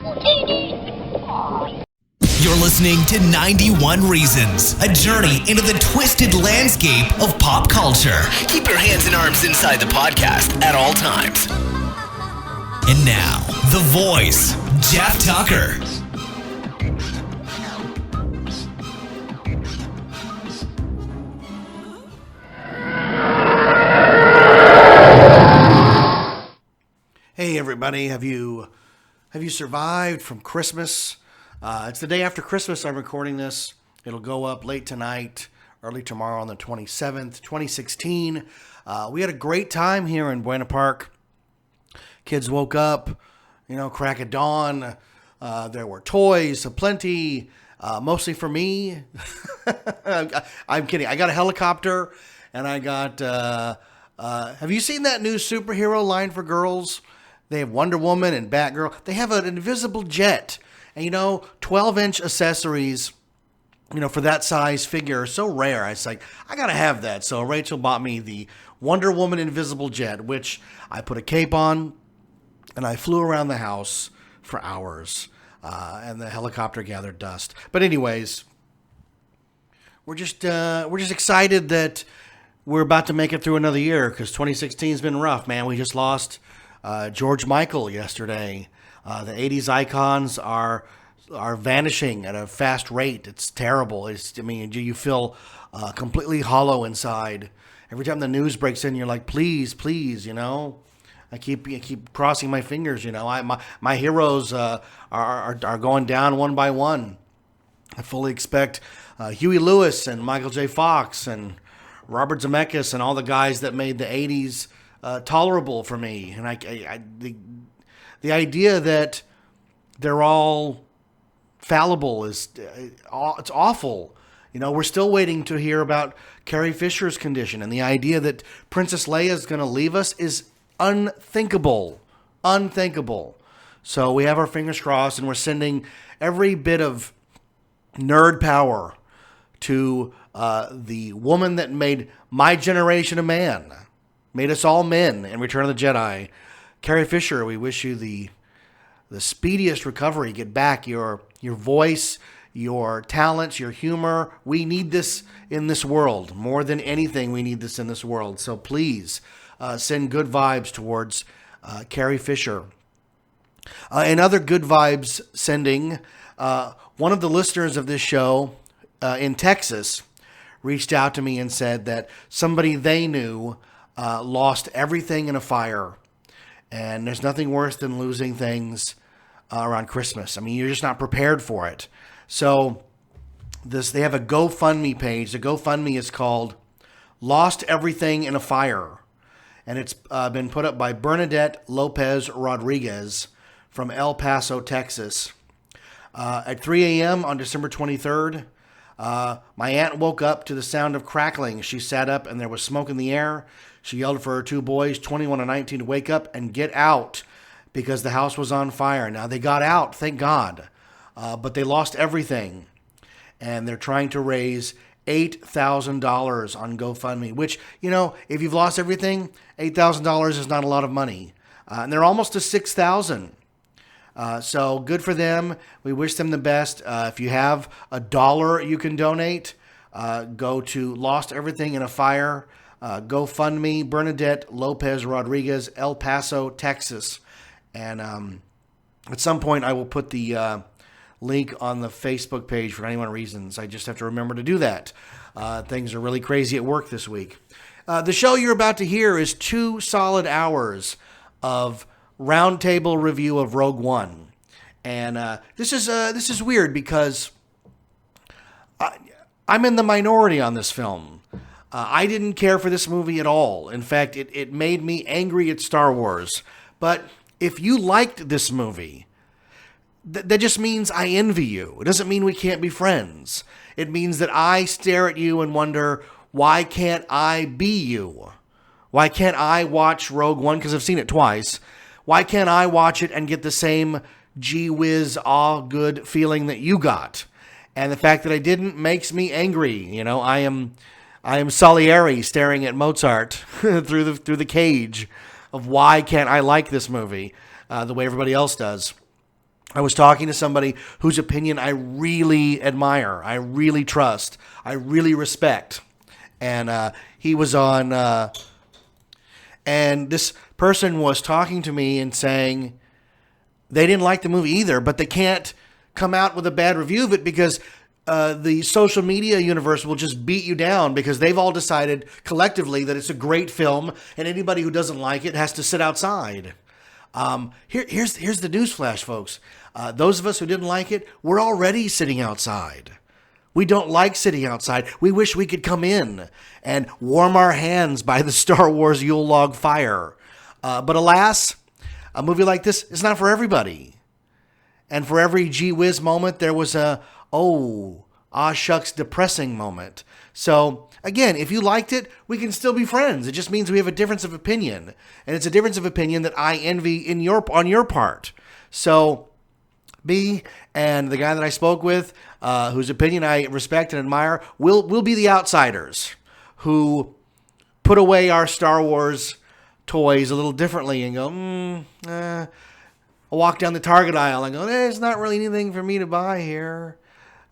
You're listening to 91 Reasons, a journey into the twisted landscape of pop culture. Keep your hands and arms inside the podcast at all times. And now, the voice, Jeff Tucker. Hey everybody, have you survived from Christmas? It's the day after Christmas I'm recording this. It'll go up late tonight, early tomorrow on the 27th, 2016. We had a great time here in Buena Park. Kids woke up, crack of dawn. There were toys aplenty, mostly for me. I'm kidding. I got a helicopter and I got, have you seen that new superhero line for girls? They have Wonder Woman and Batgirl. They have an invisible jet. And 12-inch accessories, for that size figure are so rare. I was like, I got to have that. So Rachel bought me the Wonder Woman invisible jet, which I put a cape on and I flew around the house for hours. And the helicopter gathered dust. But anyways, we're just excited that we're about to make it through another year because 2016 has been rough, man. We just lost George Michael yesterday. The 80s icons are vanishing at a fast rate. It's terrible. You feel completely hollow inside. Every time the news breaks in, you're like, please, I keep crossing my fingers. My heroes are going down one by one. I fully expect Huey Lewis and Michael J. Fox and Robert Zemeckis and all the guys that made the 80s tolerable for me. And the idea that they're all fallible it's awful. We're still waiting to hear about Carrie Fisher's condition, and the idea that Princess Leia is going to leave us is unthinkable. So we have our fingers crossed, and we're sending every bit of nerd power to the woman that made my generation a man, made us all men in Return of the Jedi. Carrie Fisher, we wish you the speediest recovery. Get back your voice, your talents, your humor. We need this in this world. More than anything, we need this in this world. So please send good vibes towards Carrie Fisher. And other good vibes sending, one of the listeners of this show in Texas reached out to me and said that somebody they knew lost everything in a fire. And there's nothing worse than losing things around Christmas. You're just not prepared for it. So they have a GoFundMe page. The GoFundMe is called Lost Everything in a Fire. And it's been put up by Bernadette Lopez Rodriguez from El Paso, Texas. At 3 a.m. on December 23rd, my aunt woke up to the sound of crackling. She sat up and there was smoke in the air. She yelled for her two boys, 21 and 19, to wake up and get out because the house was on fire. Now, they got out, thank God, but they lost everything. And they're trying to raise $8,000 on GoFundMe, which, if you've lost everything, $8,000 is not a lot of money. And they're almost to $6,000. So good for them. We wish them the best. If you have $1 you can donate, go to Lost Everything in a Fire. GoFundMe, Bernadette Lopez Rodriguez, El Paso, Texas. And at some point I will put the link on the Facebook page for 91 Reasons. I just have to remember to do that. Things are really crazy at work this week. The show you're about to hear is 2 solid hours of roundtable review of Rogue One. And this is weird because I'm in the minority on this film. I didn't care for this movie at all. In fact, it made me angry at Star Wars. But if you liked this movie, that just means I envy you. It doesn't mean we can't be friends. It means that I stare at you and wonder, why can't I be you? Why can't I watch Rogue One? Because I've seen it twice. Why can't I watch it and get the same gee whiz, all good feeling that you got? And the fact that I didn't makes me angry. I am Salieri staring at Mozart through the cage of why can't I like this movie the way everybody else does. I was talking to somebody whose opinion I really admire, I really trust, I really respect. And he was on, and this person was talking to me and saying they didn't like the movie either, but they can't come out with a bad review of it because the social media universe will just beat you down because they've all decided collectively that it's a great film, and anybody who doesn't like it has to sit outside. Here's the newsflash, folks. Those of us who didn't like it, we're already sitting outside. We don't like sitting outside. We wish we could come in and warm our hands by the Star Wars Yule log fire. But alas, a movie like this is not for everybody. And for every gee whiz moment, there was a, shucks, depressing moment. So, again, if you liked it, we can still be friends. It just means we have a difference of opinion. And it's a difference of opinion that I envy on your part. So, B and the guy that I spoke with, whose opinion I respect and admire, will be the outsiders who put away our Star Wars toys a little differently and go, I'll walk down the Target aisle and go, there's not really anything for me to buy here.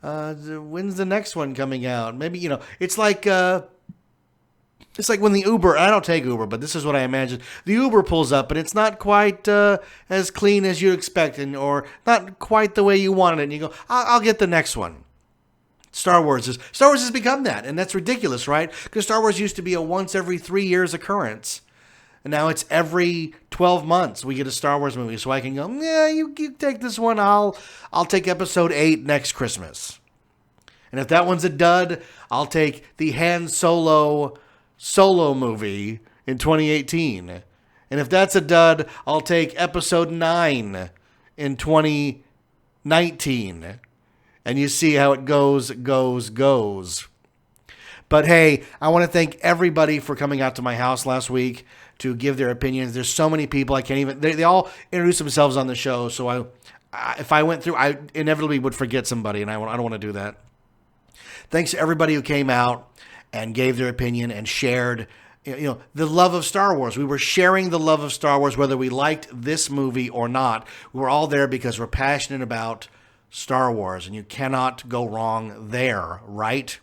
When's the next one coming out? Maybe, it's like when the Uber, I don't take Uber, but this is what I imagine. The Uber pulls up and it's not quite as clean as you expect or not quite the way you wanted it. And you go, I'll get the next one. Star Wars has become that. And that's ridiculous, right? Because Star Wars used to be a once every 3 years occurrence. And now it's every 12 months we get a Star Wars movie. So I can go, you take this one. I'll take episode 8 next Christmas. And if that one's a dud, I'll take the Han Solo movie in 2018. And if that's a dud, I'll take episode 9 in 2019. And you see how it goes. But hey, I want to thank everybody for coming out to my house last week to give their opinions. There's so many people I can't even, they all introduce themselves on the show. So if I went through, I inevitably would forget somebody, and I don't want to do that. Thanks to everybody who came out and gave their opinion and shared, the love of Star Wars. We were sharing the love of Star Wars, whether we liked this movie or not. We were all there because we're passionate about Star Wars, and you cannot go wrong there, right?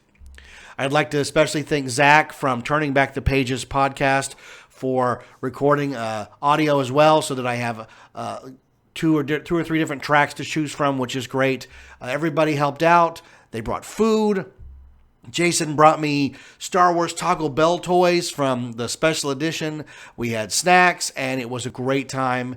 I'd like to especially thank Zach from Turning Back the Pages podcast for recording audio as well, so that I have two or three different tracks to choose from, which is great. Everybody helped out. They brought food. Jason brought me Star Wars Taco Bell toys from the special edition. We had snacks, and it was a great time.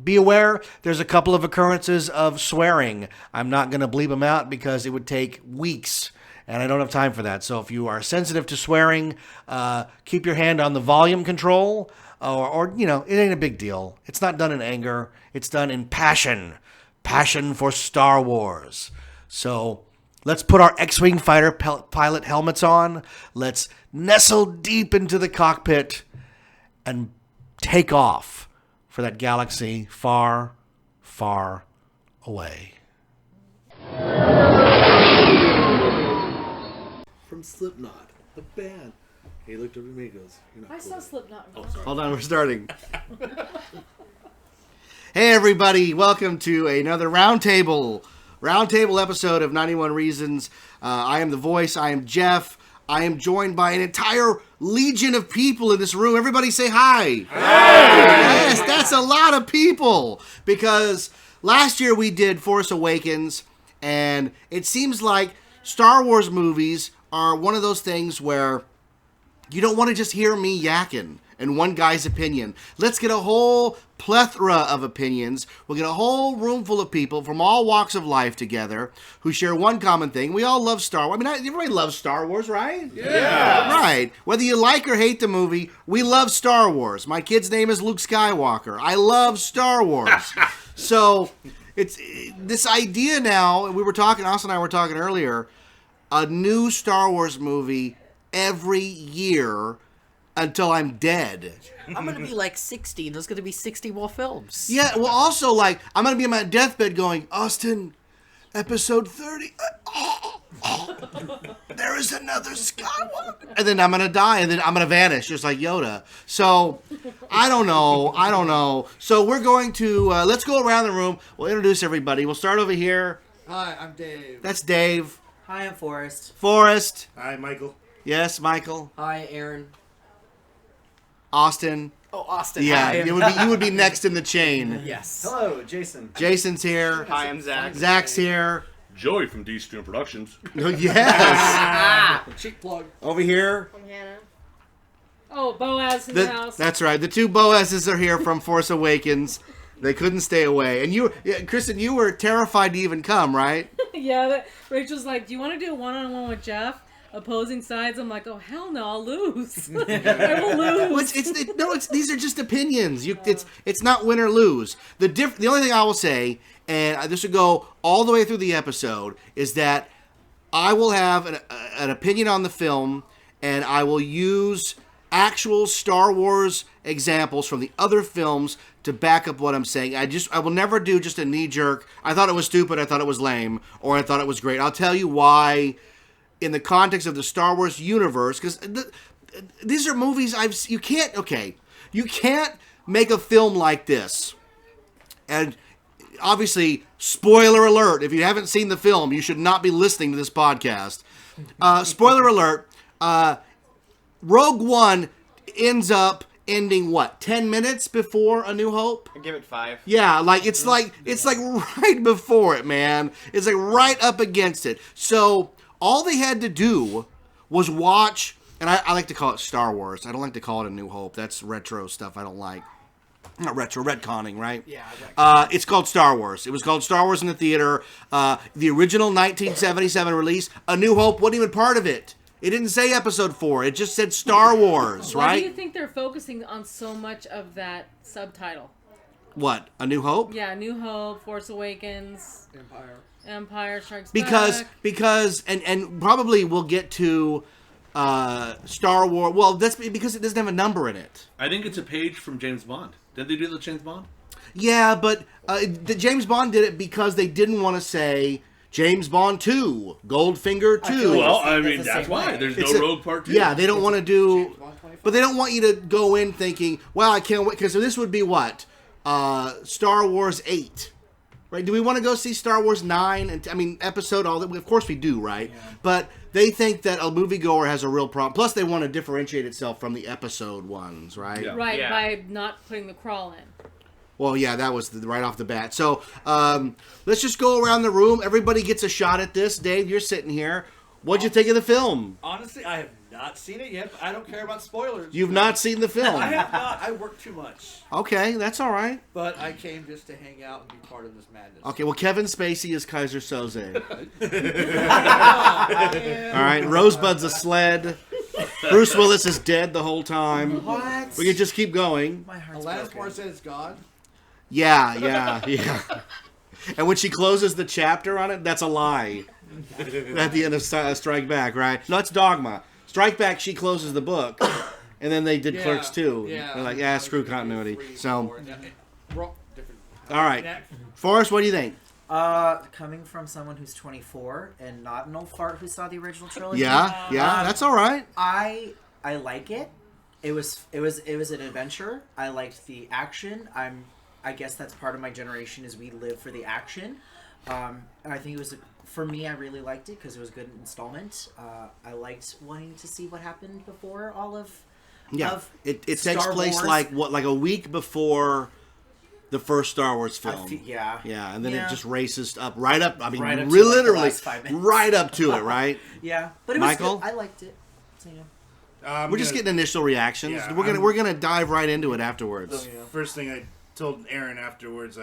Be aware, there's a couple of occurrences of swearing. I'm not going to bleep them out because it would take weeks, and I don't have time for that. So if you are sensitive to swearing, keep your hand on the volume control, or it ain't a big deal. It's not done in anger. It's done in passion for Star Wars. So let's put our X-Wing fighter pilot helmets on. Let's nestle deep into the cockpit and take off for that galaxy far, far away. From Slipknot, the band. He looked up at me and goes, I saw Slipknot. Oh, sorry. Hold on, we're starting. Hey, everybody. Welcome to another Roundtable episode of 91 Reasons. I am the voice. I am Jeff. I am joined by an entire legion of people in this room. Everybody say hi. Hey! Yes, that's a lot of people. Because last year we did Force Awakens, and it seems like Star Wars movies are one of those things where you don't want to just hear me yakking and one guy's opinion. Let's get a whole plethora of opinions. We'll get a whole room full of people from all walks of life together who share one common thing. We all love Star Wars. I mean, everybody loves Star Wars, right? Yeah. Right. Whether you like or hate the movie, we love Star Wars. My kid's name is Luke Skywalker. I love Star Wars. So it's this idea now, Austin and I were talking earlier, a new Star Wars movie every year until I'm dead. I'm going to be like 60. There's going to be 60 more films. Yeah, well, also, I'm going to be on my deathbed going, Austin, Episode 30. There is another Skywalker. And then I'm going to die, and then I'm going to vanish, just like Yoda. So, I don't know. So, we're going to, let's go around the room. We'll introduce everybody. We'll start over here. Hi, I'm Dave. That's Dave. Hi, I'm Forrest. Forrest. Hi, Michael. Yes, Michael. Hi, Aaron. Austin. Oh, Austin. Yeah, Hi. you would be next in the chain. Yes. Hello, Jason. Jason's here. Hi, I'm Zach. Zach's here. Joey from D Stream Productions. Oh, yes. Cheap plug. Over here. I'm Hannah. Oh, Boaz in the house. That's right. The two Boazes are here from Force Awakens. They couldn't stay away. And Kristen, you were terrified to even come, right? Yeah, Rachel's like, do you want to do a one-on-one with Jeff? Opposing sides. I'm like, oh, hell no, I'll lose. I will lose. Well, these are just opinions. It's not win or lose. The only thing I will say, and this will go all the way through the episode, is that I will have an opinion on the film, and I will use actual Star Wars examples from the other films to back up what I'm saying. I will never do just a knee-jerk, I thought it was stupid, I thought it was lame, or I thought it was great. I'll tell you why in the context of the Star Wars universe, because these are movies you can't make a film like this. And obviously, spoiler alert, if you haven't seen the film, you should not be listening to this podcast. Spoiler alert, Rogue One ends up ending what, 10 minutes before A New Hope? I give it 5. Yeah, it's like right before it, man. It's like right up against it. So all they had to do was watch, and I like to call it Star Wars. I don't like to call it A New Hope. That's retro stuff I don't like. Not retro, retconning, right? Yeah. It's called Star Wars. It was called Star Wars in the theater. The original 1977 release, A New Hope, wasn't even part of it. It didn't say Episode 4. It just said Star Wars, right? Why do you think they're focusing on so much of that subtitle? What? A New Hope? Yeah, New Hope, Force Awakens, Empire Strikes Because and probably we'll get to Star Wars. Well, that's because it doesn't have a number in it. I think it's a page from James Bond. Did they do the James Bond? Yeah, but the James Bond did it because they didn't want to say James Bond 2, Goldfinger 2. Well, I mean, that's why. There's no Rogue Part 2. Yeah, they don't want to do... But they don't want you to go in thinking, well, I can't wait, because this would be what? Star Wars 8. Right? Do we want to go see Star Wars 9? And episode, all that? Of course we do, right? Yeah. But they think that a moviegoer has a real problem. Plus, they want to differentiate itself from the episode ones, right? Yeah. Right, yeah. By not putting the crawl in. Well, yeah, that was right off the bat. So, let's just go around the room. Everybody gets a shot at this. Dave, you're sitting here. What'd you think of the film? Honestly, I have not seen it yet, but I don't care about spoilers. You've not seen the film? I have not. I work too much. Okay, that's all right. But I came just to hang out and be part of this madness. Okay, well, Kevin Spacey is Kaiser Soze. All right, Rosebud's a sled. Bruce Willis is dead the whole time. What? We can just keep going. My heart's Alanis broken. Morissette is God. Yeah. And when she closes the chapter on it, that's a lie. At the end of Strike Back, right? No, it's Dogma. Strike Back, she closes the book, and then they did Clerks 2. Yeah. They're like, screw continuity. So, Different. all right. Forrest, what do you think? Coming from someone who's 24 and not an old fart who saw the original trilogy. Yeah, that's all right. I like it. It was an adventure. I liked the action. I guess that's part of my generation is we live for the action. And I think it was for me. I really liked it because it was a good installment. I liked wanting to see what happened before all of. Yeah, of it takes Star place Wars. like a week before the first Star Wars film. Yeah, and then it just races up right up. I mean, right up to, literally the last 5 minutes. right up to it, right? Yeah, but it Michael? was good. I liked it. So, yeah. We're just getting initial reactions. Yeah, we're gonna dive right into it afterwards. First thing I told Aaron afterwards,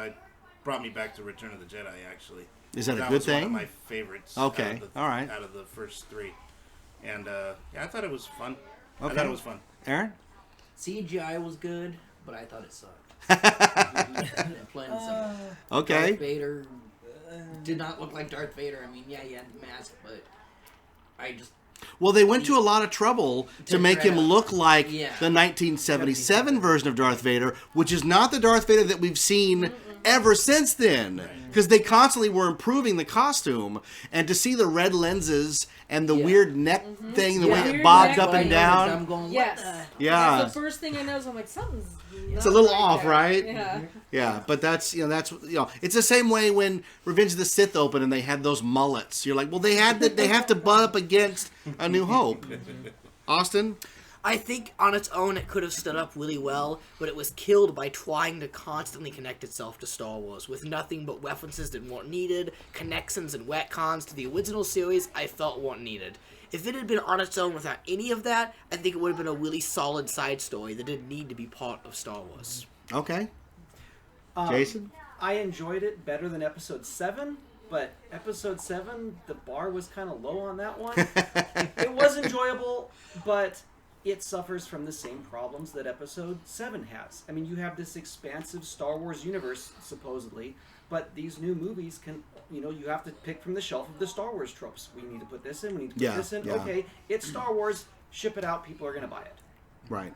brought me back to Return of the Jedi. Actually, is that a good was thing? One of my favorites. Okay, all right. Out of the first 3, and I thought it was fun. Okay. I thought it was fun. Aaron, CGI was good, but I thought it sucked. Plain and simple. Okay. Darth Vader did not look like Darth Vader. I mean, yeah, he had the mask, but I just... Well, they went to a lot of trouble to make him look like the 1977 version of Darth Vader, which is not the Darth Vader that we've seen ever since then. Because they constantly were improving the costume. And to see the red lenses and the weird neck thing, the way it Weird bobbed neck up and thing. down. I'm going, Yes. Yeah. That's the first thing I noticed. I'm like, something's. It's a little off, there. right? Yeah. Yeah, but that's it's the same way when Revenge of the Sith opened and they had those mullets. You're like, well, they have to butt up against A New Hope. Austin? I think on its own it could have stood up really well, but it was killed by trying to constantly connect itself to Star Wars with nothing but references that weren't needed, connections and retcons to the original series I felt weren't needed. If it had been on its own without any of that, I think it would have been a really solid side story that didn't need to be part of Star Wars. Okay. Jason? I enjoyed it better than Episode 7, but Episode 7, the bar was kind of low on that one. It was enjoyable, but it suffers from the same problems that Episode 7 has. I mean, you have this expansive Star Wars universe, supposedly, but these new movies can, you have to pick from the shelf of the Star Wars tropes. We need to put this in, we need to put this in. Yeah. Okay, it's Star Wars, ship it out, people are going to buy it. Right.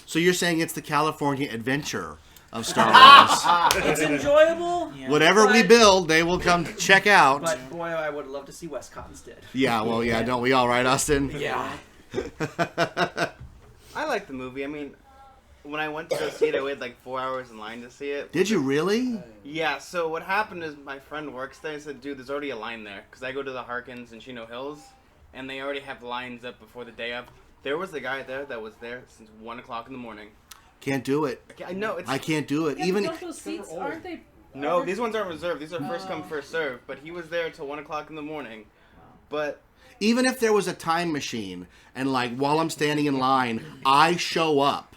So you're saying it's the California Adventure of Star Wars. It's enjoyable. Whatever we build, they will come check out. But boy, I would love to see Westcott instead. Yeah, well, yeah, don't we all, right, Austin? Yeah. I like the movie. I mean, when I went to go see it, I waited like 4 hours in line to see it. Did you really? Yeah, so what happened is my friend works there. I said, dude, there's already a line there. Because I go to the Harkins in Chino Hills, and they already have lines up before the day of. There was a guy there that was there since 1 o'clock in the morning. Can't do it. I know. I can't do it. Yeah, Even but those seats, aren't they? No, these ones aren't reserved. These are first come, first serve. But he was there till 1 o'clock in the morning. But even if there was a time machine and like while I'm standing in line, I show up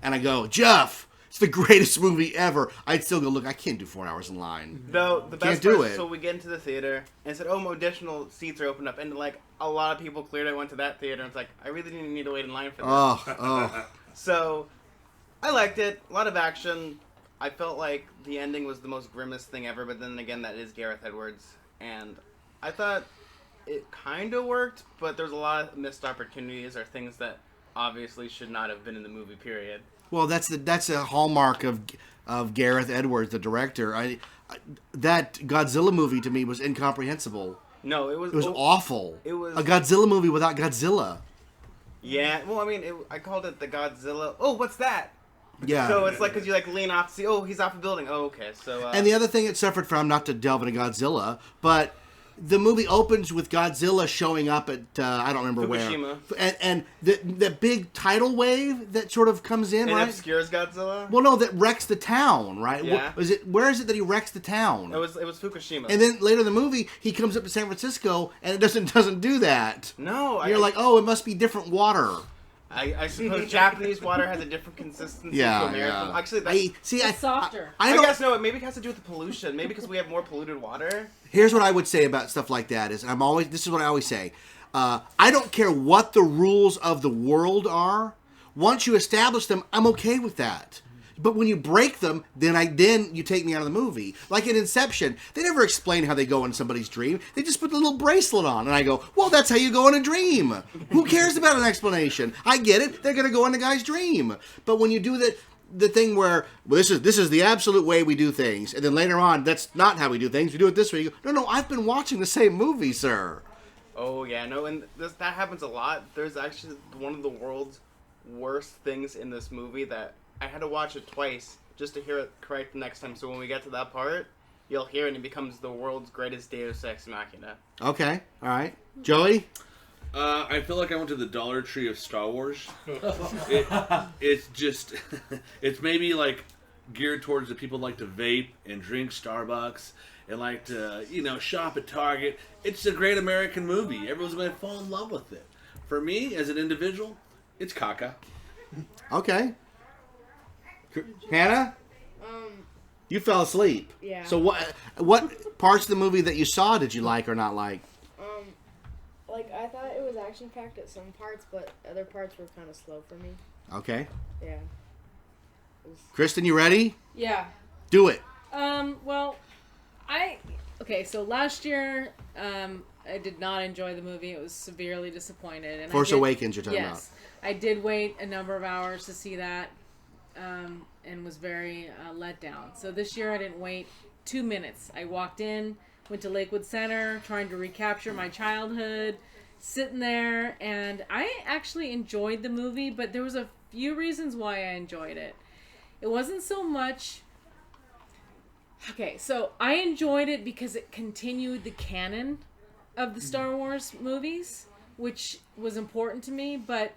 and I go, Jeff, it's the greatest movie ever. I'd still go, look, I can't do 4 hours in line. No, the best Can't do part, it. so we get into the theater and it said, oh, additional seats are open up. And like a lot of people cleared. I went to that theater and it's like, I really didn't need to wait in line for this. Oh. So I liked it. A lot of action. I felt like the ending was the most grimmest thing ever, but then again, that is Gareth Edwards. And I thought it kind of worked, but there's a lot of missed opportunities or things that obviously should not have been in the movie, period. Well, that's a hallmark of Gareth Edwards, the director. That Godzilla movie to me was incomprehensible. No, it was awful. It was a Godzilla movie without Godzilla. Yeah, well, I mean, I called it the Godzilla. Oh, what's that? Yeah. So it's like, because you like lean off to see, oh, he's off the building. Oh, okay. So. And the other thing it suffered from, not to delve into Godzilla, but the movie opens with Godzilla showing up at I don't remember Fukushima. where, and the big tidal wave that sort of comes in, and right? obscures Godzilla. Well, no, that wrecks the town, right? Yeah. Where is it that he wrecks the town? It was Fukushima. And then later in the movie, he comes up to San Francisco, and it doesn't do that. No, you're like, oh, it must be different water. I suppose Japanese water has a different consistency to American. Yeah. Actually, It's softer. I guess no. Maybe it has to do with the pollution. Maybe because we have more polluted water. Here's what I would say about stuff like that is this is what I always say. I don't care what the rules of the world are. Once you establish them, I'm okay with that. But when you break them, then you take me out of the movie. Like in Inception, they never explain how they go in somebody's dream. They just put the little bracelet on, and I go, well, that's how you go in a dream. Who cares about an explanation? I get it. They're going to go in the guy's dream. But when you do the thing where, well, this is the absolute way we do things, and then later on, that's not how we do things. We do it this way. You go, no, I've been watching the same movie, sir. Oh yeah, no, and that happens a lot. There's actually one of the world's worst things in this movie that I had to watch it twice just to hear it correct the next time. So when we get to that part, you'll hear it and it becomes the world's greatest Deus Ex Machina. Okay, all right. Joey? I feel like I went to the Dollar Tree of Star Wars. It's just, it's maybe like geared towards the people who like to vape and drink Starbucks and like to, shop at Target. It's a great American movie. Everyone's going to fall in love with it. For me, as an individual, it's caca. Okay. Hannah? You fell asleep. Yeah. So what parts of the movie that you saw did you like or not like? Like, I thought it was action-packed at some parts, but other parts were kind of slow for me. Okay. Yeah. Kristen, you ready? Yeah. Do it. So last year, I did not enjoy the movie. I was severely disappointed. And Force Awakens you're talking about. Yes. I did wait a number of hours to see that. and was very let down. So this year I didn't wait 2 minutes. I walked in, went to Lakewood Center, trying to recapture my childhood, sitting there, and I actually enjoyed the movie, but there was a few reasons why I enjoyed it. It wasn't so much... Okay, so I enjoyed it because it continued the canon of the Star Wars movies, which was important to me, but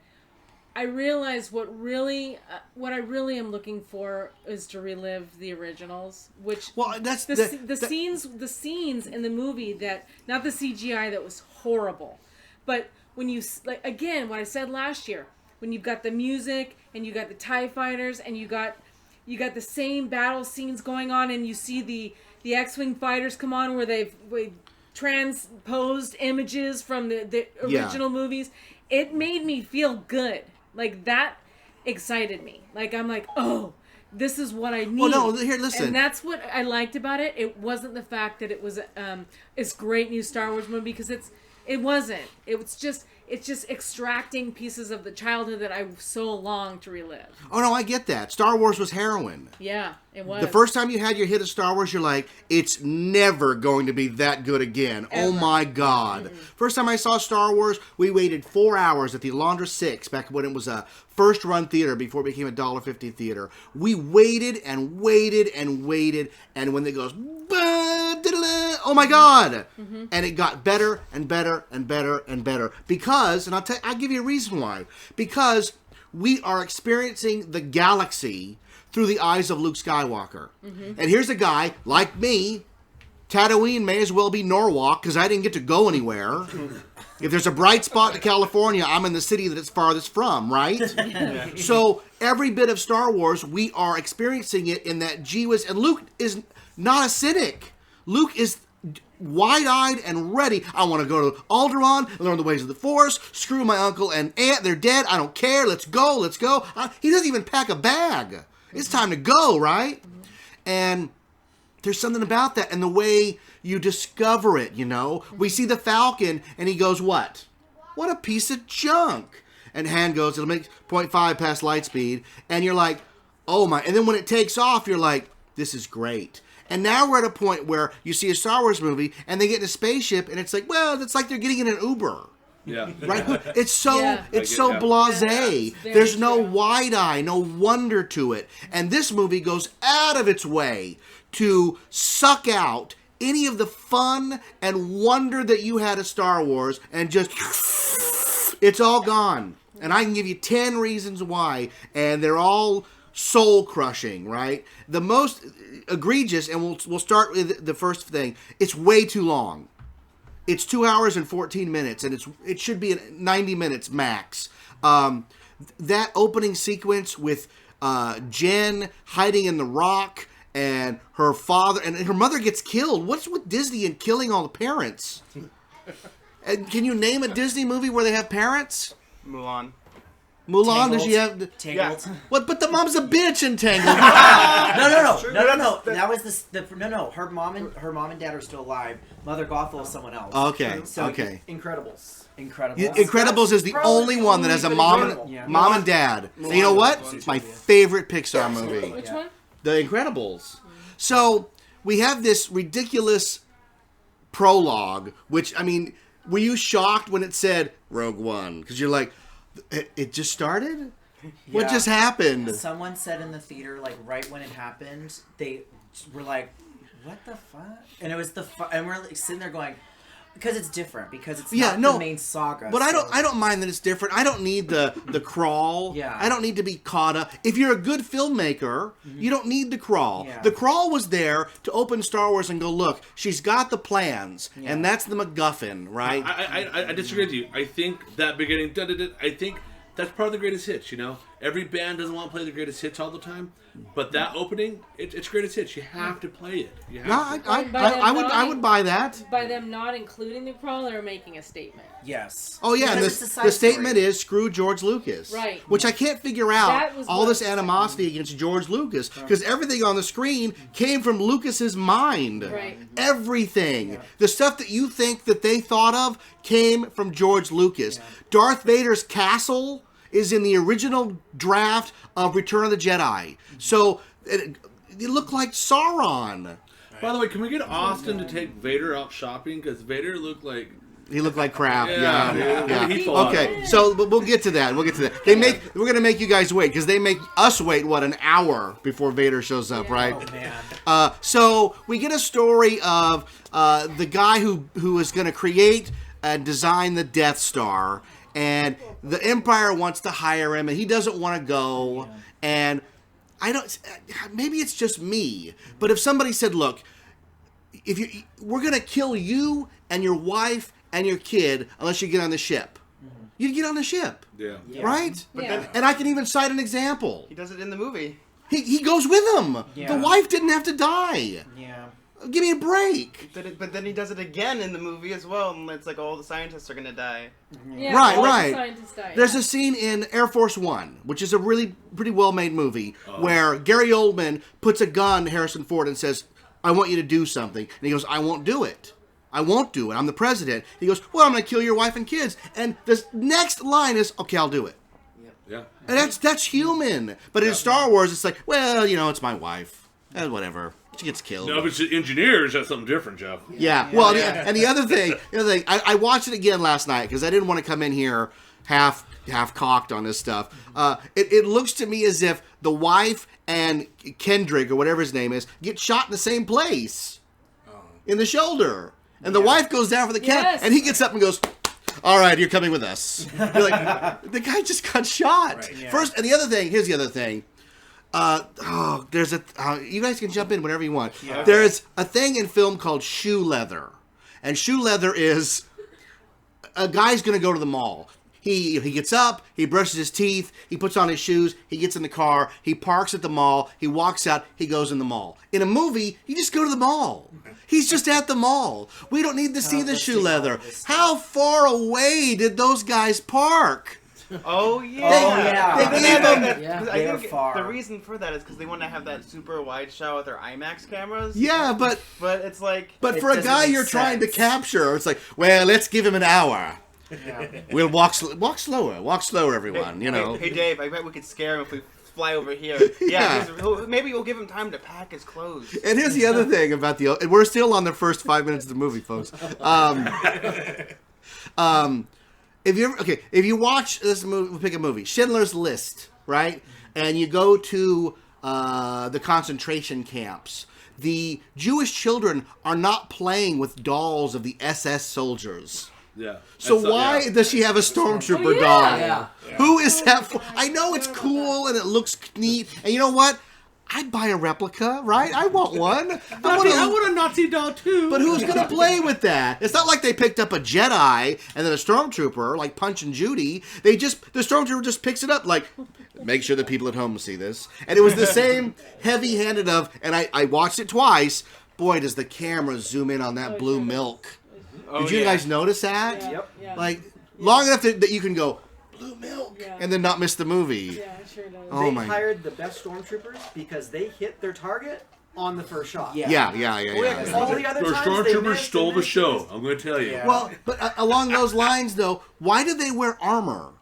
I realized what I really am looking for is to relive the originals, which that's the scenes in the movie that, not the CGI that was horrible, but when you, like, again, what I said last year, when you've got the music and you got the TIE fighters and you got the same battle scenes going on, and you see the X-Wing fighters come on where they've transposed images from the original movies, it made me feel good. Like, that excited me. Like, I'm like, oh, this is what I need. Well, no, here, listen. And that's what I liked about it. It wasn't the fact that it was this great new Star Wars movie, because it wasn't. It's just extracting pieces of the childhood that I so long to relive. Oh, no, I get that. Star Wars was heroin. Yeah, it was. The first time you had your hit of Star Wars, you're like, it's never going to be that good again. Ever. Oh, my God. Mm-hmm. First time I saw Star Wars, we waited 4 hours at the Alondra 6, back when it was a first-run theater before it became a $1.50 theater. We waited and waited and waited, and when it goes, oh, my God. Mm-hmm. And it got better and better and better and better. Because, and I'll give you a reason why. Because we are experiencing the galaxy through the eyes of Luke Skywalker. Mm-hmm. And here's a guy, like me, Tatooine may as well be Norwalk, because I didn't get to go anywhere. If there's a bright spot in California, I'm in the city that it's farthest from, right? Yeah. So every bit of Star Wars, we are experiencing it in that gee whiz. And Luke is not a cynic. Luke is wide-eyed and ready. I want to go to Alderaan, learn the ways of the Force, screw my uncle and aunt, they're dead, I don't care, let's go. He doesn't even pack a bag. It's time to go, right? Mm-hmm. And there's something about that and the way you discover it, you know? Mm-hmm. We see the Falcon, and he goes, what? What a piece of junk. And Han goes, it'll make 0.5 past light speed, and you're like, oh my, and then when it takes off, you're like, this is great. And now we're at a point where you see a Star Wars movie, and they get in a spaceship, and it's like, well, it's like they're getting in an Uber. Yeah. Right? It's so blasé. Yeah, there's no wide eye, no wonder to it. And this movie goes out of its way to suck out any of the fun and wonder that you had of Star Wars, and just, it's all gone. And I can give you 10 reasons why, and they're all soul-crushing, right? The most egregious, and we'll start with the first thing, it's way too long. It's 2 hours and 14 minutes, and it should be 90 minutes max. That opening sequence with Jen hiding in the rock, and her father, and her mother gets killed. What's with Disney and killing all the parents? And can you name a Disney movie where they have parents? Mulan. Mulan, does she have... Tangled. Yeah. What? But the mom's a bitch in Tangled. No. That was no. Her mom and dad are still alive. Mother Gothel is someone else. Okay. So Okay. Incredibles. Incredibles is the only one that has a mom and dad. And you know what? It's my favorite Pixar movie. Which one? The Incredibles. So we have this ridiculous prologue, which, I mean, were you shocked when it said Rogue One? Because you're like, it just started? What just happened? Someone said in the theater, like, right when it happened, they were like, what the fuck? And it was and we're like, sitting there going, because it's different, because it's not the main saga. But I don't mind that it's different. I don't need the crawl. Yeah. I don't need to be caught up. If you're a good filmmaker, you don't need the crawl. Yeah. The crawl was there to open Star Wars and go, look, she's got the plans, and that's the MacGuffin, right? I disagree with you. I think that beginning, I think that's part of the greatest hits, you know? Every band doesn't want to play the greatest hits all the time, but that opening, it's greatest hits. You have to play it. I would buy that. By them not including the crawl, they're making a statement. Yes. Oh, yeah, and the statement is, screw George Lucas. Right. Which I can't figure out all this animosity against George Lucas, because everything on the screen came from Lucas's mind. Right. Everything. Yeah. The stuff that you think that they thought of came from George Lucas. Yeah. Darth Vader's castle is in the original draft of Return of the Jedi. So it looked like Sauron. By the way, can we get Austin to take Vader out shopping? Because Vader looked like... He looked like crap. Yeah. Okay, so we'll get to that. We're gonna make you guys wait because they make us wait an hour before Vader shows up, right? Oh man. So we get a story of the guy who is gonna create and design the Death Star, and the Empire wants to hire him, and he doesn't want to go. And I don't. Maybe it's just me, but if somebody said, "Look, we're gonna kill you and your wife and your kid unless you get on the ship," you'd get on the ship, right? And I can even cite an example. He does it in the movie. He goes with him. Yeah. The wife didn't have to die. Yeah. Give me a break. But then he does it again in the movie as well, and it's like all the scientists are gonna die. Yeah, Right, all the right. scientists die, There's yeah. a scene in Air Force One, which is a really pretty well-made movie, where Gary Oldman puts a gun to Harrison Ford and says, "I want you to do something," and he goes, "I won't do it. I won't do it. I'm the president." He goes, "Well, I'm going to kill your wife and kids." And the next line is, "Okay, I'll do it." Yeah. And that's human. But in Star Wars, it's like, well, it's my wife. Whatever. She gets killed. No, but engineers, that's something different, Jeff. Yeah. Well, and the other thing, I watched it again last night because I didn't want to come in here half cocked on this stuff. It looks to me as if the wife and Kendrick, or whatever his name is, get shot in the same place. In the shoulder. And the wife goes down for the count, and he gets up and goes, "All right, you're coming with us." You're like, the guy just got shot. Right, yeah. First, and here's the other thing. There's you guys can jump in whenever you want. Yeah. There's a thing in film called shoe leather. And shoe leather is a guy's going to go to the mall. He gets up, he brushes his teeth, he puts on his shoes, he gets in the car, he parks at the mall, he walks out, he goes in the mall. In a movie, you just go to the mall. He's just at the mall. We don't need to see the shoe leather. How far away did those guys park? Oh yeah. They gave them. I think the reason for that is because they want to have that super wide shot with their IMAX cameras. Yeah, but it's like. But for a guy you're trying to capture, it's like, well, let's give him an hour. Yeah. We'll walk slower, everyone. Hey Dave, I bet we could scare him if we fly over here. Maybe we'll give him time to pack his clothes. And here's the other thing about and we're still on the first 5 minutes of the movie, folks. If you watch this movie, we'll pick a movie, Schindler's List, right? And you go to the concentration camps. The Jewish children are not playing with dolls of the SS soldiers. Yeah. So why does she have a stormtrooper doll? Yeah. Who is that for? I know it's cool and it looks neat. And you know what? I'd buy a replica, right? I want one. I want a Nazi doll too. But who's going to play with that? It's not like they picked up a Jedi and then a stormtrooper, like Punch and Judy. The stormtrooper just picks it up, like, make sure the people at home see this. And it was the same heavy-handed and I watched it twice. Boy, does the camera zoom in on that blue milk. Did you guys notice that? Yeah. Yep. Yeah. Like, long enough that you can go, blue milk, and then not miss the movie. Yeah, it sure does. Oh, They hired the best stormtroopers because they hit their target on the first shot. Yeah. All the other The times they stormtroopers missed, stole the show. I'm going to tell you. Yeah. Well, but along those lines, though, why do they wear armor?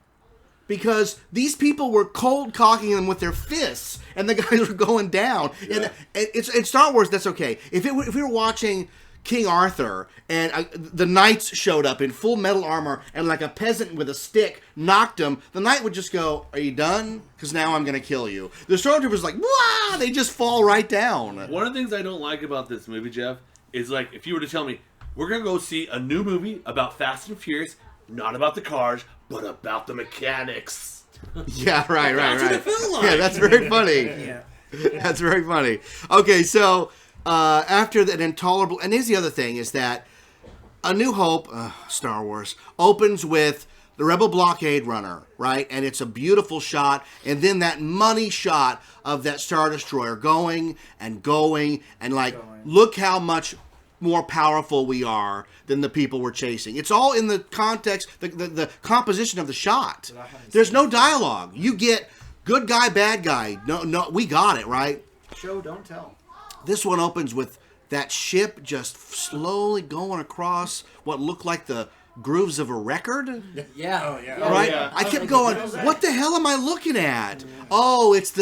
Because these people were cold cocking them with their fists, and the guys were going down. Yeah. And it's in Star Wars, that's okay. If we were watching King Arthur and the knights showed up in full metal armor and like a peasant with a stick knocked him, the knight would just go, "Are you done? Because now I'm going to kill you." The stormtroopers like, "Wah!" They just fall right down. One of the things I don't like about this movie, Jeff, is like if you were to tell me we're going to go see a new movie about Fast and Furious, not about the cars, but about the mechanics. Yeah, right. That's what it felt like. Yeah, that's very funny. Yeah. That's very funny. Okay, so after that intolerable, and here's the other thing, is that A New Hope, Star Wars, opens with the Rebel blockade runner, right? And it's a beautiful shot, and then that money shot of that Star Destroyer going, and look how much more powerful we are than the people we're chasing. It's all in the context, the composition of the shot. There's no dialogue. You get good guy, bad guy. No, we got it, right? Show, don't tell. This one opens with that ship just slowly going across what looked like the grooves of a record. Yeah. Oh, yeah. Right? yeah. I kept going, what the hell am I looking at? Oh, it's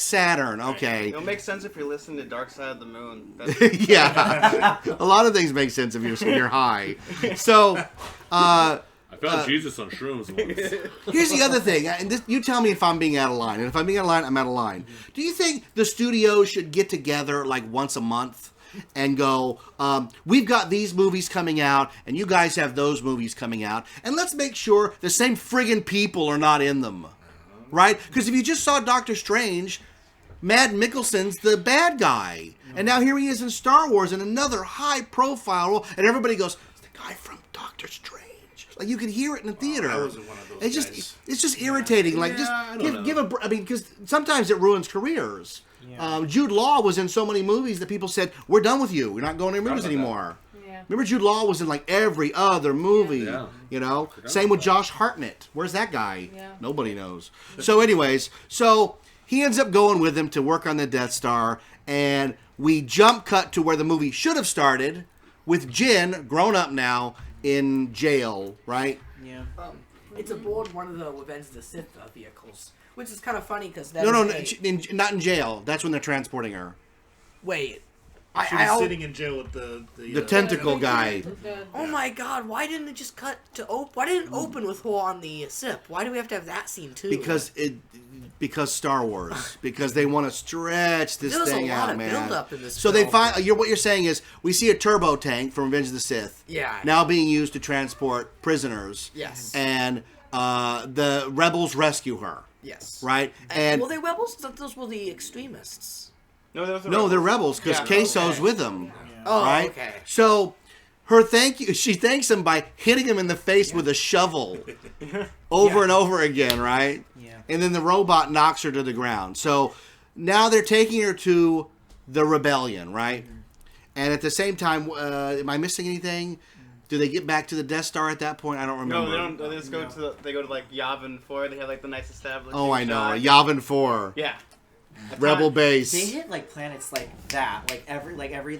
Saturn. Okay. It'll make sense if you're listening to Dark Side of the Moon. That's Yeah. A lot of things make sense if you're high. So, I found Jesus on shrooms once. here's the other thing, and this, you tell me if I'm being out of line. And if I'm being out of line, I'm out of line. Do you think the studios should get together like once a month and go, we've got these movies coming out, and you guys have those movies coming out, and let's make sure the same friggin' people are not in them, right? Because if you just saw Doctor Strange, Mads Mikkelsen's the bad guy, and now here he is in Star Wars in another high-profile role, and everybody goes, it's the guy from Doctor Strange. Like you could hear it in the theater. I wasn't one of those It's guys. just, it's just irritating. Like, just I don't give a. I mean, because sometimes it ruins careers. Jude Law was in so many movies that people said, "We're done with you. We're not going to your movies anymore." Yeah. Remember, Jude Law was in like every other movie. Yeah. You know, same with Josh Hartnett. Where's that guy? Yeah. Nobody knows. So, anyways, so he ends up going with him to work on the Death Star, and we jump cut to where the movie should have started with Jin, grown up now, in jail, right? Yeah. It's aboard one of the Revenge of the Sith vehicles, which is kind of funny because No, not in jail. That's when they're transporting her. Wait. She was sitting in jail with The tentacle guy. Oh my God! Why didn't it just cut to open? Why didn't it open with her on the SIP? Why do we have to have that scene too? Because Star Wars. Because they want to stretch this There was thing a lot out, of man. build-up in this so film. they find. What you're saying is we see a turbo tank from Revenge of the Sith. Yeah. Now being used to transport prisoners. Yes. And the rebels rescue her. Yes. Right. And were they rebels? I thought those were the extremists. No, they're rebels because Queso's with them. Oh, right? okay. So she thanks him by hitting him in the face with a shovel over and over again, right? Yeah. And then the robot knocks her to the ground. So now they're taking her to the rebellion, right? And at the same time, am I missing anything? Do they get back to the Death Star at that point? I don't remember. No, they don't. They just go to they go to like Yavin 4. They have like the nice establishment. Oh, I know. Yavin 4. Yeah. Rebel base. They hit like planets like that. Like every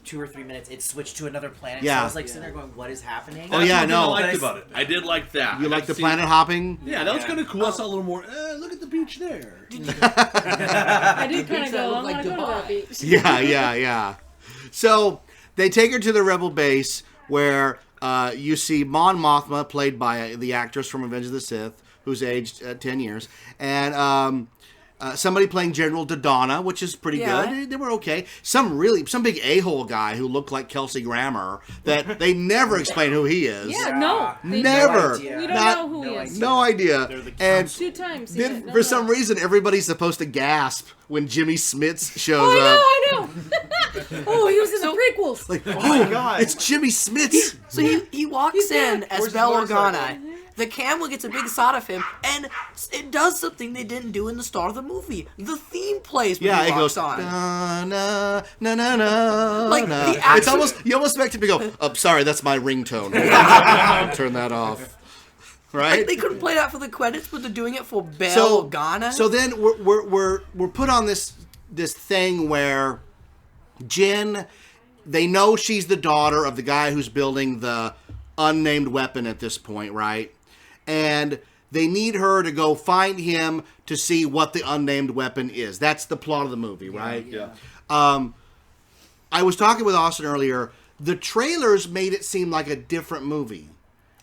2 or 3 minutes, it switched to another planet. Yeah. So I was like sitting there going, "What is happening?" Oh, yeah, That's no. what I liked about it. I did like that. You I like got the to see- planet hopping? Yeah, that was kind of cool. I saw a little more. Look at the beach there. I did kind of go, I want to go to that beach. Yeah. So they take her to the rebel base where you see Mon Mothma, played by the actress from Revenge of the Sith, who's aged 10 years, and somebody playing General Dodonna, which is pretty good. They were okay. Some big a-hole guy who looked like Kelsey Grammer that they never explain who he is. Yeah, no. They Never. don't. We don't know who he is. No idea. And 2 times. then, for some reason, everybody's supposed to gasp when Jimmy Smits shows up. I know. Oh, he was in the prequels. Like, my God. It's Jimmy Smits. So he walks in as Where's Bell his motorcycle? Organa. The camera gets a big shot of him, and it does something they didn't do in the start of the movie. The theme plays when Yeah, he it walks goes on. na na na na na. Like, na. the It's action- almost you almost expect him to go. Oh, sorry, that's my ringtone. Turn that off. Right? Like, they couldn't play that for the credits, but they're doing it for Bell Organa. So then we're put on this thing where Jin, they know she's the daughter of the guy who's building the unnamed weapon at this point, right? And they need her to go find him to see what the unnamed weapon is. That's the plot of the movie, right? Yeah. I was talking with Austin earlier. The trailers made it seem like a different movie.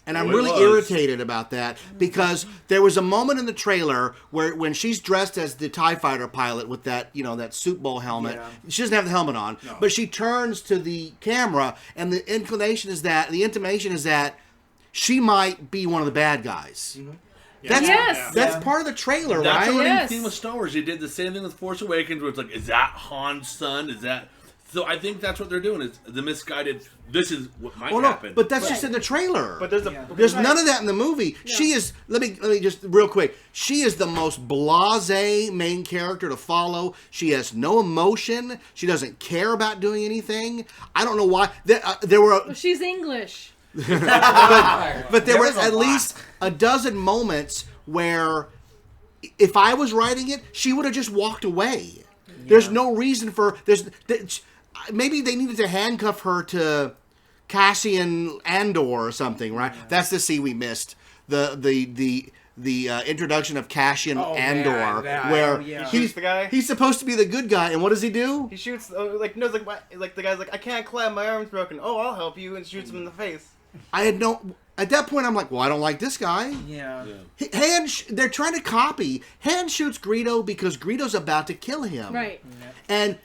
And I'm Oh, it really was. irritated about that because there was a moment in the trailer where when she's dressed as the TIE fighter pilot with that, that Soup Bowl helmet, she doesn't have the helmet on, but she turns to the camera and the intimation is that she might be one of the bad guys. That's part of the trailer, That's right? already the theme with Star Wars. They did the same thing with Force Awakens, where it's like, is that Han's son? Is that... So I think that's what they're doing, is the misguided, this is what might happen. But that's just in the trailer. But there's There's none of that in the movie. She is, let me just real quick. She is the most blasé main character to follow. She has no emotion. She doesn't care about doing anything. I don't know why. There were Well, she's English. but there were at least a dozen moments where if I was writing it, she would have just walked away. There's no reason for maybe they needed to handcuff her to Cassian Andor or something, right? That's the scene we missed. The introduction of Cassian Andor, where he's the guy. He's supposed to be the good guy, and what does he do? He shoots like the guy's like, I can't climb, my arm's broken. Oh, I'll help you, and shoots him in the face. At that point, I'm like, well, I don't like this guy. Yeah. They're trying to copy. Han shoots Greedo because Greedo's about to kill him. Right. And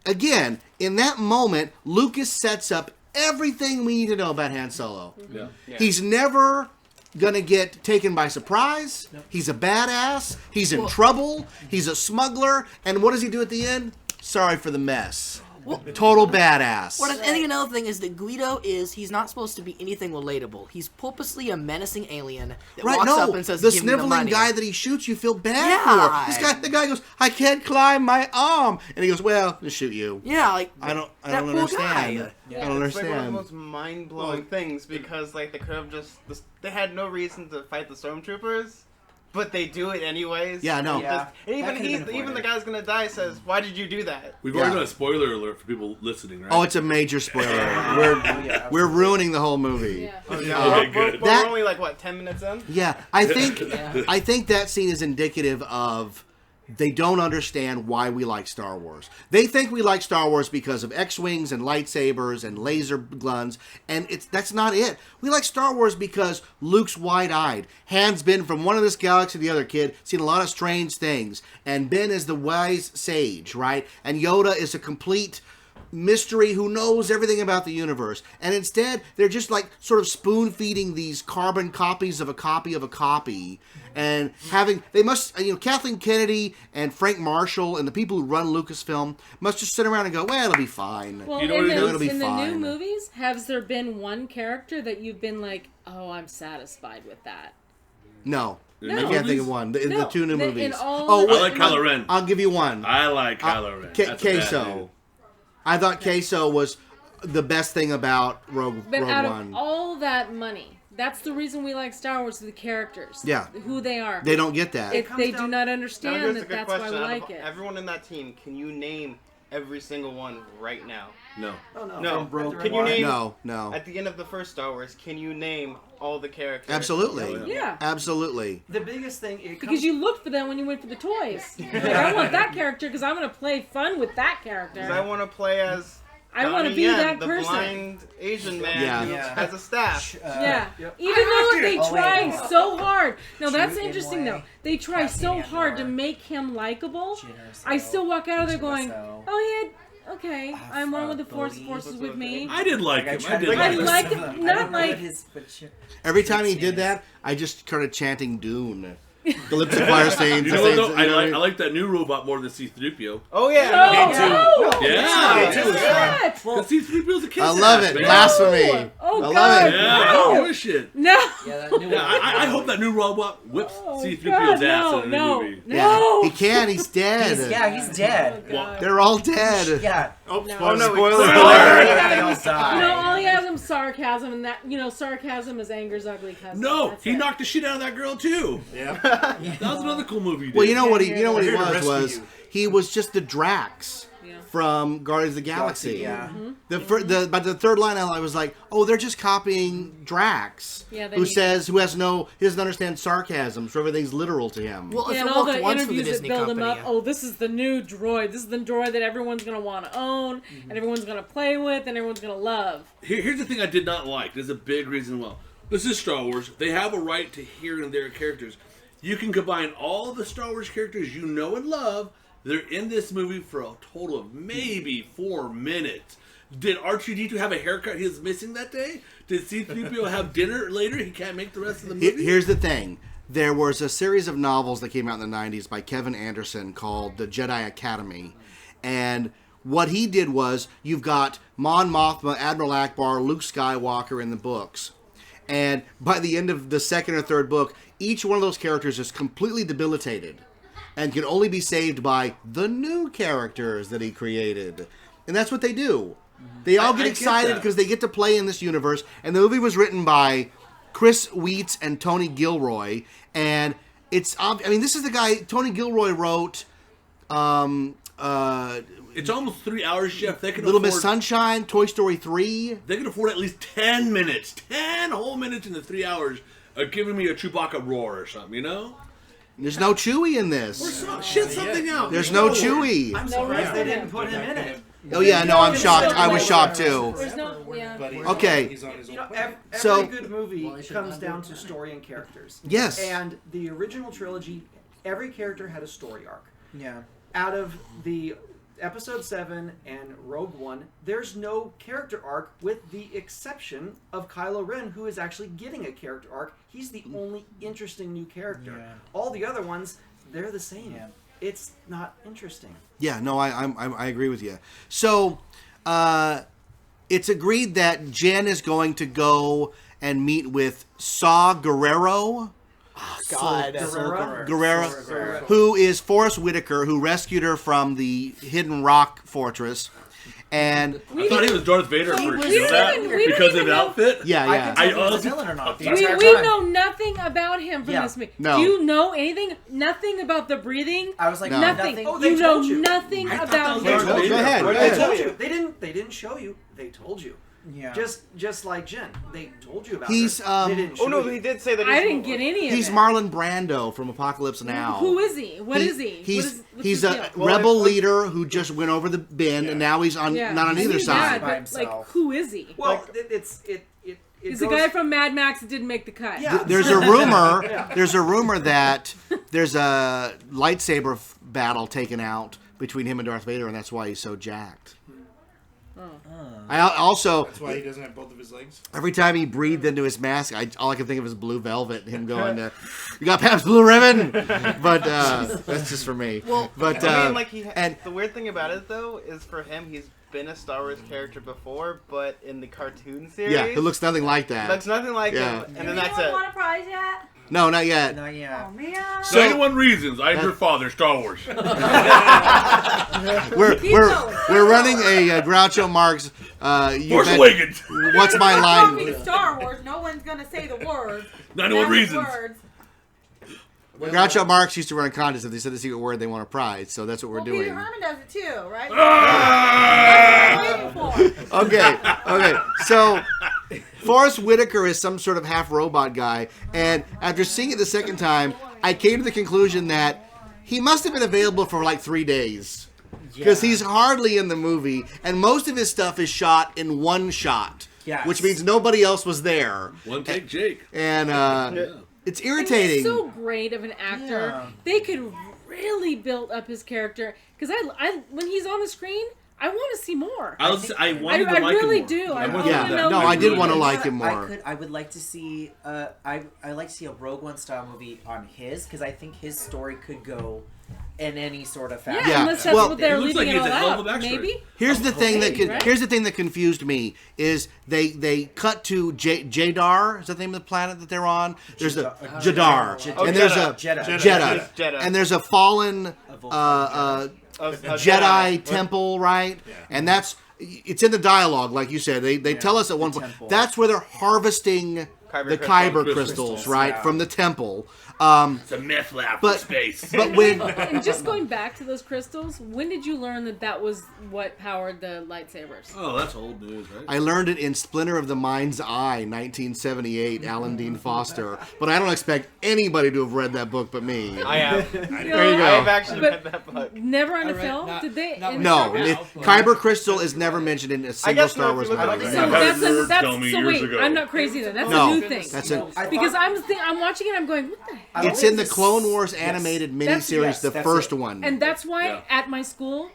again, in that moment, Lucas sets up everything we need to know about Han Solo. Yeah. He's never gonna get taken by surprise. He's a badass. He's in trouble. He's a smuggler. And what does he do at the end? Sorry for the mess. Total badass. What I think another thing is that Guido he's not supposed to be anything relatable. He's purposely a menacing alien that walks up and says, the "Give me the sniveling money." guy that he shoots, you feel bad for. The guy goes, I can't climb my arm, and he goes, well, I'll shoot you. Yeah, like I don't that poor understand. guy. I don't It's like one of the understand. most mind-blowing things because like they could have they had no reason to fight the stormtroopers, but they do it anyways. Yeah, no. Yeah. And even the guy's gonna die says, "Why did you do that?" We've already done a spoiler alert for people listening, right? Oh, it's a major spoiler. We're ruining the whole movie. Okay, good. We're only like what 10 minutes in. Yeah, I think that scene is indicative of they don't understand why we like Star Wars. They think we like Star Wars because of X-Wings and lightsabers and laser guns, and that's not it. We like Star Wars because Luke's wide-eyed. Han's been from one of this galaxy to the other, kid, seen a lot of strange things, and Ben is the wise sage, right? And Yoda is a complete mystery who knows everything about the universe, and instead they're just like sort of spoon feeding these carbon copies of a copy of a copy, and Kathleen Kennedy and Frank Marshall and the people who run Lucasfilm must just sit around and go, well, it'll be fine. Well, You know in, what it the, is? It'll be in the fine. new movies, has there been one character that you've been like, oh, I'm satisfied with that? No. No. I can't think of one. The No. two new movies. In all I like Kylo Ren. I'll give you one. I like Kylo Ren. That's a bad Queso. dude. I thought Queso was the best thing about Rogue But out One. of all that money, that's the reason we like Star Wars, the characters. Yeah. Who they are. They don't get that. They do not Now, understand here's a that good that's why question. we Out of like it. Everyone in that team, can you name every single one right now? No. Oh no. No. From Rogue Can you One. name? No. At the end of the first Star Wars, can you name all the characters? Absolutely. Yeah. Absolutely. The biggest thing Because you looked for them when you went for the toys. Like, I want that character because I'm going to play fun with that character. Because I want to play as. I want to Donnie be Yen, that the person. blind Asian man who has a staff. Yeah. Even though they try so hard. No, that's Chewie interesting Inway, though. They try Cassian so Andor, hard to make him likable. Jyn Erso, I still walk out of there going, Erso. oh, he had. Okay, I'm one with the Force Bodhi. forces with me. I did like him. I did I like him. like him, not like. Every time he did that, I just started chanting Dune. Calypso fire stains. You know what, though? I like that new robot more than C-3PO. Oh, yeah. No! Yeah. What? Because C-3PO's a kid. I love it. Blasphemy. Oh, I love God. it. Yeah, I don't give a shit. No! Yeah, that new Yeah, I hope that new robot whips Oh, C-3PO's God, ass in a new no. movie. No! He can. He's dead. He's dead. God. They're all dead. Yeah. Oh, No. spoiler. no, Spoiler. They all die. No, all he has is sarcasm, and that, sarcasm is anger's ugly cousin. No, That's he it. knocked the shit out of that girl too. Yeah. That was another cool movie. He did. Well, you know what he Here to rescue was you. he was just the Drax Yeah. from Guardians of the Galaxy. Yeah. By the third line, I was like, oh, they're just copying Drax, Yeah, they who need- he doesn't understand sarcasm, so everything's literal to him. Well, if And it all worked the once for the interviews that Disney build company, him up. Oh, this is the new droid. This is the droid that everyone's going to want to own, and everyone's going to play with, and everyone's going to love. Here's the thing I did not like. There's a big reason. Well, this is Star Wars. They have a right to hear in their characters. You can combine all the Star Wars characters you know and love. They're in this movie for a total of maybe 4 minutes. Did R2-D2 have a haircut he was missing that day? Did C-3PO have dinner later? He can't make the rest of the movie? Here's the thing. There was a series of novels that came out in the 90s by Kevin Anderson called The Jedi Academy. And what he did was, you've got Mon Mothma, Admiral Akbar, Luke Skywalker in the books. And by the end of the second or third book, each one of those characters is completely debilitated and can only be saved by the new characters that he created. And that's what they do. They all I get get excited that. because they get to play in this universe. And the movie was written by Chris Weitz and Tony Gilroy. And this is the guy, Tony Gilroy wrote It's almost 3 hours, Jeff. They can Little afford, Miss Sunshine, Toy Story 3. They can afford at least 10 minutes. 10 whole minutes in the 3 hours of giving me a Chewbacca roar or something, you know? There's no Chewie in this. Shit something out. There's no Chewie. I'm surprised they didn't put him in it. Oh yeah, no, I'm shocked. I was shocked too. There's no, yeah. Okay. Every good movie comes down to story and characters. Yes. And the original trilogy, every character had a story arc. Yeah. Out of the Episode 7 and Rogue One, there's no character arc with the exception of Kylo Ren, who is actually getting a character arc. He's the only interesting new character. Yeah. All the other ones, they're the same. Yeah. It's not interesting. Yeah, no, I agree with you. So, it's agreed that Jen is going to go and meet with Saw Gerrera. God. Gerrera, who is Forrest Whitaker, who rescued her from the Hidden Rock Fortress. And I thought he was Darth Vader first. You know that? we Because don't of the even outfit? yeah. I can tell if he's a villain or not. The We entire time. know nothing about him from this movie. No. Do you know anything? Nothing about the breathing? I was like, No. Nothing. Oh, they you know told you. nothing about that was him. Darth Vader. Go ahead. What Go did ahead. they tell you? They didn't show you. They told you. Yeah. Just like Jen, they told you about. He's, her. They didn't show Oh no, you. he did say that. I didn't get any of He's it. Marlon Brando from Apocalypse Now. Who is he? What is he? He's what's he's his a deal? rebel leader who just went over the bend, and now he's on Yeah. not on I either knew side. that, but, like, who is he? Well, it He's the goes- guy from Mad Max that didn't make the cut. Yeah. There's a rumor. There's a rumor that there's a lightsaber battle taken out between him and Darth Vader, and that's why he's so jacked. I also That's why he doesn't have both of his legs. every time he breathed into his mask, all I can think of is Blue Velvet. Him going, "You got Pabst Blue Ribbon," but that's just for me. Well, but I mean, like and the weird thing about it though is for him, he's been a Star Wars character before, but in the cartoon series, yeah, it looks nothing like that. looks nothing like Yeah. him, and then that's it. want a prize yet? No, not yet. Not yet. Oh man. So 91 reasons. I'm your father, Star Wars. we're running a Groucho Marx. Force Awakens. What's my line? Star Wars. No one's gonna say the words. 91 reasons. Groucho Marx used to run a contest. If they said the secret word, they won a prize. So that's what we're Peter doing. Herman does it too, right? Ah! That's what I'm waiting for. Okay. So Forrest Whitaker is some sort of half robot guy, and after seeing it the second time, I came to the conclusion that he must have been available for like 3 days because he's hardly in the movie, and most of his stuff is shot in one shot, which means nobody else was there. One take, Jake. And it's And irritating. he's so great of an actor. Yeah. They could really build up his character because I when he's on the screen, I want to see more. I wanted to like really him more. do. I I'm want with to you. know. No, more. I did want to You know like what? him more. I would like to see. I like to see a Rogue One style movie on his because I think his story could go in any sort of fashion. Yeah, unless that's Well, what they're it looks leaving like it he's all a hell of a out. backstory. Maybe. Here's the thing right? here's the thing that confused me is they cut to Jedha. Is that the name of the planet that they're on? There's a Jedha, and there's a Jedha. and there's a fallen Jedi temple, right? Yeah. And it's in the dialogue, like you said. They tell us at one point temple. that's where they're harvesting the Kyber crystals, right, yeah. from the temple. It's a meth lab But- for space. But when And just going back to those crystals, when did you learn that was what powered the lightsabers? Oh, that's old news, right? I learned it in Splinter of the Mind's Eye, 1978, Alan Dean Foster. But I don't expect anybody to have read that book but me. I have. There you go. I've actually But- read that book. Never on I a read- film? not- Did they? not in No, Star Wars? Kyber crystal is never mentioned in a single guess Star not Wars if you look movie. at So Yeah. that's Nerd that's told me so years wait. ago. I'm not crazy then. That's No, a new thing. that's it. Because I'm watching it. I'm going, what the hell? It's in the Clone Wars animated That's- miniseries, yes, the that's first it. one. And that's why Yeah. at my school,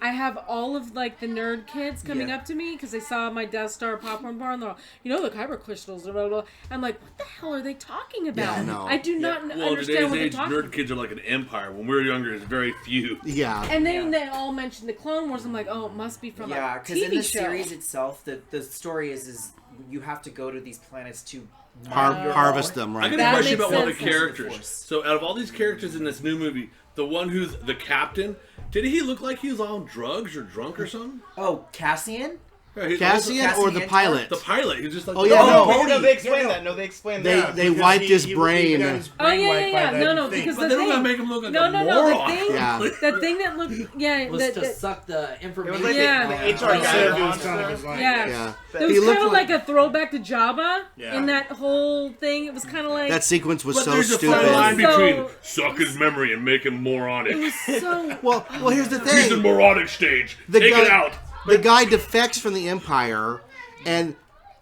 I have all of like the nerd kids coming Yeah. up to me because they saw my Death Star popcorn bar and they're all, the Kyber crystals, blah, blah, blah. I'm like, what the hell are they talking about? Yeah, I know. I do not Well, understand today's what they're age, talking nerd about. kids are like an empire. When we were younger, it's very few. Yeah. And then they all mentioned the Clone Wars. I'm like, oh, it must be from Yeah, a because TV in the show. series itself, the story is you have to go to these planets to Harvest them, I right? got a That question makes about one of the sense. characters. Force. So, out of all these characters in this new movie, the one who's the captain, did he look like he was on drugs or drunk or something? Oh, Cassian? Cassian or the pilot? The pilot. He was just like, oh yeah, no, they explained that. No, they explained that. They wiped his brain. Oh yeah. No, because but the they don't thing. gotta make him look like No, a no, moron. the thing. Yeah. The thing that looked. Yeah. was to suck the information. It was like the HR guy. Yeah. It was kind of like a throwback to Jabba in that whole thing. It was kind of like that sequence was but so there's stupid. a fine line So- between suck his memory and make him moronic. it was so. Well, here's the He's the thing. moronic stage. The Take guy- it out. The guy defects from the Empire and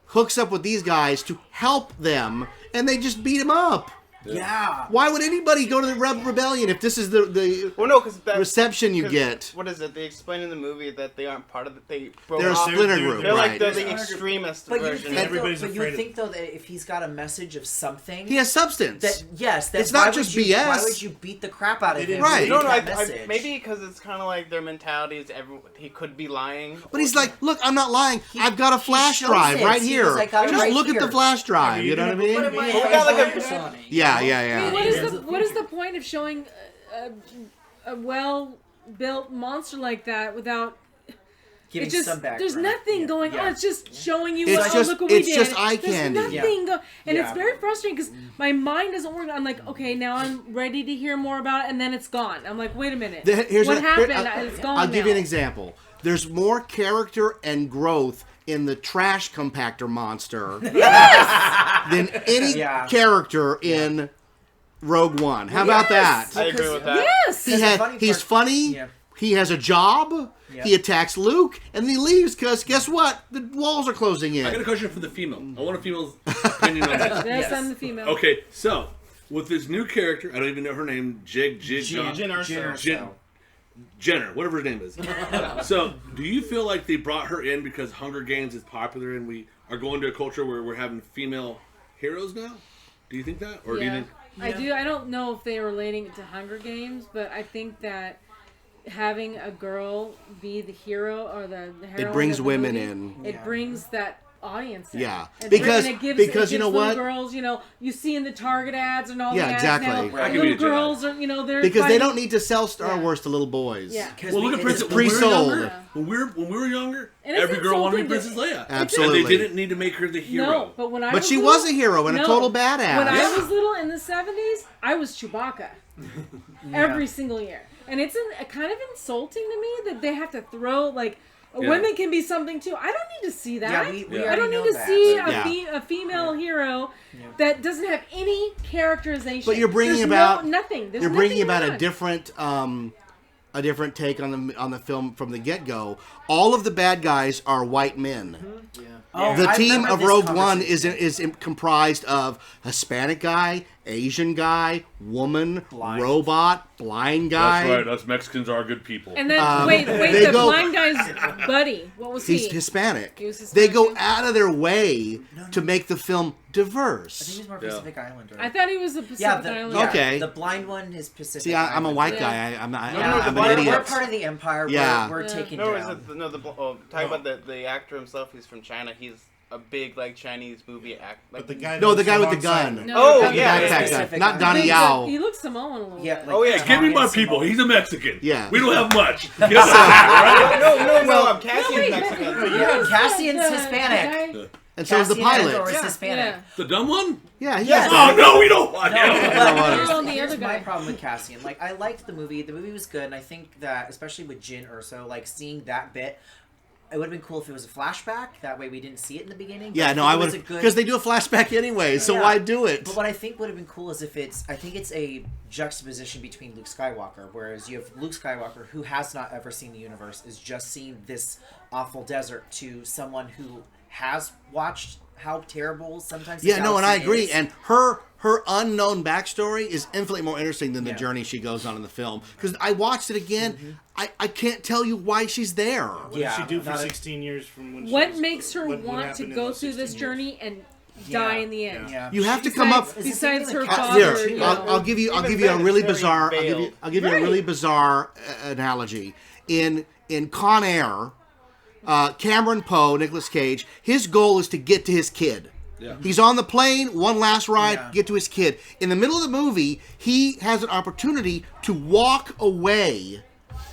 hooks up with these guys to help them, and they just beat him up. Yeah. Why would anybody go to the Rebellion if this is the Well, no, because reception you get? What is it? They explain in the movie that they aren't part of it. They broke They're a off. splinter group, They're right? like the extremist But you version. think, Everybody's though, but you afraid would of- think though that if he's got a message of something, He has substance. that yes, that It's not why would just you, BS. Why would you beat the crap out of him? Right. with No, that I, message? maybe because it's kind of like their mentality is he could be lying. But he's like, look, I'm not lying. I've got a he flash shows drive it. right He here. was like, Just right look at here. the flash drive. You know what I mean? we got like a Yeah. What is the point of showing a well-built monster like that without? Giving It just some background. there's nothing going on. It's just showing you. It's Oh, just- look what we it's did. just eye There's candy. nothing and Yeah. it's very frustrating because my mind doesn't work. I'm like, okay, now I'm ready to hear more about it, and then it's gone. I'm like, wait a minute, what happened? It's gone. I'll give you an now. example. There's more character and growth in the trash compactor monster than any character in Rogue One. How about that? I agree with that. Yes. He's funny. Yeah. He has a job. Yeah. He attacks Luke, and then he leaves because guess what? The walls are closing in. I got a question for the female. I want a female's opinion on this. Yes, I'm the female. Okay, so with this new character, I don't even know her name, Jenner, whatever her name is. So, do you feel like they brought her in because Hunger Games is popular and we are going to a culture where we're having female heroes now? Do you think that, or do you think? I do. I don't know if they're relating it to Hunger Games, but I think that having a girl be the hero or the heroine It brings of the women movie, in. It brings that audience in. Yeah. It Because- it gives, because it you know gives little what? girls, you see in the Target ads and all Yeah, the ads exactly. now, I can be little a Jedi. girls are, they're Because they fighting- don't need to sell Star Yeah. Wars to little boys. Yeah. Well, look at Princess. it's When we were pre-sold. younger, when we were younger, And it's every girl wanted to be insulting Princess to- Leia. Absolutely. And they didn't need to make her the hero. No, but when I But was she little, was a hero and a total badass. When I Yeah. was little in the 70s, I was Chewbacca every single year. And it's kind of insulting to me that they have to throw, women can be something too. I don't need to see that. Yeah, we I don't already need know to that. see Yeah. a female hero that doesn't have any characterization. But you're bringing There's about nothing. There's you're bringing nothing about going a different take on the film from the get-go. All of the bad guys are white men. Oh, The I team remember of this Rogue One conversation. is comprised of Hispanic guy, Asian guy, woman, Blind. robot, blind guy. That's right. Us Mexicans are good people. And then wait, they the go- blind guy's buddy. What was He's he? Hispanic. He was They Hispanic go too? out of their way to make the film I think diverse. he's more Pacific Islander. I thought he was a Pacific yeah, Islander. Okay. The blind one is Pacific. See, I'm a white Yeah. guy. I'm the an blind- idiot. We're part of the empire. Yeah. We're taken No, down. talking about the actor himself. He's from China. He's a big Chinese movie act. But the guy. No, the that guy was with the alongside gun. him. No, Oh, the yeah, Backpack guy. Pacific Not Donnie He Yao. looks Samoan a little Yeah, bit. like Oh yeah, give me my Italian people. Samoan. He's a Mexican. Yeah. We don't have much. Get him out No, Cassian's Mexican. Yeah, Cassian's Hispanic. Guy- And so is the Cassian pilot. is Yeah. Hispanic. the dumb one? Yeah, he's Yes. Oh no, we don't want No, him. but on the here's other my guy. problem with Cassian. I liked the movie. The movie was good, and I think that, especially with Jin Urso, seeing that bit, it would have been cool if it was a flashback. That way we didn't see it in the beginning. Yeah, But no, think I it was would a good- because they do a flashback anyway. So Yeah. why do it? But what I think would have been cool is if I think it's a juxtaposition between Luke Skywalker, whereas you have Luke Skywalker, who has not ever seen the universe, is just seeing this awful desert, to someone who has watched how terrible sometimes the Yeah, no, and I galaxy agree. is. And her unknown backstory is infinitely more interesting than the Yeah. journey she goes on in the film. Because I watched it again, I can't tell you why she's there. What did Yeah, she do for not a- 16 years from when she What was- makes her what want to happened in go those through this 16 years? journey and die in the end? Yeah. You have to come up. Besides her Here, father, Here, you know. I'll give you a Even really then, it's very bizarre. I'll give you a Right. really bizarre analogy. In Con Air, Cameron Poe, Nicolas Cage, his goal is to get to his kid. Yeah. He's on the plane, one last ride, Yeah. get to his kid. In the middle of the movie, he has an opportunity to walk away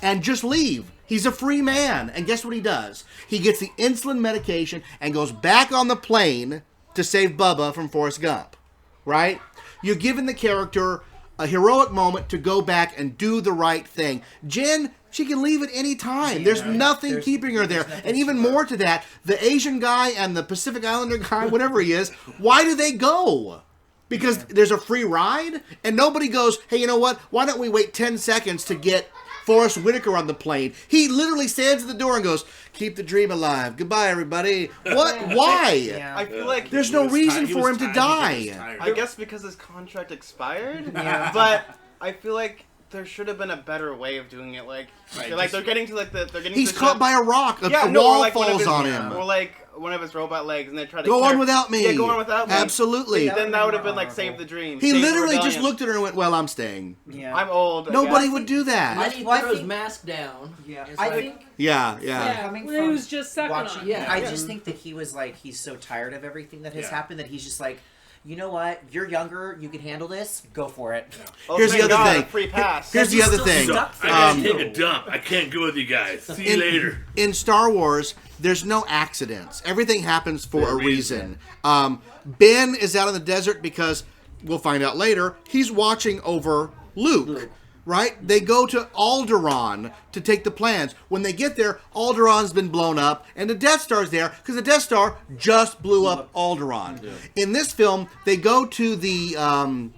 and just leave. He's a free man. And guess what he does? He gets the insulin medication and goes back on the plane to save Bubba from Forrest Gump. Right? You're giving the character a heroic moment to go back and do the right thing. Jen, she can leave at any time. There's nothing keeping her there. And even more to that, the Asian guy and the Pacific Islander guy, whatever he is, why do they go? Because there's a free ride? And nobody goes, hey, you know what? Why don't we wait 10 seconds to get Forrest Whitaker on the plane? He literally stands at the door and goes, keep the dream alive. Goodbye, everybody. What? Why? I feel like There's no reason for him to die. I guess because his contract expired. But I feel like there should have been a better way of doing it. Like, they're getting to He's caught by a rock. A wall falls on him. Or like one of his robot legs, and they try to go on without me. Yeah, go on without me. Absolutely. Then that would have been like save the dream. He save literally the just looked at her and went, "Well, I'm staying." Yeah. I'm old. Nobody would do that. Then he throws his mask down. Yeah, It's I like- think. Yeah. Coming He was just sucking watching, on it. I just think that he was like, he's so tired of everything that has happened that he's just like, you know what? You're younger. You can handle this. Go for it. Here's the other thing. Free pass. Here's the other thing. I gotta take a dump. I can't go with you guys. See you later. In Star Wars, there's no accidents. Everything happens for a reason. Ben is out in the desert because, we'll find out later, he's watching over Luke. Right? They go to Alderaan to take the plans. When they get there, Alderaan's been blown up, and the Death Star's there because the Death Star just blew up Alderaan. Yeah. In this film, they go to the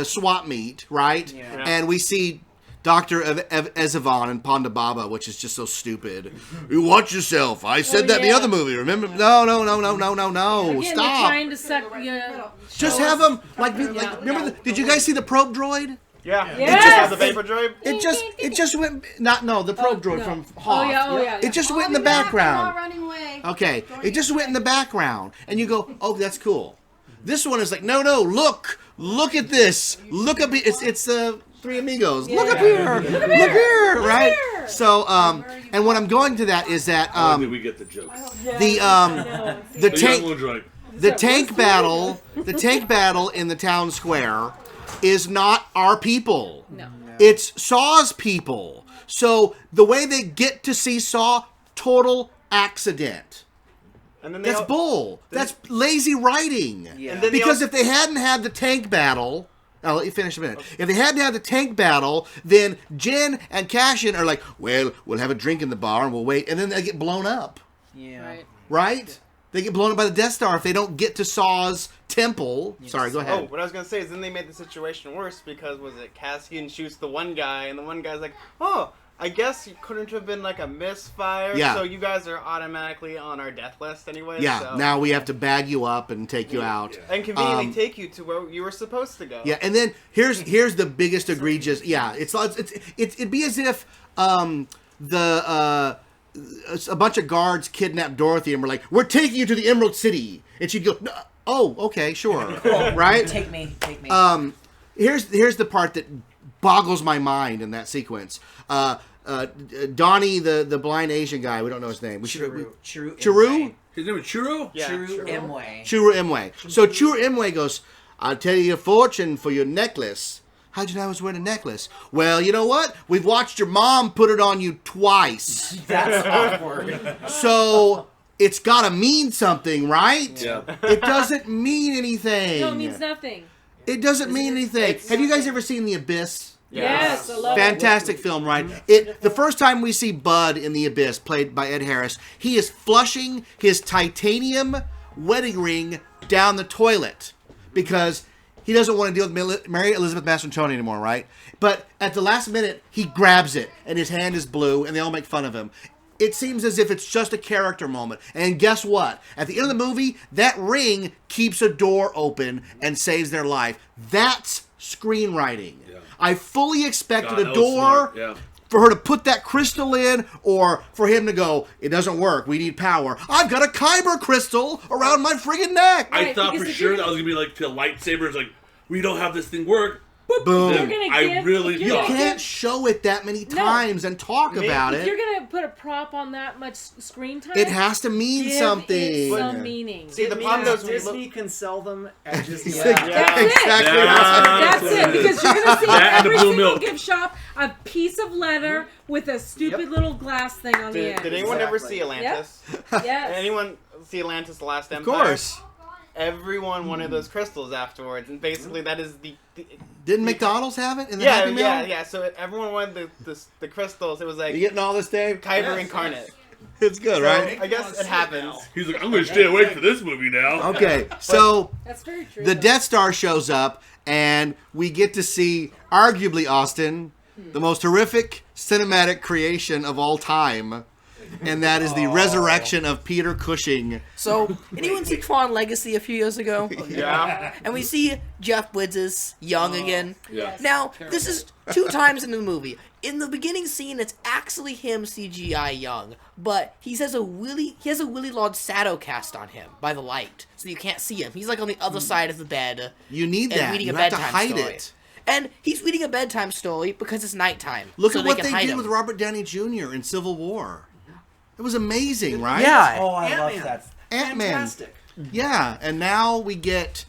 swap meet, right? Yeah. And we see Dr. Ezavon and Ponda Baba, which is just so stupid. You watch yourself. I said that in the other movie. Remember? No. Again, Stop. They're trying to suck. Just have them remember? Did you guys see the probe droid? Yeah. Yes. It just has the vapor droid. It just went. The probe droid from Hoth. Oh yeah. It just went in the background. Running away. Okay, it just went in the background, and you go, "Oh, that's cool." This one is like, "No, look at this. Look up. It's Three Amigos. Look up here. Look here. Right." So, and what I'm going to that is that did we get the jokes? The tank battle in the town square is not our people. No. It's Saw's people. So the way they get to see Saw, total accident. And then that's bull. That's lazy writing. Yeah. Because if they hadn't had the tank battle, I'll let you finish a minute. Okay. If they hadn't had the tank battle, then Jen and Cassian are like, well, we'll have a drink in the bar and we'll wait. And then they get blown up. Yeah. Right? They get blown up by the Death Star if they don't get to Saw's temple. Yes. Sorry, go ahead. Oh, what I was going to say is then they made the situation worse because, Cassian shoots the one guy, and the one guy's like, oh, I guess it couldn't have been like a misfire, so you guys are automatically on our death list anyway. Yeah, so. Now we have to bag you up and take you out. Yeah. And conveniently take you to where you were supposed to go. Yeah, and then here's the biggest egregious. Yeah, it'd be as if a bunch of guards kidnapped Dorothy and were like, we're taking you to the Emerald City. And she'd go, oh, okay, sure. Right? Take me. Here's the part that boggles my mind in that sequence. Donnie, the blind Asian guy, we don't know his name. Churu? His name is Churu? Yeah. Churu Imwe. Churu Imwe. So Churu Imwe goes, I'll tell you a fortune for your necklace. How'd you know I was wearing a necklace? Well, you know what? We've watched your mom put it on you twice. That's awkward. So it's got to mean something, right? Yeah. It doesn't mean anything. No, it means nothing. It doesn't mean anything. Have you guys ever seen The Abyss? Yes, I love Fantastic film, right? The first time we see Bud in The Abyss, played by Ed Harris, he is flushing his titanium wedding ring down the toilet because he doesn't want to deal with Mary Elizabeth Mastrantoni anymore, right? But at the last minute, he grabs it, and his hand is blue, and they all make fun of him. It seems as if it's just a character moment. And guess what? At the end of the movie, that ring keeps a door open and saves their life. That's screenwriting. Yeah. I fully expected a door for her to put that crystal in, or for him to go, it doesn't work, we need power. I've got a Kyber crystal around my friggin' neck. I thought for sure that was going to be like the lightsabers, like, we don't have this thing work. Boop! Boom. You're gonna I give, really if You you're gonna can't give- show it that many No. times and talk about If you're it. gonna put a prop on that much screen time, It has to mean give something. it some meaning. See, the It problem means is when you Disney look. can sell them at Disney. Yeah. That's it. Exactly. That's it. Because you're gonna see That and the every blue single milk. gift shop a piece of leather with a stupid little glass thing on the Did, end. did anyone ever Exactly. see Atlantis? Yes. Anyone see Atlantis: The Last Of Empire? course. Everyone wanted those crystals afterwards, and basically that is the Didn't McDonald's have it in the yeah, Happy Meal? yeah. So everyone wanted the crystals. It was like You getting all this, Dave? Kyber incarnate. It's good, So, right? I guess it happens. He's like, I'm going to stay awake for this movie now. Okay, so That's very true. the though. Death Star shows up, and we get to see, arguably, Austin, the most horrific cinematic creation of all time. And that is the resurrection of Peter Cushing. So, anyone see Tron Legacy a few years ago? Yeah. And we see Jeff Bridges young again. Yeah. Now, this is 2 times in the movie. In the beginning scene, it's actually him CGI young, but he has a really large shadow cast on him by the light, so you can't see him. He's like on the other side of the bed. You need and that. reading You a have to bedtime hide story. it. And he's reading a bedtime story because it's nighttime. Look so at what can they hide did him. with Robert Downey Jr. in Civil War. It was amazing, right? Yeah. Oh, I love Ant-Man. that. Ant-Man. Fantastic. Yeah, and now we get...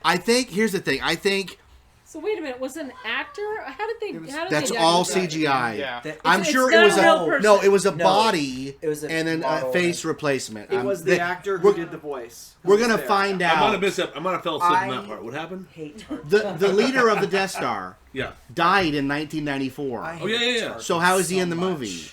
I think... Here's the thing. I think So wait a minute, was it an actor? How did they? How did that's they all decorate? CGI. Yeah. I'm It's sure not it was a real person. No, it was a No, body it was a and then a model. face replacement. It was the actor who did the voice. We're Who was gonna there. find I might out. have missed up. I might have fell asleep in I- that part. What happened? Hate targets. The leader of the Death Star Yeah. died in 1994. Oh, yeah. So how is he in the movie?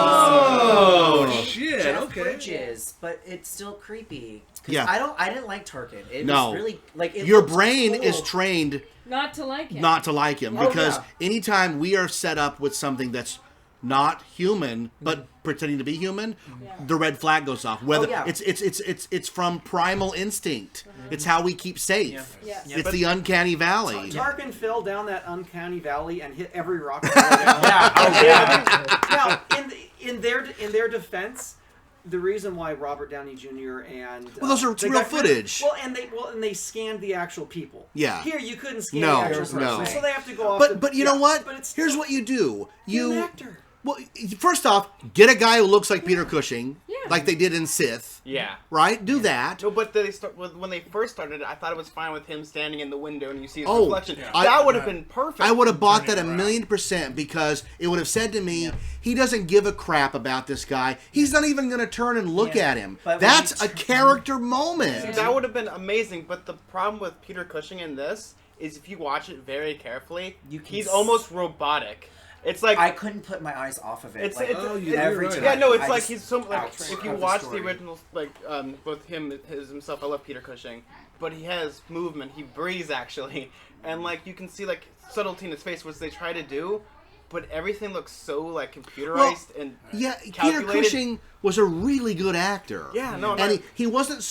Oh, shit. Jeff Okay. Bridges, but it's still creepy. 'Cause Yeah. I didn't like Tarkin. It No. was really like it Your looked brain cool. is trained Not to like him. not to like him Oh, because yeah. anytime we are set up with something that's not human but pretending to be human, the red flag goes off. Whether yeah. it's from primal instinct. It's how we keep safe. Yes. It's the uncanny valley. Tarkin fell down that uncanny valley and hit every rock. Down. Now, in their defense, the reason why Robert Downey Jr. and Well, those are the real guy- footage. and they scanned the actual people. Yeah. Here you couldn't scan No, the actual person, no. so they have to go off. But you know what? But it's Here's still- what you do. You're an You actor. well, first off, get a guy who looks like Peter Cushing, Yeah. like they did in Sith, Yeah. right? Do that. No, but when they first started, I thought it was fine with him standing in the window and you see his Oh, reflection. I- That would have been perfect. I would have bought that Turning around. 1,000,000% because it would have said to me, he doesn't give a crap about this guy. He's not even going to turn and look Yeah. at him. But when That's he a turned- character moment. That would have been amazing, but the problem with Peter Cushing in this is if you watch it very carefully, You can he's s- almost robotic. It's like I couldn't put my eyes off of it. it's, like, it's Oh, you- every you're time. right. yeah, no, it's I like just he's so like out if you of the watch the story. original like both him himself. I love Peter Cushing, but he has movement. He breathes actually, and like you can see like subtlety in his face, which they try to do, but everything looks so like computerized and Yeah, Peter calculated. Cushing was a really good actor. Yeah, no, and he wasn't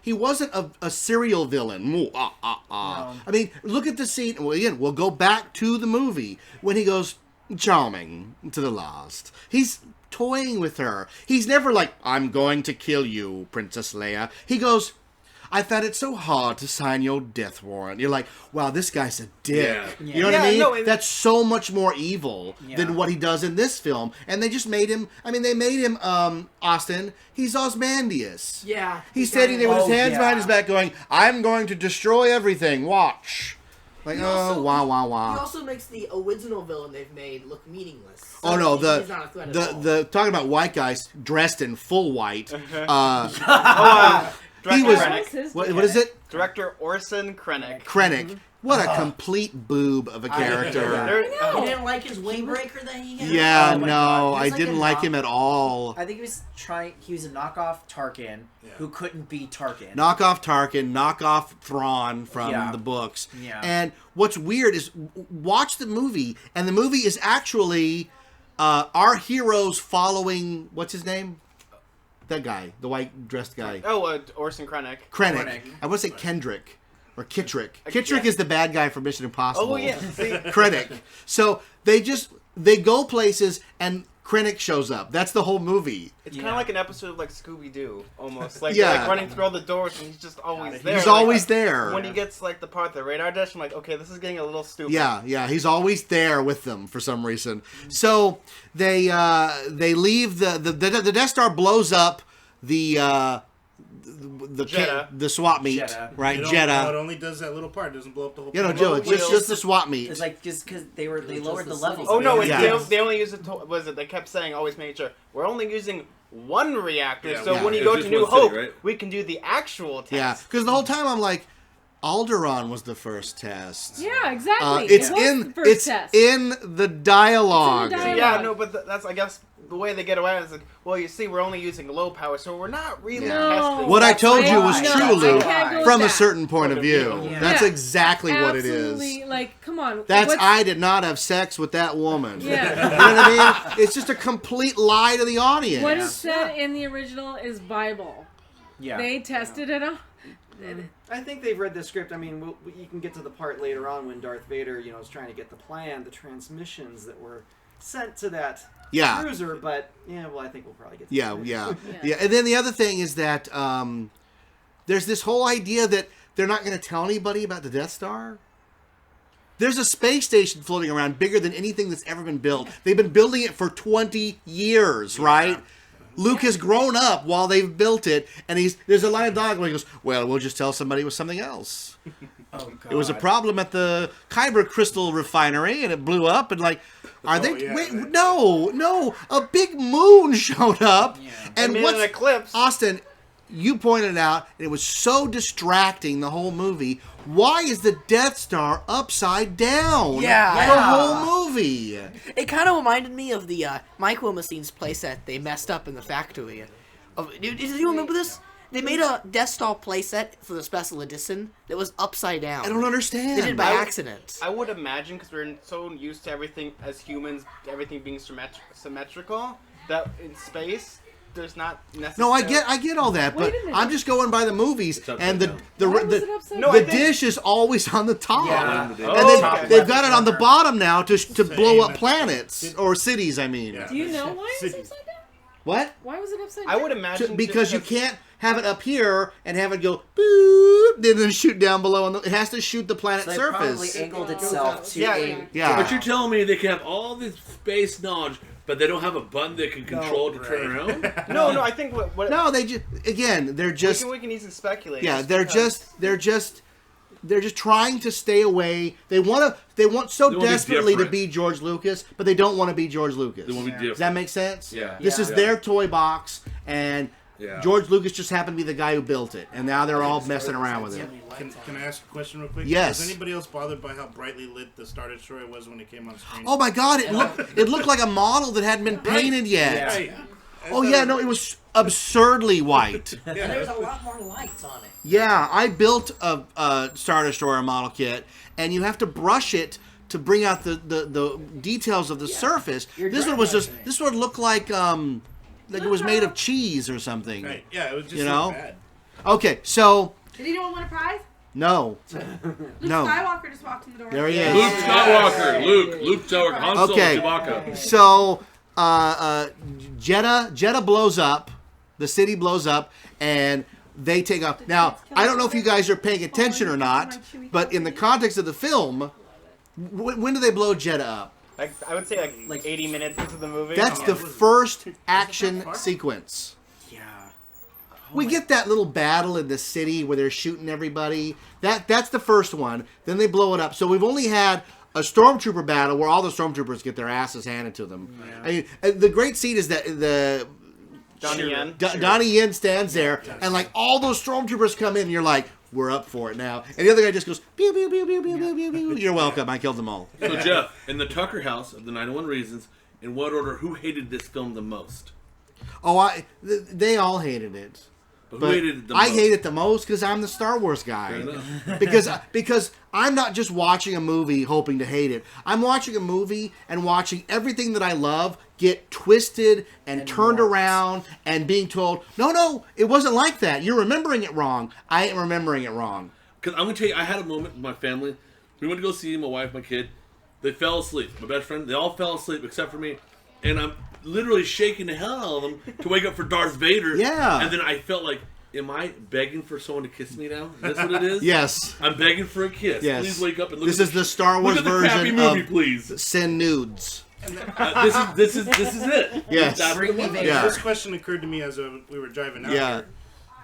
he wasn't a serial villain. No. I mean, look at the scene. Well, again, we'll go back to the movie when he goes charming to the last. He's toying with her. He's never like, I'm going to kill you, Princess Leia. He goes, I found it so hard to sign your death warrant. You're like, wow, this guy's a dick. Yeah. You know what I Yeah, mean? no, and- That's so much more evil Yeah. than what he does in this film. And they just made him, they made him, Austin, he's Osmandius. Yeah. He's standing there with his Oh, hands yeah. behind his back going, I'm going to destroy everything. Watch. Like, also- wah, wah, He wah. also makes the original villain they've made look meaningless. Oh no, he's not a threat at all. the talking about white guys dressed in full white. Director He was- Krennic. His- What is it? Director Orson Krennic. Krennic. What a complete boob of a character. You didn't like his windbreaker that he had? Yeah, Oh my no, God. He I was like didn't a like knock- him at all. I think he was a knockoff Tarkin who couldn't be Tarkin. Knock off Tarkin, knock off Thrawn from Yeah. the books. Yeah. And what's weird is watch the movie, and the movie is actually our heroes following, what's his name? That guy, the white dressed guy. Oh, Orson Krennic. Krennic. I want to say Kendrick. Or Kittrick. Kittrick is the bad guy from Mission Impossible. Oh yeah. See, Krennic. So they go places, and Krennic shows up. That's the whole movie. It's kind of like an episode of like Scooby Doo, almost. Like, Yeah. they're, like running through all the doors, and he's just always there. He's Like, always there. When he gets like the part, the radar dish, I'm like, okay, this is getting a little stupid. Yeah, he's always there with them for some reason. So they leave the Death Star blows up the Jedha. the swap meet, Jedha. right? It Jedha. only does that little part. It doesn't blow up the whole. You know, thing. Joe, it's just the swap meet. It's like just because they lowered the the levels. Oh no, Yeah. they only use it. Was it? They kept saying, always making sure we're only using one reactor. Yeah, so yeah. when you It's go just to New one city, Hope, right? we can do the actual test. Yeah, because the whole time I'm like, Alderaan was the first test. Yeah, exactly. It's It was in the first it's test. in the dialogue. It's in the Yeah, dialogue. no, but that's I guess the way they get around is like, well, you see, we're only using low power, so we're not really Yeah. testing. What I That's told you why. was No, true, I Luke, can't go with from a that. certain point of view. Yeah. That's Yeah. exactly what it Absolutely, is. like, come on. That's what's- I did not have sex with that woman. Yeah. You know what I mean? It's just a complete lie to the audience. What is said in the original is Bible. Yeah. They tested it out. I think they've read the script. I mean, you can get to the part later on when Darth Vader, is trying to get the transmissions that were sent to that Yeah. cruiser. But I think we'll probably get. To Yeah, that. yeah. And then the other thing is that there's this whole idea that they're not going to tell anybody about the Death Star. There's a space station floating around bigger than anything that's ever been built. They've been building it for 20 years, right? Luke has grown up while they've built it, and there's a line of dialogue where he goes, well, we'll just tell somebody it was something else. Oh, God. It was a problem at the Kyber crystal refinery, and it blew up, and like, no, a big moon showed up, and made an eclipse. Austin, you pointed out, and it was so distracting the whole movie. Why is the Death Star upside down? Yeah. The whole movie. It kind of reminded me of the Michael Machine's playset they messed up in the factory. Did you remember this? They made a Death Star playset for the special edition that was upside down. I don't understand. They did it by accident. I would imagine, because we're so used to everything as humans, everything being symmetrical, that in space there's not necessarily. No, I get all that, but Wait a minute. I'm just going by the movies, and Why was it upside No, down? the dish is always on the top, Yeah. and Oh, they've got it on the bottom now to blow up Same. planets or cities. I mean, Yeah. Do you know why it was City. upside down? what? Why was it upside down? I would imagine Because you just can't have it up here and have it go boop, then shoot down below, and it has to shoot the planet's So it surface. probably angled itself to Yeah, a. Yeah. But you're telling me they can have all this space knowledge, but they don't have a button they can control to turn around? No, I think what No, they just they're just we can easily speculate. yeah, just they're just trying to stay away. They want so They wanna be desperately to different. be George Lucas, but they don't want to be George Lucas. They want to be Does different. that make sense? Yeah. This is Yeah. their toy box, and Yeah. George Lucas just happened to be the guy who built it, and now they're all messing around with it. Can I ask a question real quick? Yes. Was anybody else bothered by how brightly lit the Star Destroyer was when it came on screen? Oh my God! It looked like a model that hadn't been painted yet. Right. Oh yeah, no, it was absurdly white. And there's a lot more lights on it. Yeah, I built a Star Destroyer model kit, and you have to brush it to bring out the details of the surface. This one was just this one looked like it was made of cheese or something. Right. Yeah, it was just You so know? bad. Okay, so Did anyone win a prize? no, Luke no. Skywalker just walked in the door. There he is. Luke Skywalker, Luke Skywalker, Han Solo, Okay, Chewbacca. so Jedha blows up, the city blows up, and they take off. Now, I don't know if you guys are paying attention or not, but in the context of the film, when do they blow Jedha up? Like, I would say like 80 minutes into the movie. That's the first action sequence. Yeah. We get that little battle in the city where they're shooting everybody. That's the first one. Then they blow it up. So we've only had a stormtrooper battle where all the stormtroopers get their asses handed to them. I mean, the great scene is that Donnie Yen. Donnie Yen stands there, and like all those stormtroopers come in, and you're like, we're up for it now. And the other guy just goes, pew, pew, pew, pew, pew, pew, pew, pew. You're welcome. I killed them all. So Jeff, in the Tucker House of the 901 Reasons, in what order, who hated this film the most? Oh, they all hated it. But But who hated it the I most? hate it the most because I'm the Star Wars guy. Fair enough. because I'm not just watching a movie hoping to hate it. I'm watching a movie and watching everything that I love get twisted and turned around and being told, no, it wasn't like that. You're remembering it wrong. I ain't remembering it wrong. Because I'm going to tell you, I had a moment with my family. We went to go see my wife, my kid. They fell asleep. My best friend, they all fell asleep except for me. And literally shaking the hell out of him to wake up for Darth Vader. Yeah. And then I felt like, am I begging for someone to kiss me now? Is that what it is? Yes. I'm begging for a kiss. Yes. Please wake up and look This at is the Star Wars look at the crappy version movie, of please. Send Nudes. This is it. Yes. That's Bring the me one. Vader. Yeah. This question occurred to me as we were driving out. Yeah.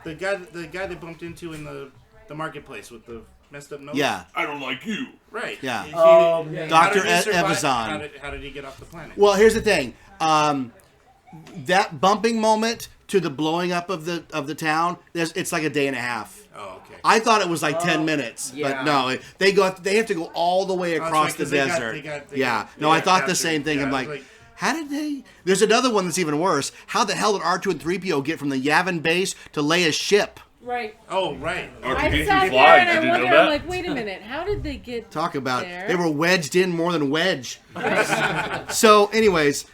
Here. The guy they bumped into in the marketplace with the messed up nose. Yeah. I don't like you. Right. Yeah. How Dr. did he survive? Evazan. How did he get off the planet? Well, here's the thing. That bumping moment to the blowing up of the town, it's like a day and a half. Oh, okay. I thought it was like 10 minutes, yeah. but no, they have to go all the way across the desert. I thought the same thing. I'm like, how did they? There's another one that's even worse. How the hell did R2 and 3PO get from the Yavin base to Leia's ship? Right. Oh, right. I sat there and I wondered, I'm like, wait a minute, how did they get Talk about there? they were wedged in more than wedge. So, anyways,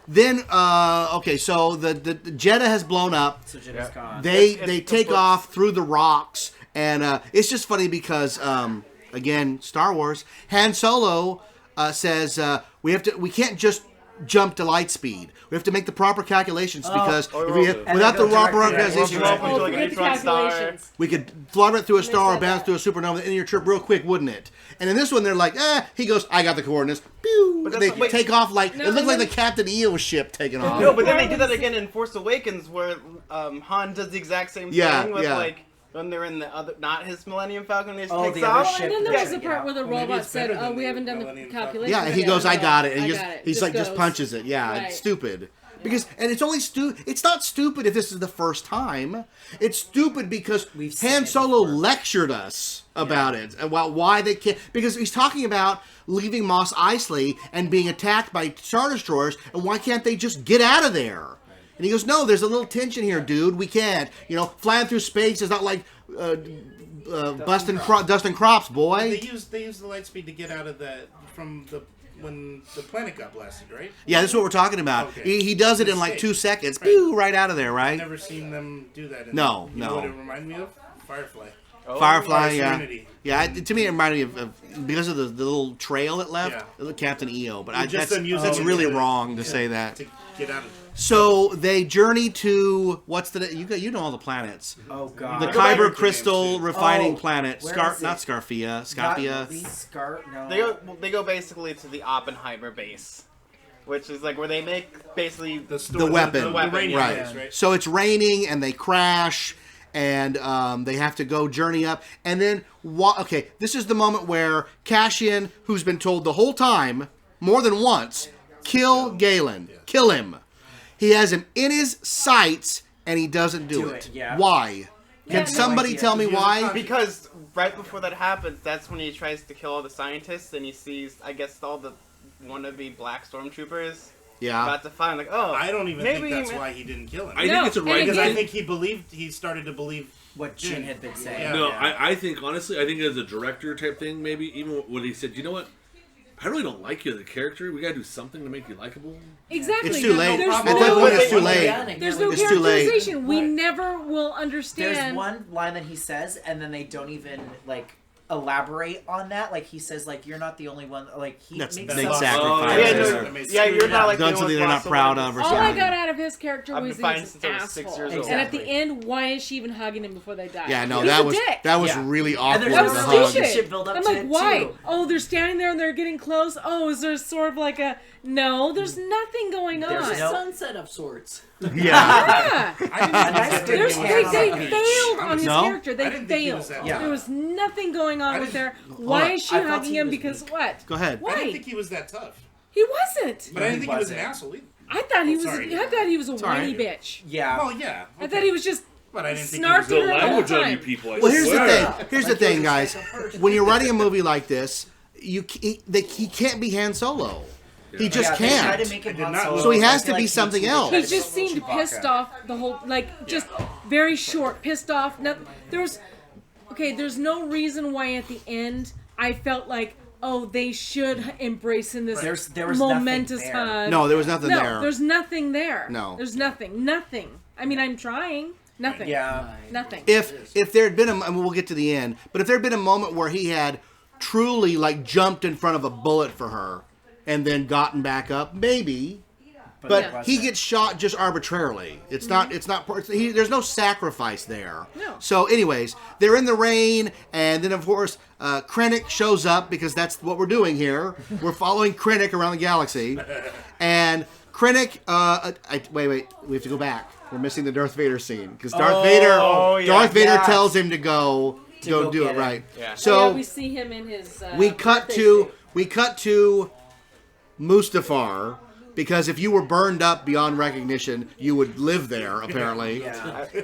then okay, so the Jedha has blown up. So Jedha's gone. They take off through the rocks, and it's just funny because again, Star Wars. Han Solo says we can't just jump to light speed. We have to make the proper calculations because without the proper calculations, we could fly right through a star, bounce through a supernova, and your trip real quick, wouldn't it? And in this one, they're like, he goes, I got the coordinates. Pew! But They take off like it looked like the Captain EO ship taking off. No, but then they do that again in Force Awakens, where Han does the exact same thing with like. When they're in the other, not his Millennium Falcon, he just takes off. And then there was the part where the robot said, "Oh, we haven't done the calculation." Yeah, and he goes, "I got it," and he's like, goes. just punches it. Yeah, Right. it's stupid. And it's only It's not stupid if this is the first time. It's stupid because Han Solo lectured us about it, about why they can't. Because he's talking about leaving Mos Eisley and being attacked by Star Destroyers, and why can't they just get out of there? And he goes, no, there's a little tension here, dude. We can't. Flying through space is not like dust and crops, boy. They use the light speed to get out of when the planet got blasted, right? Yeah, this is what we're talking about. Okay. He does it in like 2 seconds. Pew, right out of there, right? I've never seen them do that. No. You know what it reminded me of? Firefly. Firefly, yeah. Serenity. Yeah, to me it reminded me of because of the little trail it left, it looked Captain EO. But that's really wrong to say that. To get out of So they journey to you know all the planets. Oh God. The Kyber crystal refining planet. Not Scarfia. No. They go basically to the Oppenheimer base, which is like where they make basically the weapon. Right. So it's raining and they crash. And they have to go journey up. And then, this is the moment where Cassian, who's been told the whole time, more than once, kill Galen. Kill him. He has him in his sights, and he doesn't do it. Yeah. Why? Can somebody tell me why? Because right before that happens, that's when he tries to kill all the scientists, and he sees, I guess, all the wannabe black stormtroopers. Yeah. About to find, I don't even think that's why he didn't kill him. I think it's a right because I think he started to believe what Jin had been saying. Yeah. No, I think, honestly, I think as a director type thing, maybe, even when he said, you know what? I really don't like you as a character. We gotta do something to make you likable. Exactly. It's too late. At that point, it's too late. There's no it's too late. characterization. We never will understand. There's one line that he says, and then they don't even elaborate on that. Like he says, you're not the only one. He That's makes big some sacrifice. You're not like done something they're not proud of. Or all something. I got out of his character was he was an asshole. Exactly. And at the end, why is she even hugging him before they die? Yeah, no, He's that was really awkward. That was the hug. stupid. I'm like, why? Oh, they're standing there and they're getting close. Oh, is there sort of like a no? There's nothing going on. There's a sunset of sorts. Yeah. They failed on his character. They failed. Yeah. There was nothing going on with her. Why is she hugging him? Because what? Go ahead. Why? I didn't think he was that tough. He wasn't. But I didn't think he was an asshole either. I thought he was a whiny bitch. Yeah. Well, yeah. I thought he was just but I didn't think snarky the language on you people. Well, here's the thing. Here's the thing, guys. When you're writing a movie like this, he can't be Han Solo. He just can't. So he has to be something else. He just seemed pissed off the whole, just very short, pissed off. There's no reason why at the end I felt like, oh, they should embrace in this there was momentous hug. No, there was nothing there. No, there's nothing there. No. There's nothing. Nothing. I mean, I'm trying. Nothing. Yeah. Nothing. If there had been we'll get to the end, but if there had been a moment where he had truly jumped in front of a bullet for her and then gotten back up, maybe. But it he wasn't. gets shot just arbitrarily. It's not. There's no sacrifice there. No. So, anyways, they're in the rain, and then of course Krennic shows up because that's what we're doing here. We're following Krennic around the galaxy, and Krennic. Wait. We have to go back. We're missing the Darth Vader scene because Darth Vader tells him to go do it right. Yeah. So we see him in his. we cut to Mustafar. Because if you were burned up beyond recognition, you would live there, apparently.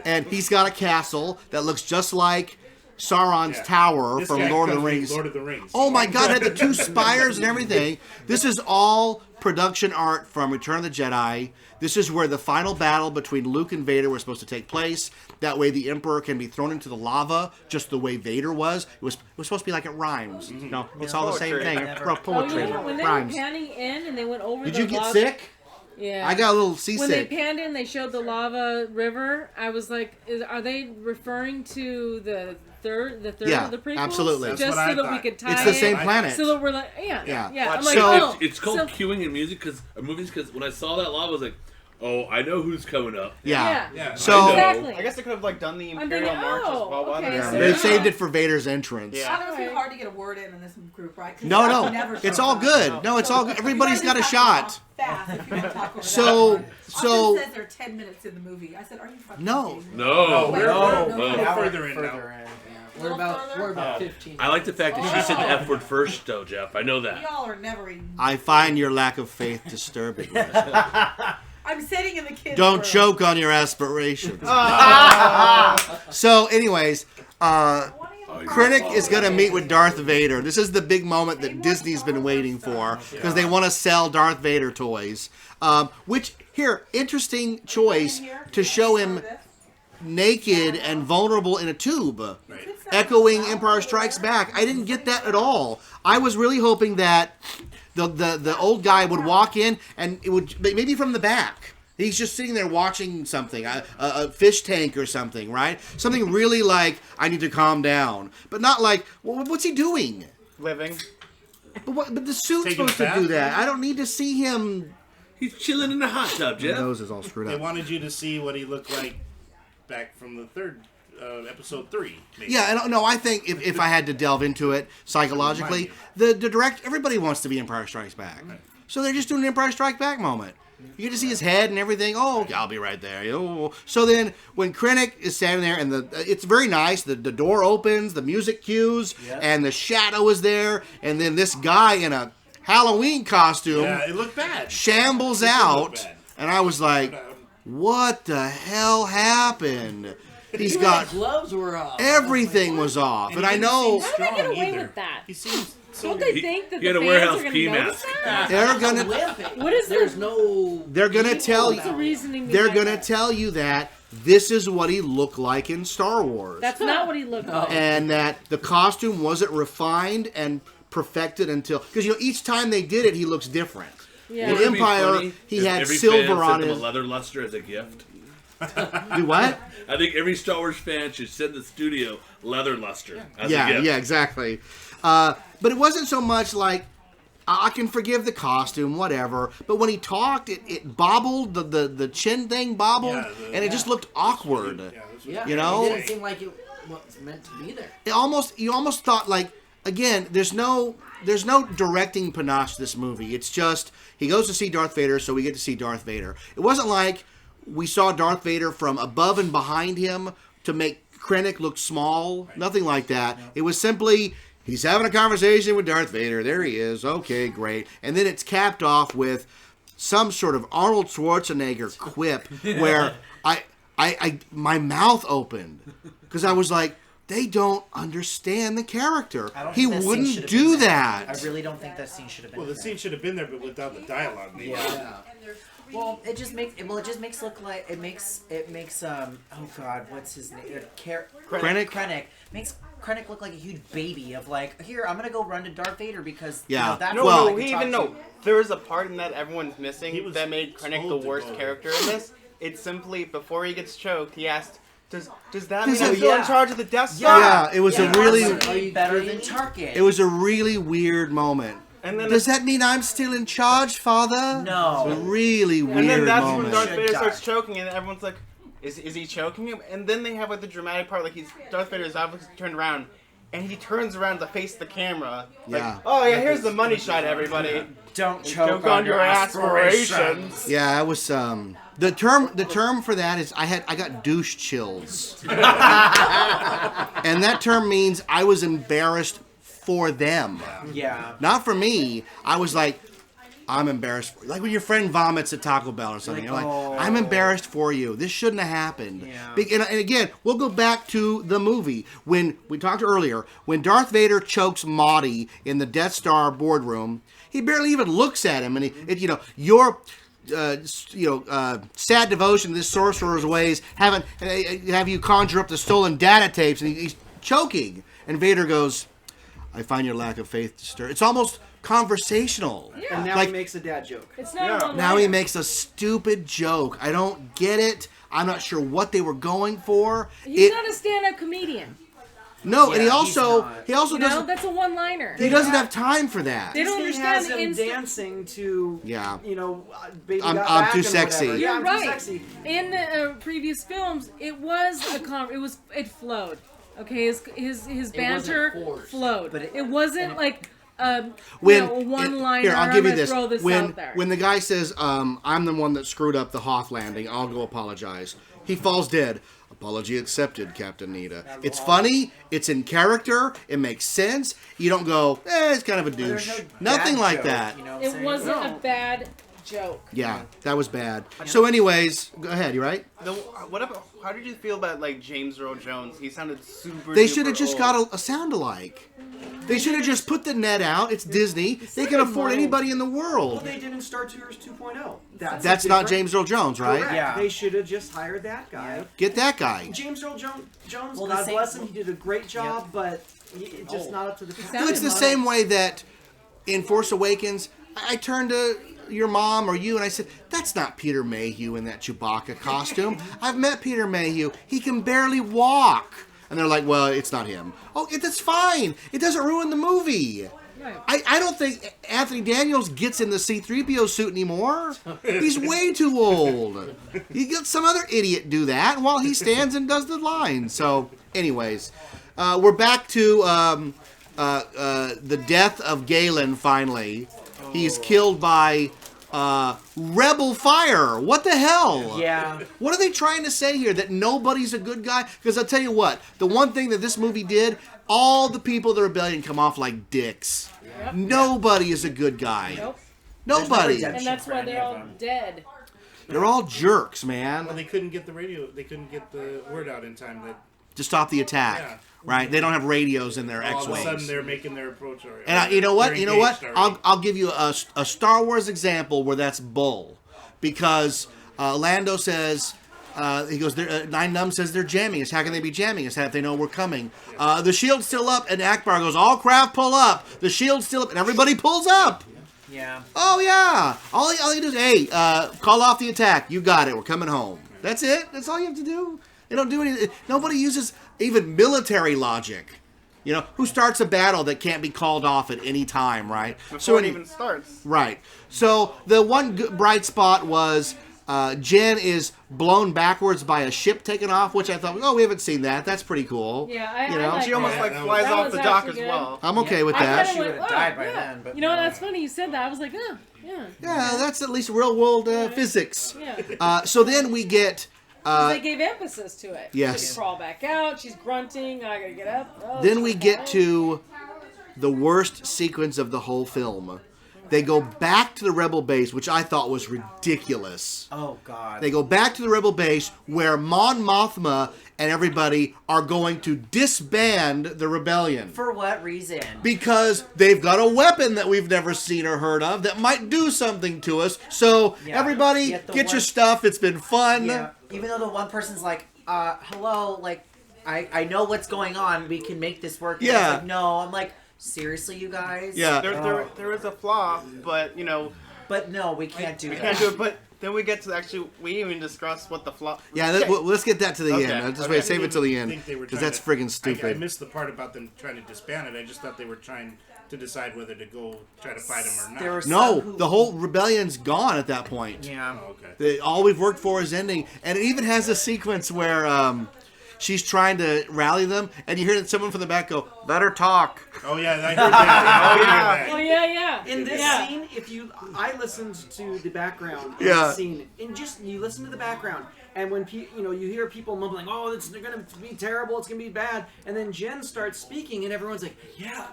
And he's got a castle that looks just like Sauron's tower This from guy Lord of comes the from Rings. Lord of the Rings. Oh my God, it had the 2 spires and everything. This is all production art from Return of the Jedi. This is where the final battle between Luke and Vader was supposed to take place. That way the Emperor can be thrown into the lava, just the way Vader was. It was supposed to be like it rhymes. No, it's all the same thing. Poetry. When they Rhymes. were panning in and they went over Did the you get lava, sick? Yeah. I got a little When they seasick. panned in, they showed the lava river. I was like, are they referring to the third Yeah, of the prequels? absolutely. That's Just what so I that we thought. could tie It's the same it. planet. So that we're like, yeah. I'm like, So it's called cueing in music movies because when I saw that lava, I was like, oh, I know who's coming up. Yeah. So I guess they could have done the Imperial March as well. okay, Yeah, they saved it for Vader's entrance. I thought it was gonna be hard to get a word in this group, right? 'Cause No, never it's show all up. good. No, it's all good. Everybody's got a shot. Fast if you don't talk over So- that. so- Austin says there are 10 minutes in the movie. I said, are you fucking No. kidding me? No. Wait, we're no. further in now. We're about 15. I like the fact that she said the F word first, though, Jeff. I know that. Y'all are never even. I find your lack of faith disturbing. I'm sitting in the kids' Don't room. choke on your aspirations. So, anyways, Krennic is going to meet with Darth Vader. This is the big moment that Disney's been waiting for because they want to sell Darth Vader toys. Interesting choice to show him naked and vulnerable in a tube, echoing Empire Strikes Back. I didn't get that at all. I was really hoping that the old guy would walk in and it would maybe from the back. He's just sitting there watching something, a fish tank or something, right? Something really like, I need to calm down. But not like, what's he doing? Living. But the suit's Taking a supposed to bath? do that. I don't need to see him. He's chilling in the hot tub, My Jeff. nose is all screwed They up. wanted you to see what he looked like back from the third episode 3. Maybe. Yeah, and no, I think if I had to delve into it psychologically, the everybody wants to be Empire Strikes Back. So they're just doing an Empire Strike Back moment. You get to see his head and everything. Oh, okay, I'll be right there. Oh. So then when Krennic is standing there and it's very nice. The door opens, the music cues, and the shadow is there. And then this guy in a Halloween costume Yeah, it looked bad. shambles It did look out. bad. And I was like, what the hell happened? He's got gloves were off. everything was off. And I he didn't know seem How did they get strong away either. with that? He seems so. Don't they think that he had the a fans warehouse are going pee to notice mask. that? they're gonna What is There's no. they're gonna tell What's the you reasoning they're behind gonna that? tell you that this is what he looked like in Star Wars. That's not what he looked like. And that the costume wasn't refined and perfected until because each time they did it he looks different. Yeah. In Wouldn't it be Empire funny he if had every silver fan on sent him his a leather luster as a gift. do what? I think every Star Wars fan should send the studio leather luster as a gift. Yeah, exactly. But it wasn't so much like I can forgive the costume, whatever. But when he talked, it bobbled, the chin thing bobbled, and it just looked awkward. Yeah, You know? it didn't seem like it was meant to be there. You almost thought like again, there's no directing panache to this movie. It's just he goes to see Darth Vader, so we get to see Darth Vader. It wasn't like we saw Darth Vader from above and behind him to make Krennic look small. Nothing like that. It was simply he's having a conversation with Darth Vader. There he is. Okay, great. And then it's capped off with some sort of Arnold Schwarzenegger quip where my mouth opened because I was like, they don't understand the character. He wouldn't do that. I really don't think that scene should have been. Well, the scene should have been there, but without the dialogue. Maybe. Yeah. Well, it just makes look like it makes oh god, what's his name? Krennic? Krennic makes Krennic look like a huge baby of like, here, I'm gonna go run to Darth Vader because Yeah. that's No, what I no, can he talk even to. know. There was a part in that everyone's missing He was that made Krennic the told to worst go. character in this. It's simply before he gets choked, he asked, "Does that Does mean I'm it- still in yeah. charge of the Death Star?" Yeah, it was a really Absolutely better than Tarkin. it was a really weird moment. And then does that mean I'm still in charge, Father? No. It's a really weird And then that's moment. when Darth Vader Should starts die. choking, and everyone's like, "Is he choking him?" And then they have like the dramatic part, like Darth Vader is obviously turned around, and he turns around to face the camera. Like, Yeah. oh yeah, here's the money shot, everybody. Don't And choke on your aspirations. Yeah, I was the term for that is I got douche chills. And that term means I was embarrassed for them. Yeah. Not for me. I was like, I'm embarrassed for you. Like when your friend vomits at Taco Bell or something. Like, You're like, oh. I'm embarrassed for you. This shouldn't have happened. Yeah. And again, we'll go back to the movie. When we talked earlier, when Darth Vader chokes Maudie in the Death Star boardroom, he barely even looks at him. And your sad devotion to this sorcerer's ways have you conjure up the stolen data tapes, and he's choking. And Vader goes, I find your lack of faith disturbing. It's almost conversational. Yeah. And now Like, he makes a dad joke. It's not a now he makes a stupid joke. I don't get it. I'm not sure what they were going for. He's not a stand-up comedian. No, and he he's also not. doesn't. That's a one-liner. He doesn't have time for that. They don't Disney understand has the him instant. dancing to, Yeah. Baby I'm Got Back too and sexy. whatever. You're Yeah, I'm right. too sexy. In the previous films, it was it flowed. Okay, his banter forced. flowed, But it wasn't like one liner. Here, I'll give you this. Throw this when out there. when the guy says, "I'm the one that screwed up the Hoth landing. I'll go apologize." He falls dead. Apology accepted, Captain Nita. It's funny. It's in character. It makes sense. You don't go, it's kind of a douche. Nothing like that. It wasn't a bad joke. Yeah, that was bad. So, anyways, go ahead. You right? How did you feel about like James Earl Jones? He sounded super. They should have duper just old. got a sound alike. They should have just put the net out. It's Disney. They can afford anybody in the Well, world. they did in Star Tours 2.0. That's not James Earl Jones, right? Correct. Yeah. They should have just hired that guy. Get that guy. James Earl Jones, Well, the God same- bless him, he did a great job, but just not up to the task. It's the same way that in Force Awakens, I turned to your mom or you and I said, that's not Peter Mayhew in that Chewbacca costume. I've met Peter Mayhew. He can barely walk. And they're like, well, it's not him. Oh, that's fine. It doesn't ruin the movie. Right. I don't think Anthony Daniels gets in the C-3PO suit anymore. He's way too old. You get some other idiot do that while he stands and does the line. So, anyways, we're back to the death of Galen, finally. He's killed by rebel fire. What the hell? Yeah. What are they trying to say here? That nobody's a good guy? Because I'll tell you what, the one thing that this movie did, all the people of the rebellion come off like dicks. Yep. Nobody is a good guy. Nope. Nobody. And that's why they're all dead. They're all jerks, man. Well, they couldn't get the radio. They couldn't get the word out in time that To stop the attack. Yeah. Right? They don't have radios in their all of a X-Wings. sudden they're making their approach already. And you know what? They're You know what? engaged already. I'll give you a Star Wars example where that's bull, because Lando says he goes, Nine Numb says they're jamming us. How can they be jamming us? How if they know we're coming? The shield's still up, and Akbar goes, all craft pull up. The shield's still up, and everybody pulls up. Yeah. Oh yeah. All you do is, hey, call off the attack. You got it. We're coming home. That's it. That's all you have to do. They don't do anything. Nobody uses even military logic. You know, who starts a battle that can't be called off at any time, right? Before it even starts. Right. So the one bright spot was Jen is blown backwards by a ship taken off, which I thought, we haven't seen that. That's pretty cool. Yeah, I You know? like She almost that. flies That off was the dock actually as good. well. I'm okay with I that. kinda She went, would've died by yeah. then, but you know what? no. That's funny you said that. I was like, yeah. Yeah, that's at least real world physics. Yeah. So then we get. 'Cause they gave emphasis to it. Yes. She crawl back out. She's grunting. I gotta get up. Oh, Then we she's get fine. to the worst sequence of the whole film. They go back to the rebel base, which I thought was ridiculous. Oh God. They go back to the rebel base where Mon Mothma and everybody are going to disband the rebellion. For what reason? Because they've got a weapon that we've never seen or heard of that might do something to us. So Yeah. everybody, Yet the get your one- stuff. It's been fun. Yeah. Even though the one person's like, hello, like, I know what's going on. We can make this work. And Yeah. it's like, no. I'm like, seriously, you guys? Yeah. There is a flaw, but But no, we can't do we that. can't do it. But then we get to we didn't even discuss what the flaw. Yeah, Okay. let's get that to the Okay, end. Just okay. save it till the I end think they were because trying that's to- friggin' I stupid. missed the part about them trying to disband it. I just thought they were trying to decide whether to go try to fight him or not. There were No, some who- the whole rebellion's gone at that point. Yeah. Oh, okay. All we've worked for is ending. And it even has a sequence where she's trying to rally them, and you hear that someone from the back go, "Let her talk." Oh yeah, I heard that. Oh yeah. In this Yeah. scene, I listened to the background in Yeah. the scene, and just you listen to the background, and when you hear people mumbling, "Oh, they're gonna be terrible, it's gonna be bad," and then Jen starts speaking, and everyone's like, "Yeah,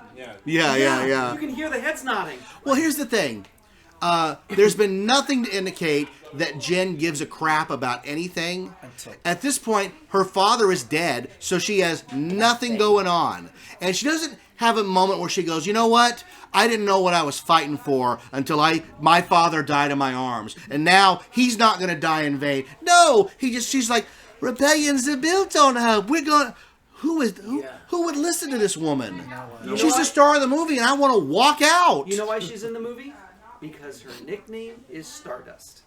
Yeah. You can hear the heads nodding. Well, here's the thing. There's been nothing to indicate that Jen gives a crap about anything. At this point, her father is dead, so she has nothing going on. And she doesn't have a moment where she goes, "You know what? I didn't know what I was fighting for until my father died in my arms. And now he's not going to die in vain." No, she's like, "Rebellions are built on hope. We're going..." Who would listen to this woman? She's the star of the movie, and I want to walk out. You know why she's in the movie? Because her nickname is Stardust.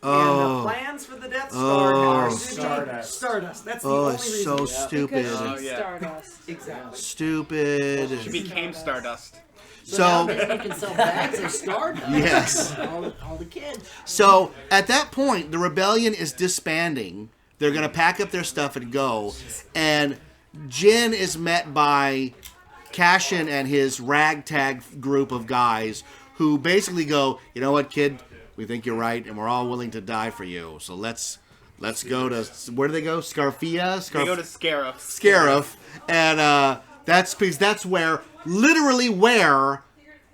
Oh. And the plans for the Death Star are Stardust. Stardust. That's the Oh, only it's reason. so stupid. Because she's yeah. Stardust. Exactly. Stupid. She became Stardust. now So, they can sell bags of Stardust. Yes. All the kids. so at that point, the rebellion is disbanding. They're going to pack up their stuff and go. And Jin is met by Cashin and his ragtag group of guys who basically go, "You know what, kid? We think you're right, and we're all willing to die for you. So let's go to..." Where do they go? Scarfia? They go to Scariff. Scariff. And that's because that's literally where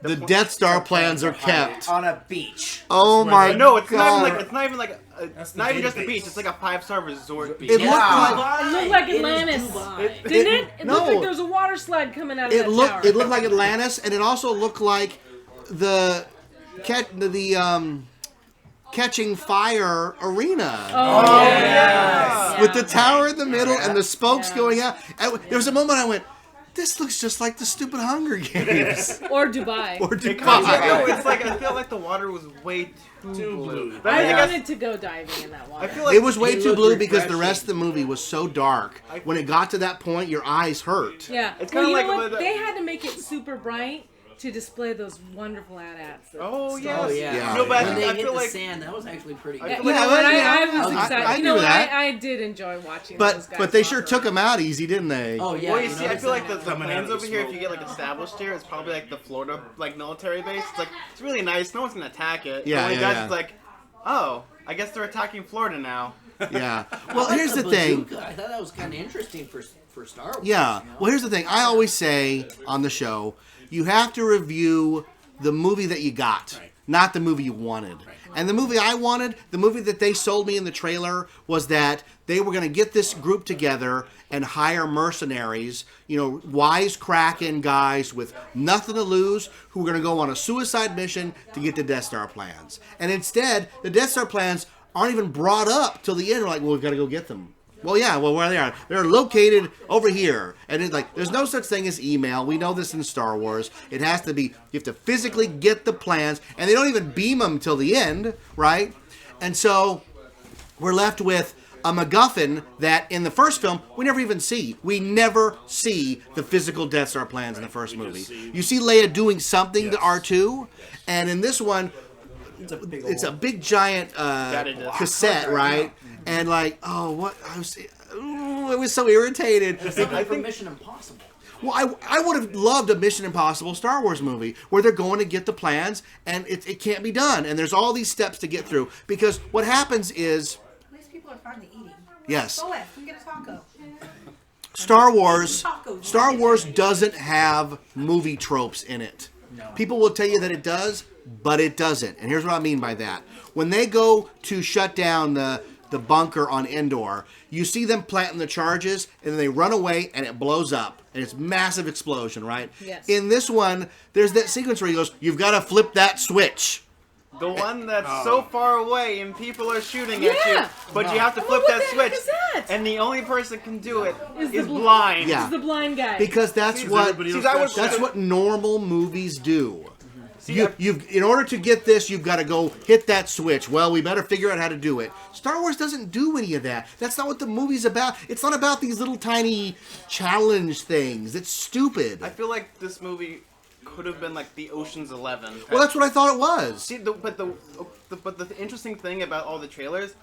the Death Star plans are kept. on a beach. Oh my god. No, it's not even like That's not the even just a database. beach. It's like a 5-star resort beach. It looked like... It looked like It is Atlantis, Dubai. didn't it? It no. looked like there was a water slide coming out of It that looked tower. like Atlantis, and it also looked like the Catching Fire arena. Oh, yes. With the tower in the middle and the spokes Yeah. going out. And there was a moment I went, "This looks just like the stupid Hunger Games." Or Dubai. Or It kind of, no, Dubai. it's like I feel like the water was way too blue. But I I guess wanted to go diving in that water. I feel like It was way it too looked blue because the refreshing. rest of the movie was so dark. When it got to that point, your eyes hurt. Yeah. It's Well, kinda you know like what? the- They had to make it super bright to display those wonderful AT-ATs. Oh yes. Oh yeah. Yeah. No, but When I they hit feel the like sand, that was actually pretty I good. feel like- Yeah, but I was I excited. do You know, that. I did enjoy watching those guys. But they sure walk took around. them out easy, didn't they? Oh yeah. well, you see, I noticed feel like that? the Coming out plans of the over here, if smoke. you get like established here, it's probably like the Florida like military base. It's like it's really nice. No one's gonna attack it. Yeah, But when it yeah, does, yeah. it's like, oh, I guess they're attacking Florida now. Yeah. I Well, like here's the thing. bazooka. I thought that was kind of interesting for Star Wars. Yeah. you know? Well, here's the thing. I always say on the show, you have to review the movie that you got, not the movie you wanted. And the movie I wanted, the movie that they sold me in the trailer, was that they were going to get this group together and hire mercenaries, wisecracking guys with nothing to lose who were going to go on a suicide mission to get the Death Star plans. And instead, the Death Star plans aren't even brought up till the end. We're like, well, we've got to go get them. Well, yeah, where they are. They're located over here. And it's like, there's no such thing as email. We know this in Star Wars. It has to be, you have to physically get the plans. And they don't even beam them till the end, right? And so we're left with a MacGuffin that in the first film, we never even see. We never see the physical Death Star plans in the first movie. You see Leia doing something to R2. And in this one, it's a big giant cassette, right? And like, it was so irritated. Something from Mission Impossible. Well, I would have loved a Mission Impossible Star Wars movie where they're going to get the plans and it can't be done. And there's all these steps to get through. Because what happens is... At least people are finally eating. Yes. Go ahead, we get a taco. Star Wars doesn't have movie tropes in it. People will tell you that it does, but it doesn't. And here's what I mean by that. When they go to shut down the bunker on Endor, you see them planting the charges, and then they run away, and it blows up. And it's massive explosion, right? Yes. In this one, there's that sequence where he goes, "You've got to flip that switch." The one that's so far away and people are shooting at Yeah. you, but you have to flip What that the heck switch, is that? and the only person can do it Is is the blind. Yeah. It's the blind guy. Because that's Seems what everybody else that does was- shit. what normal movies do. See, You've in order to get this, you've got to go hit that switch. Well, we better figure out how to do it. Star Wars doesn't do any of that. That's not what the movie's about. It's not about these little tiny challenge things. It's stupid. I feel like this movie could have been like the Ocean's 11. Well, that's what I thought it was. See, but the interesting thing about all the trailers,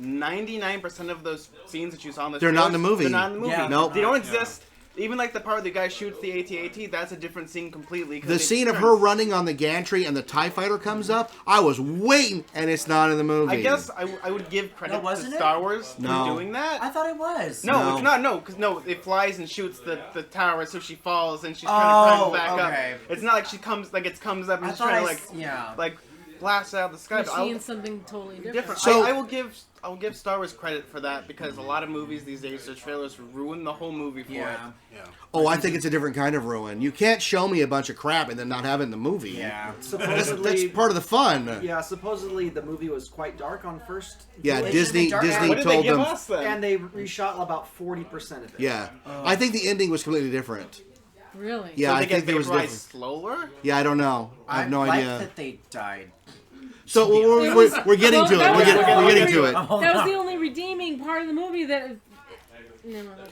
99% of those scenes that you saw in the They're trailers, not in the movie. They're not in the movie. Yeah. Nope. They don't exist. Even like the part where the guy shoots the AT-AT, that's a different scene completely. The scene of her running on the gantry and the TIE fighter comes up, I was waiting, and it's not in the movie. I guess I would give credit to Star Wars for doing that. I thought it was. No, it's not. No, because it flies and shoots the tower, so she falls and she's trying to climb back up. It's not like she comes it comes up and she's trying to like blast out of the sky. You're seeing something totally different. So I will give Star Wars credit for that because a lot of movies these days, the trailers ruin the whole movie for it. Yeah. Oh, I think it's a different kind of ruin. You can't show me a bunch of crap and then not have it in the movie. Yeah. That's part of the fun. Yeah, supposedly the movie was quite dark on first. Yeah, Disney told them. And they reshot about 40% of it. Yeah. I think the ending was completely different. Really? Yeah, so I think there was different. Slower? Yeah, I don't know. I have no idea. That they died. So we're getting to it. We're getting to it. That was the only redeeming part of the movie that.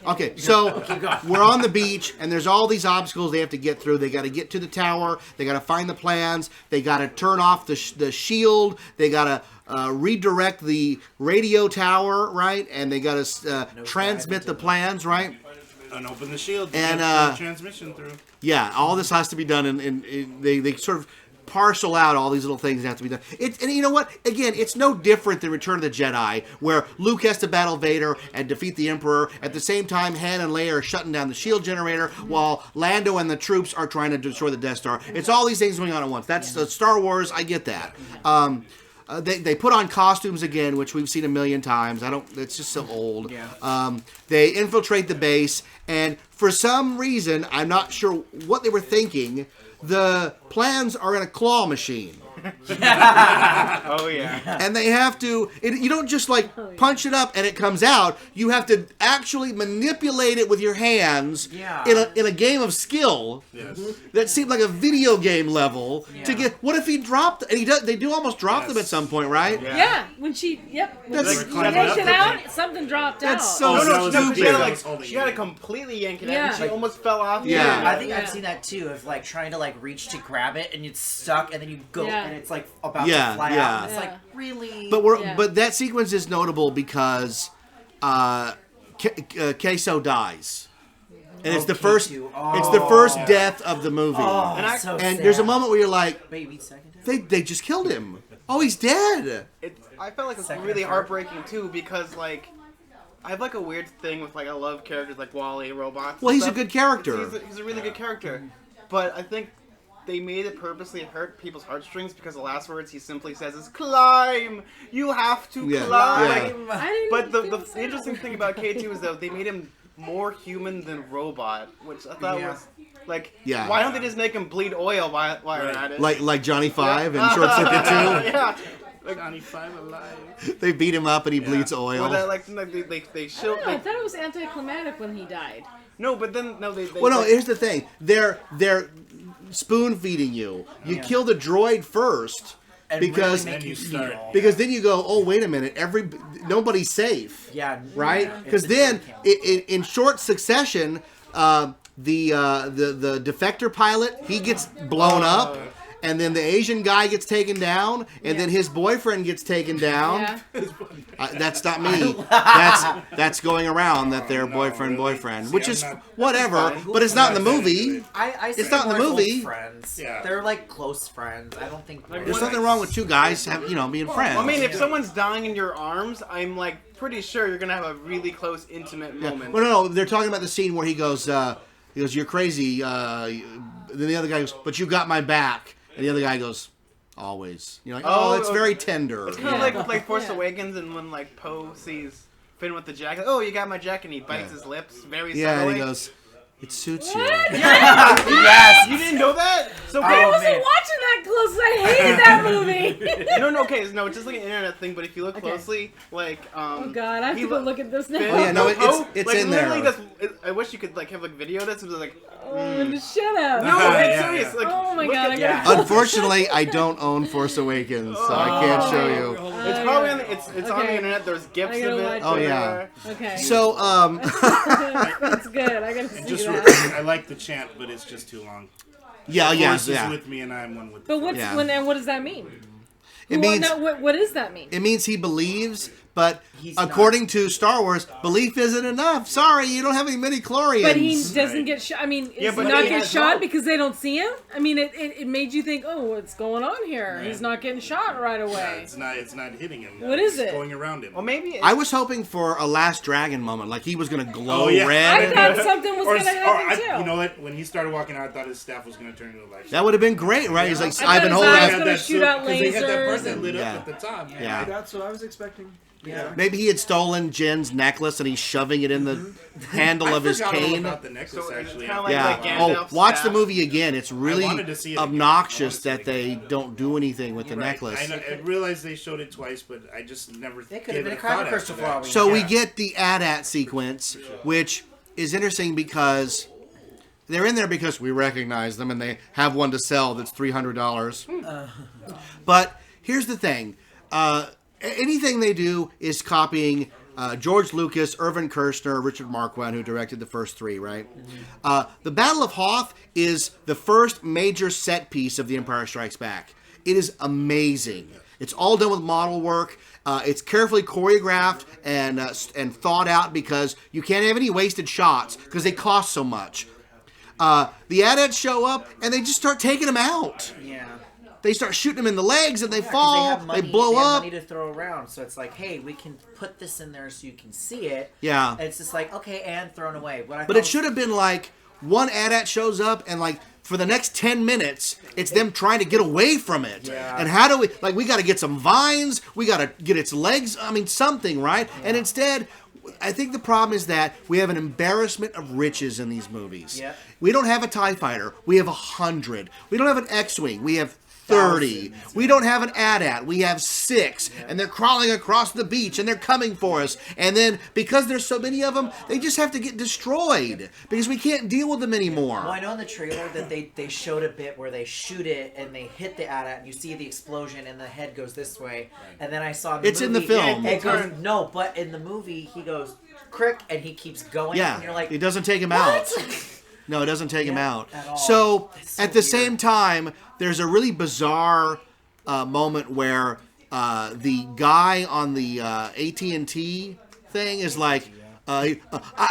Okay, so we're on the beach, and there's all these obstacles they have to get through. They got to get to the tower. They got to find the plans. They got to turn off the shield. They got to redirect the radio tower, right? And they got to transmit the plans, right? And open the shield to and get the transmission through. Yeah, all this has to be done, and they sort of parcel out all these little things that have to be done. And you know what? Again, it's no different than Return of the Jedi, where Luke has to battle Vader and defeat the Emperor. At the same time, Han and Leia are shutting down the shield generator, while Lando and the troops are trying to destroy the Death Star. It's all these things going on at once. That's Star Wars. I get that. They put on costumes again, which we've seen a million times. It's just so old. Yeah. They infiltrate the base, and for some reason, I'm not sure what they were thinking, the plans are in a claw machine. Oh yeah. And they have to. You don't just punch it up and it comes out. You have to actually manipulate it with your hands. Yeah. In a game of skill. Yes. That seemed like a video game level to get. What if he dropped? And he does. They do almost drop them at some point, right? Yeah. When she. Yep. When That's- she yanked it out, something dropped out. That's so She had to completely yank it out. And she almost fell off. Yeah. I think I've seen that too, of trying to reach to grab it and it's stuck and then you go and it's about to fly out. And it's really. But that sequence is notable because Queso dies. And it's the first death of the movie. Oh, and there's a moment where you're like, baby, second they just killed him. Oh, he's dead. I felt like it's really heartbreaking too because I have a weird thing with I love characters like Wall-E, robots. Well, he's a good character. He's a really good character, but I think they made it purposely hurt people's heartstrings because the last words he simply says is "climb." You have to climb. Yeah. But the interesting thing about K2 is though they made him more human than robot, which I thought was why don't they just make him bleed oil while you're at it? Like Johnny Five and Short Circuit 2. Yeah. Johnny Five alive. They beat him up and he bleeds oil. Well, they show. I thought it was anticlimactic when he died. No, but then they. Well, no. Here's the thing. They're spoon feeding you. You kill the droid first. Because then you go, oh wait a minute, nobody's safe. Yeah. Right? Because then in short succession, the defector pilot, he gets blown up. And then the Asian guy gets taken down, and then his boyfriend gets taken down. Yeah. That's not me. That's going around that they're boyfriend, which is whatever. But it's not in the movie. It's not in the movie. Friends. Yeah. They're close friends. I don't think There's nothing wrong with two guys, being friends. I mean, if someone's dying in your arms, I'm pretty sure you're gonna have a really close, intimate moment. Well, no, they're talking about the scene where he goes, "You're crazy." Then the other guy goes, "But you got my back." And the other guy goes, always. You're like, oh, it's very tender. It's kind of like Force Awakens and when Poe sees Finn with the jacket. Oh, you got my jacket. And he bites his lips very subtly. Yeah, and he goes, it suits you. Yes! You didn't know that? So I wasn't watching that close. I hated that movie. No, it's just an internet thing, but if you look closely, oh god, I have to go look at this now. Oh, yeah, no, it's in there. I wish you could have video that's shut up. No, it's serious. Oh my god, I gotta Unfortunately, I don't own Force Awakens, so I can't show you. It's probably on the internet. There's GIFs of it. Oh yeah. Okay. So that's good. I gotta see that. I like the chant, but it's just too long. Yeah, The yeah, Force is yeah. with me, and I'm one with. But the what's Yeah. and what does that mean? It means what does that mean? it means he believes, but He's according to Star Wars, belief isn't enough. Sorry, you don't have any midi-chlorians. But he doesn't get shot. I mean, Yeah, does but he not he get has shot hope. because they don't see him? I mean, it made you think, oh, what's going on here? He's not getting shot right away. It's not hitting him. What is It's it? going around him. Well, maybe I was hoping for a Last Dragon moment, like he was going to glow Oh, yeah. red. I thought something was going to happen too. You know what? When he started walking out, I thought his staff was going to turn into a light. That would have been great, right? He's like, I I've been thought holding his eyes that. gonna shoot out Because they had that lasers part that and- lit Yeah. up at the top. Yeah. That's what I was expecting. Yeah. Maybe he had stolen Jen's necklace and he's shoving it in the handle of his forgot all cane. about the necklace, So it's actually. kinda like Yeah. Gandalf's Watch staff. the movie again. It's really wanted to see it again. obnoxious I wanted that to see they it don't do anything with the Right. necklace. I realized they showed it twice, but I just never. They could gave have been it a crime thought crystal after for all that. we So know. we get the AT-AT sequence, which is interesting because they're in there because we recognize them and they have one to sell that's $300. But here's the thing. Anything they do is copying George Lucas, Irvin Kershner, Richard Marquand, who directed the first three, right? The Battle of Hoth is the first major set piece of The Empire Strikes Back. It is amazing. It's all done with model work. It's carefully choreographed and thought out because you can't have any wasted shots because they cost so much. The AT-ATs show up and they just start taking them out. Yeah. They start shooting them in the legs and they Yeah, 'cause fall. have money, They blow have up. money to throw around, so it's like, hey, we can put this in there so you can see it. Yeah. And it's just like, okay, and thrown away. But it should have been like one AT-AT shows up and like for the next 10 minutes, it's them trying to get away from it. Yeah. And how do we got to get some vines. We got to get its legs. I mean, something, right? Yeah. And instead, I think the problem is that we have an embarrassment of riches in these movies. Yep. We don't have a TIE fighter. We have 100. We don't have an X-Wing. We have 30. Thousands. We don't have an AT-AT. We have 6. Yeah. And they're crawling across the beach and they're coming for us. And then because there's so many of them, they just have to get destroyed because we can't deal with them anymore. Well, I know in the trailer that they showed a bit where they shoot it and they hit the AT-AT and you see the explosion and the head goes this way. And then I saw in the movie, in the film. It goes, no, but in the movie he goes crick and he keeps going. Yeah, And you're like, it doesn't take him what? out. No, it doesn't take him out. at all. So, So at the weird. same time, there's a really bizarre moment where the guy on the AT&T thing is like, I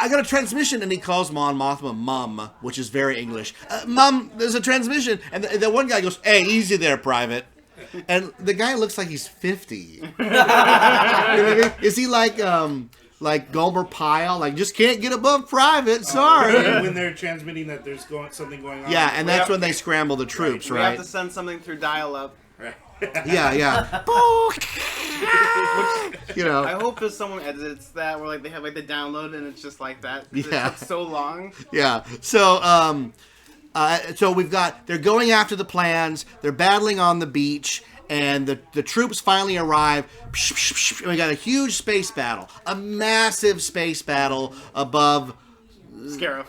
got a transmission, and he calls Mon Mothma Mum, which is very English. Mum, there's a transmission. And the one guy goes, hey, easy there, Private. And the guy looks like he's 50. You know what I mean? Is he like Gomer Pyle, like just can't get above Private. Sorry. When they're transmitting that there's something going on. Yeah, and that's when they scramble the troops, We right? have to send something through dial-up. Yeah. You know. I hope if someone edits that where like they have like the download and it's just like that. 'Cause Yeah. It took so long. Yeah. So they're going after the plans. They're battling on the beach, and the troops finally arrive. And we got a huge space battle, a massive space battle above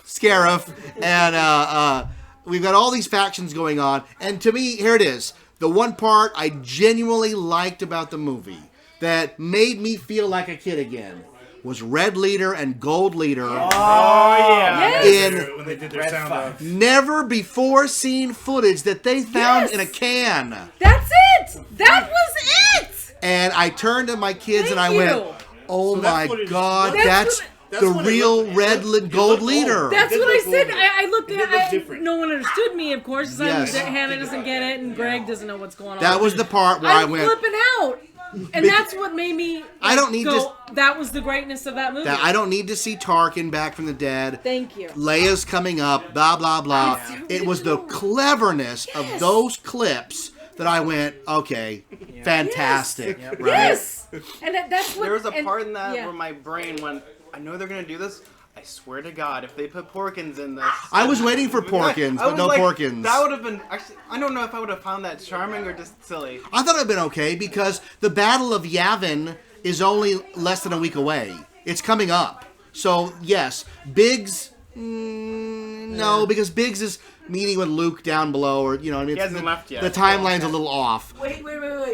Scariff, and we've got all these factions going on. And to me, here it is. The one part I genuinely liked about the movie that made me feel like a kid again was Red Leader and Gold Leader. Oh, yeah. In When they did their sound off. never before seen footage that they found in a can. That's it! That was it! And I turned to my kids and I Thank went, you. oh So that my footage- God, That's that's the what it real looked- Red Gold Leader. That's It what did I look said. older. I looked It at did look it. different. No one understood me, of course. Yes. Hannah doesn't get it, and Greg doesn't know what's going on. That was the part where I I'm went, flipping out. And that's what made me I don't need go, that was the greatness of that movie. that I don't need to see Tarkin back from the dead. Thank you. Leia's coming up, blah, blah, blah. It was the cleverness of those clips that I went, okay, fantastic. Yes. Right? Yes! And that's what... There was a and- part in that yeah. where my brain went, I know they're gonna do this. I swear to God, if they put Porkins in this. I was waiting for Porkins, I but was no like, Porkins. That would have been actually. I don't know if I would have found that charming or just silly. I thought it would have been okay because the Battle of Yavin is only less than a week away. It's coming up. So, yes, Biggs... no, because Biggs is meeting with Luke down below, or, you know... He hasn't left yet. The timeline's a little off. Wait.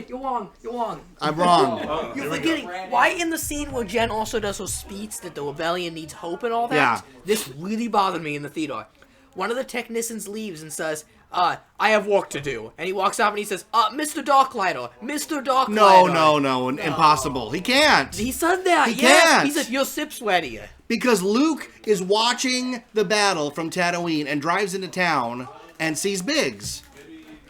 You're wrong. I'm wrong. You're forgetting. Why in the scene where Jen also does those speech that the rebellion needs hope and all that? Yeah. This really bothered me in the theater. one of the technicians leaves and says, I have work to do. And he walks off and he says, Mr. Darklighter, Mr. Darklighter. No, impossible. He can't. He said that, He yes. can't. He said, you're sip sweaty. Because Luke is watching the battle from Tatooine and drives into town and sees Biggs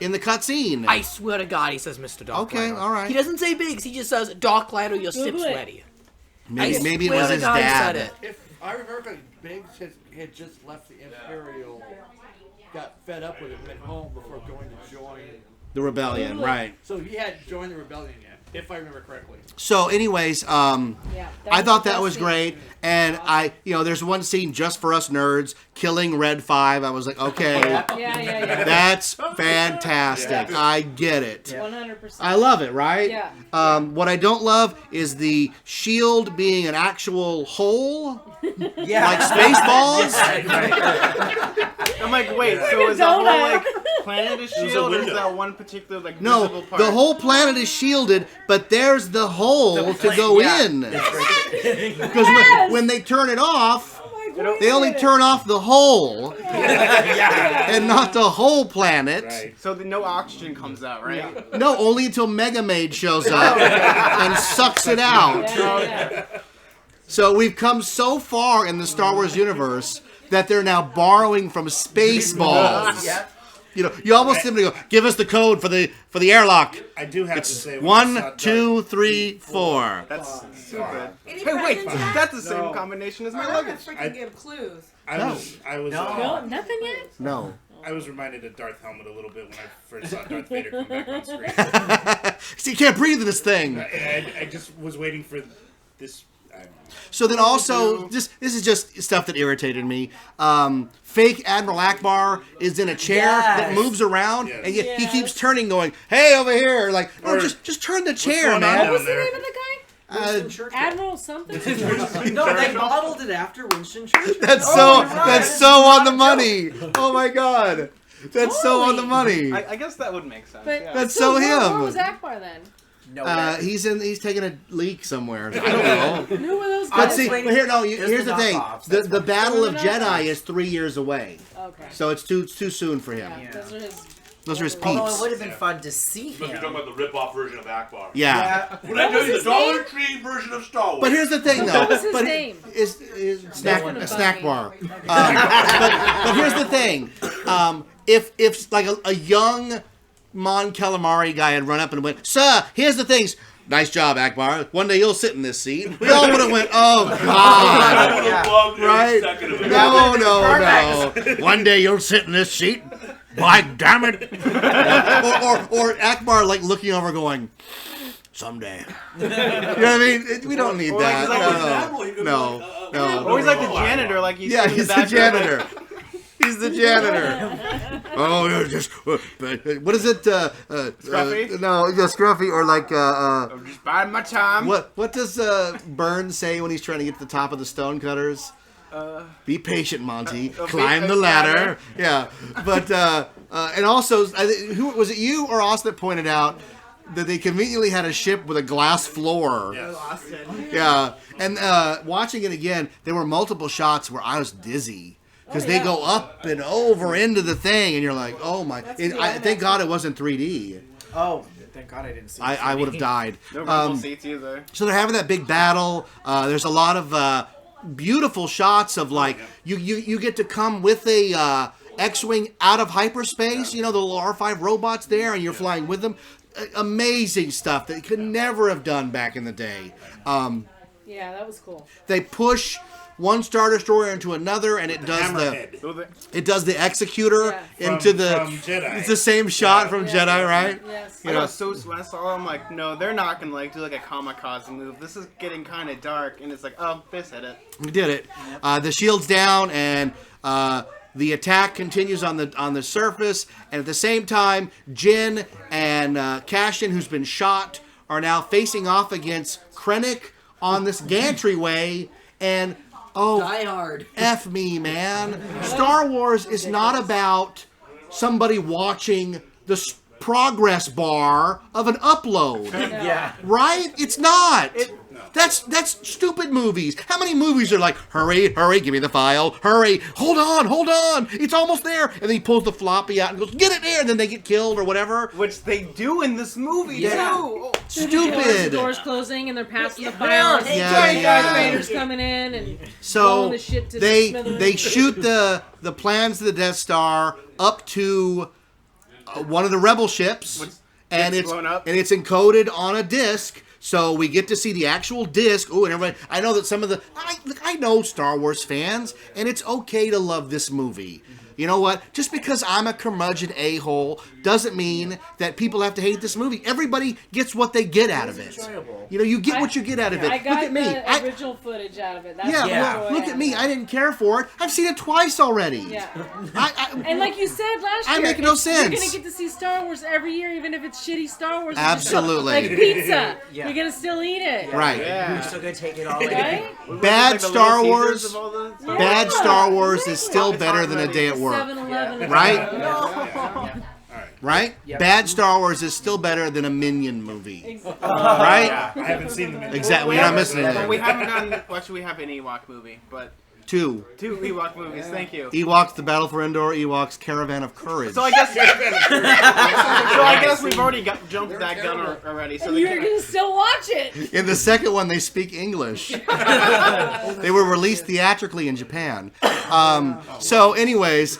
in the cutscene. I swear to God, he says Mr. Darklighter. Okay, all right. He doesn't say Biggs, he just says, Darklighter, you're sip sweaty. Maybe it swear was to his God he dad. said it. If I remember, Biggs had just left the Imperial, got fed up with it, went home before going to join The rebellion, right. So he hadn't joined the rebellion yet, if I remember correctly. So, anyways, I thought that was great, and there's one scene just for us nerds, killing Red 5. I was like, okay, that's fantastic. Yeah. I get it. 100%. I love it, right? Yeah. What I don't love is the shield being an actual hole, like Spaceballs. I'm like, wait, so is the whole planet a shield, or is that one particular visible part? The whole planet is shielded, but there's the hole to go in. Because when they turn it off, they only turn off the hole and not the whole planet. Right. So no oxygen comes out, right? No, only until Mega Maid shows up and sucks it out. So we've come so far in the Star Wars universe that they're now borrowing from Spaceballs. You almost simply go, give us the code for the airlock. I do have it's to say, 1, 2, 3, 4. That's stupid. Hey, wait, that's the same combination as my luggage. Freaking give clues. I was No, nothing yet? No. I was reminded of Darth Helmet a little bit when I first saw Darth Vader come back on screen. See, you can't breathe in this thing. I just was waiting for this. So then also, this is just stuff that irritated me. Fake Admiral Akbar is in a chair that moves around, and yet he keeps turning, going, "Hey, over here!" Like, no, just turn the chair, man. What was the name of the guy? Admiral something. No, they modeled it after Winston Churchill. That's so on the money. Oh my God, that's so on the money. I guess that would make sense. But, yeah. That's so him. Where was Akbar then? He's taking a leak somewhere. I don't know. Who were those But guys? see, here's the thing: the Battle of Jedi is 3 years away. Okay. So it's too soon for him. Yeah. Those are his peeps. Although it would have been fun to see him. You're talking about the rip-off version of Akbar. Yeah. When I tell you the Dollar Tree version of Star Wars. But here's the thing, though. What was his name? Is a snack bar. But here's the thing: if like a young Mon Calamari guy had run up and went, "Sir, here's the things. Nice job, Akbar. One day you'll sit in this seat." We all would have went, "Oh God!" Right? No. One day you'll sit in this seat. By damn it! or Akbar like looking over, going, "Someday." You know what I mean? We don't need that. No. Or he's like the janitor, like he's he's the janitor. He's the janitor. Oh, just what is it? Scruffy? No, Scruffy, or like I'm just biding my time. What does Burns say when he's trying to get to the top of the stonecutters? Be patient, Monty. Climb the ladder. Yeah, but and also, who was it? You or us that pointed out that they conveniently had a ship with a glass floor. Yeah, and watching it again, there were multiple shots where I was dizzy. Because they go up and over into the thing, and you're like, oh my. Thank God it wasn't 3D. Oh, thank God I didn't see it. I would have died. No rumble seats either. So they're having that big battle. There's a lot of beautiful shots of like, you get to come with a X-Wing out of hyperspace, the little R5 robots there, and you're flying with them. Amazing stuff that you could never have done back in the day. Yeah, that was cool. They push one Star Destroyer into another, and it does the Executor into the. From Jedi. It's the same shot from Jedi, right? Yes. I got so when I saw them, like, no, they're not gonna do like a kamikaze move. This is getting kind of dark, and it's like, oh, they said it. We did it. The shield's down, and the attack continues on the surface, and at the same time, Jin and Cassian, who's been shot, are now facing off against Krennic on this gantry-way, and Die Hard. F me, man. Star Wars is not about somebody watching the progress bar of an upload. Yeah. Right? It's not. That's stupid movies. How many movies are like, hurry, give me the file, hurry, hold on, it's almost there. And then he pulls the floppy out and goes, get it there, and then they get killed or whatever. Which they do in this movie, too. Oh. Stupid. The door's closing and they're passing the file. Yeah. Darth Vader's coming in and So blowing the shit to they smithereens. shoot the plans of the Death Star up to one of the rebel ships, and it's encoded on a disc. So we get to see the actual disc. Oh, and everybody! I know that some of I know Star Wars fans, and it's okay to love this movie. You know what? Just because I'm a curmudgeon a-hole doesn't mean that people have to hate this movie. Everybody gets what they get out of it. You know, you get what you get out of it. I got Look at me. the original footage out of it. That's Well, look at me. I didn't care for it. I've seen it twice already. Yeah. And like you said last year, I make no sense. You're gonna get to see Star Wars every year, even if it's shitty Star Wars. Absolutely. Like pizza, Yeah. you're gonna still eat it. Right. We're still gonna take it all in. Right? Bad Star Wars. Yeah. Bad Star Wars is still better than A Day at Work. 7-Eleven. Right? No. Right? Yep. Bad Star Wars is still better than a Minion movie. Exactly. Right? Yeah, I haven't seen the Minion. Exactly. You're not missing Well, anything. we haven't done. Well, actually, we have an Ewok movie, but 2. 2 Ewok movies. Thank you. Ewoks, The Battle for Endor, Ewoks, Caravan of Courage. So I guess. so I guess we've already jumped that gun already. So And you're gonna still watch it. In the second one, they speak English. They were released theatrically in Japan. So, anyways,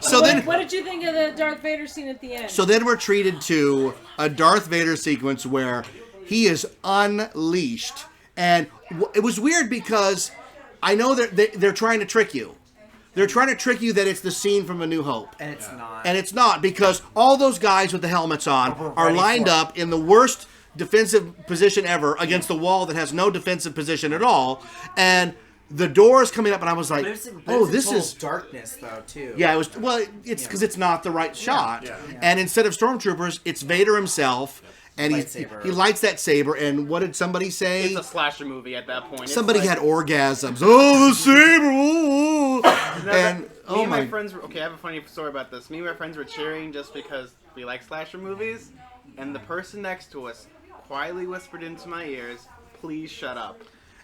so then. What did you think of the Darth Vader scene at the end? So then we're treated to a Darth Vader sequence where he is unleashed, and it was weird because I know they're trying to trick you. They're trying to trick you that it's the scene from A New Hope. And it's not. And it's not, because all those guys with the helmets on are lined up in the worst defensive position ever against the wall that has no defensive position at all. And the door is coming up, and I was like, but this total is... darkness, though, too. Yeah, it was. Well, it's because it's not the right shot. Yeah. And instead of stormtroopers, it's Vader himself, and he lights that saber. And what did somebody say? It's a slasher movie at that point. Somebody it's had orgasms. Oh, the saber! Ooh. And me and my friends were, okay, I have a funny story about this. Me and my friends were cheering just because we like slasher movies, and the person next to us quietly whispered into my ears, "Please shut up."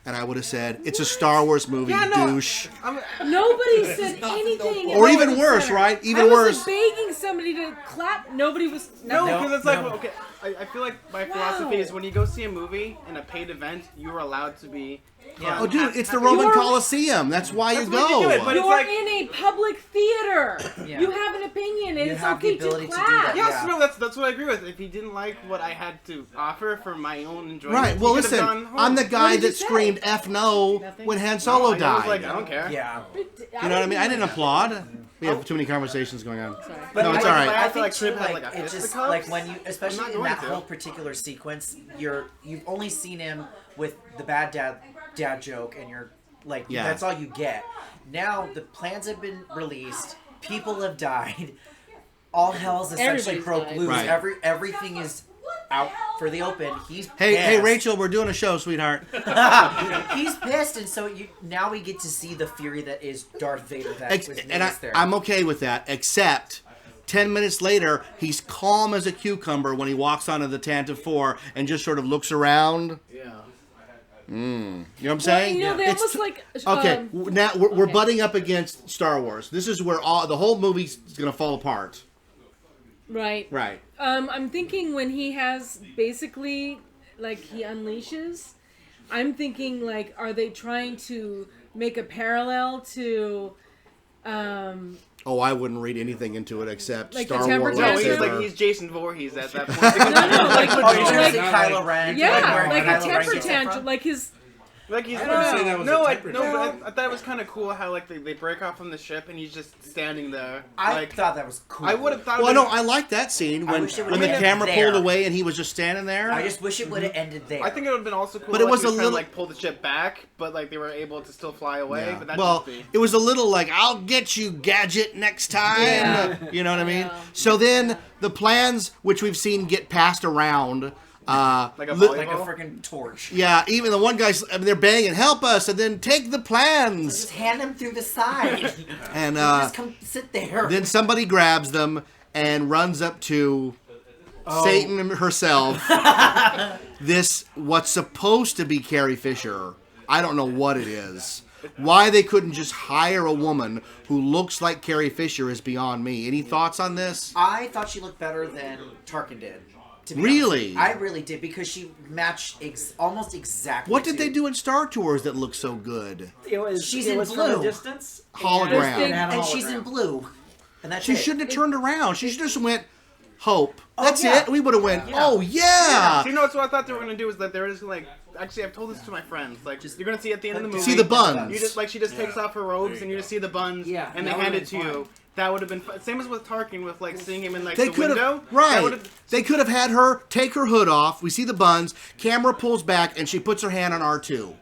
And I would have said, "It's a Star Wars movie, douche." Nobody said anything. Or even worse, right? Even worse. I was begging somebody to clap. Nobody was. No, because it's like, okay, I feel like my philosophy is when you go see a movie in a paid event, you are allowed to be. Oh, dude, it's the Roman Coliseum. That's why you go. You're in a public theater. Yeah. You have an opinion, and You it's have okay the ability to to do clap. that. Yes, no, that's what I agree with. If he didn't like what I had to offer for my own enjoyment, Right. Well, he could have listen, gone home. I'm the guy did you that say? screamed "F no" when Han Solo I died. was like, I don't care. Yeah. You know what I mean? I didn't applaud. We have too many conversations going on. But No, it's like, all right. I I feel like think too, Trip had like like a it's just fisticuffs. like when you, I'm especially not in going that to. whole particular sequence, you've only seen him with the bad dad joke, and you're like, Yeah. that's all you get. Now the plans have been released, people have died, all hell's essentially Everybody's broke died. loose. Right. Everything is out for the open. He's Hey, pissed. Rachel, we're doing a show, sweetheart. He's pissed, and so now we get to see the fury that is Darth Vader. That was And there. I'm okay with that, except 10 minutes later, he's calm as a cucumber when he walks onto the Tantive 4 and just sort of looks around. Yeah. You know what I'm saying? You know, they It's almost t- like. Okay, now we're okay. butting up against Star Wars. This is where the whole movie's going to fall apart. Right. Right. I'm thinking when he has basically, like, he unleashes, I'm thinking, like, are they trying to make a parallel to, Oh, I wouldn't read anything into it except Like the Star temper Wars. No, tantrum? he's lightsaber. like he's Jason Voorhees at that point. no, like, Oh, you're trying like, to say Kylo Ren? yeah, where like a Kylo Ren temper gets it tantrum, from? like his, Like he's wouldn't say that was no, a I, temper no, tantrum. but I thought it was kind of cool how like they break off from the ship and he's just standing there. I like, thought that was cool. I would have thought. Well, it no, was- I like that scene I when wish it the would've been camera there. pulled away and he was just standing there. I just wish it would have ended there. I think it would have been also cool. But it like, was he a trying to, little- like pull the ship back, but like they were able to still fly away. Yeah. But that's Well, just it was a little like, I'll get you, Gadget, next time. Yeah. You know what I mean? Yeah. So then the plans, which we've seen get passed around. like a li- volleyball. like a freaking torch. Yeah, even the one guy's, I mean, they're banging, help us, and then take the plans. Just hand them through the side. And just come sit there. then somebody grabs them and runs up to Satan herself, this, what's supposed to be Carrie Fisher, I don't know what it is. Why they couldn't just hire a woman who looks like Carrie Fisher is beyond me. Any thoughts on this? I thought she looked better than Tarkin did. To be Really? honest. I really did, because she matched almost exactly. What did they do in Star Tours that looked so good? She's it in was blue. from a distance. Hologram. And she's in blue. And that's She it. shouldn't have turned around. She should have just went, Hope. That's yeah. it. We would have went, Yeah. oh, yeah. You know what I thought they were gonna do is that they were just like. Actually, I've told this to my friends. Like, you're gonna see at the end of the movie. See the buns. You just she just takes off her robes, and you just see the buns. Yeah, and they that hand would've it to been you. fine. That would have been same as with Tarkin, with like seeing him in like They the could window. have, right. That would've- They could have had her take her hood off. We see the buns. Camera pulls back, and she puts her hand on R2.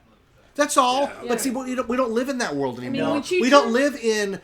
That's all. Yeah. But see, we don't live in that world anymore. when she we don't turned- live in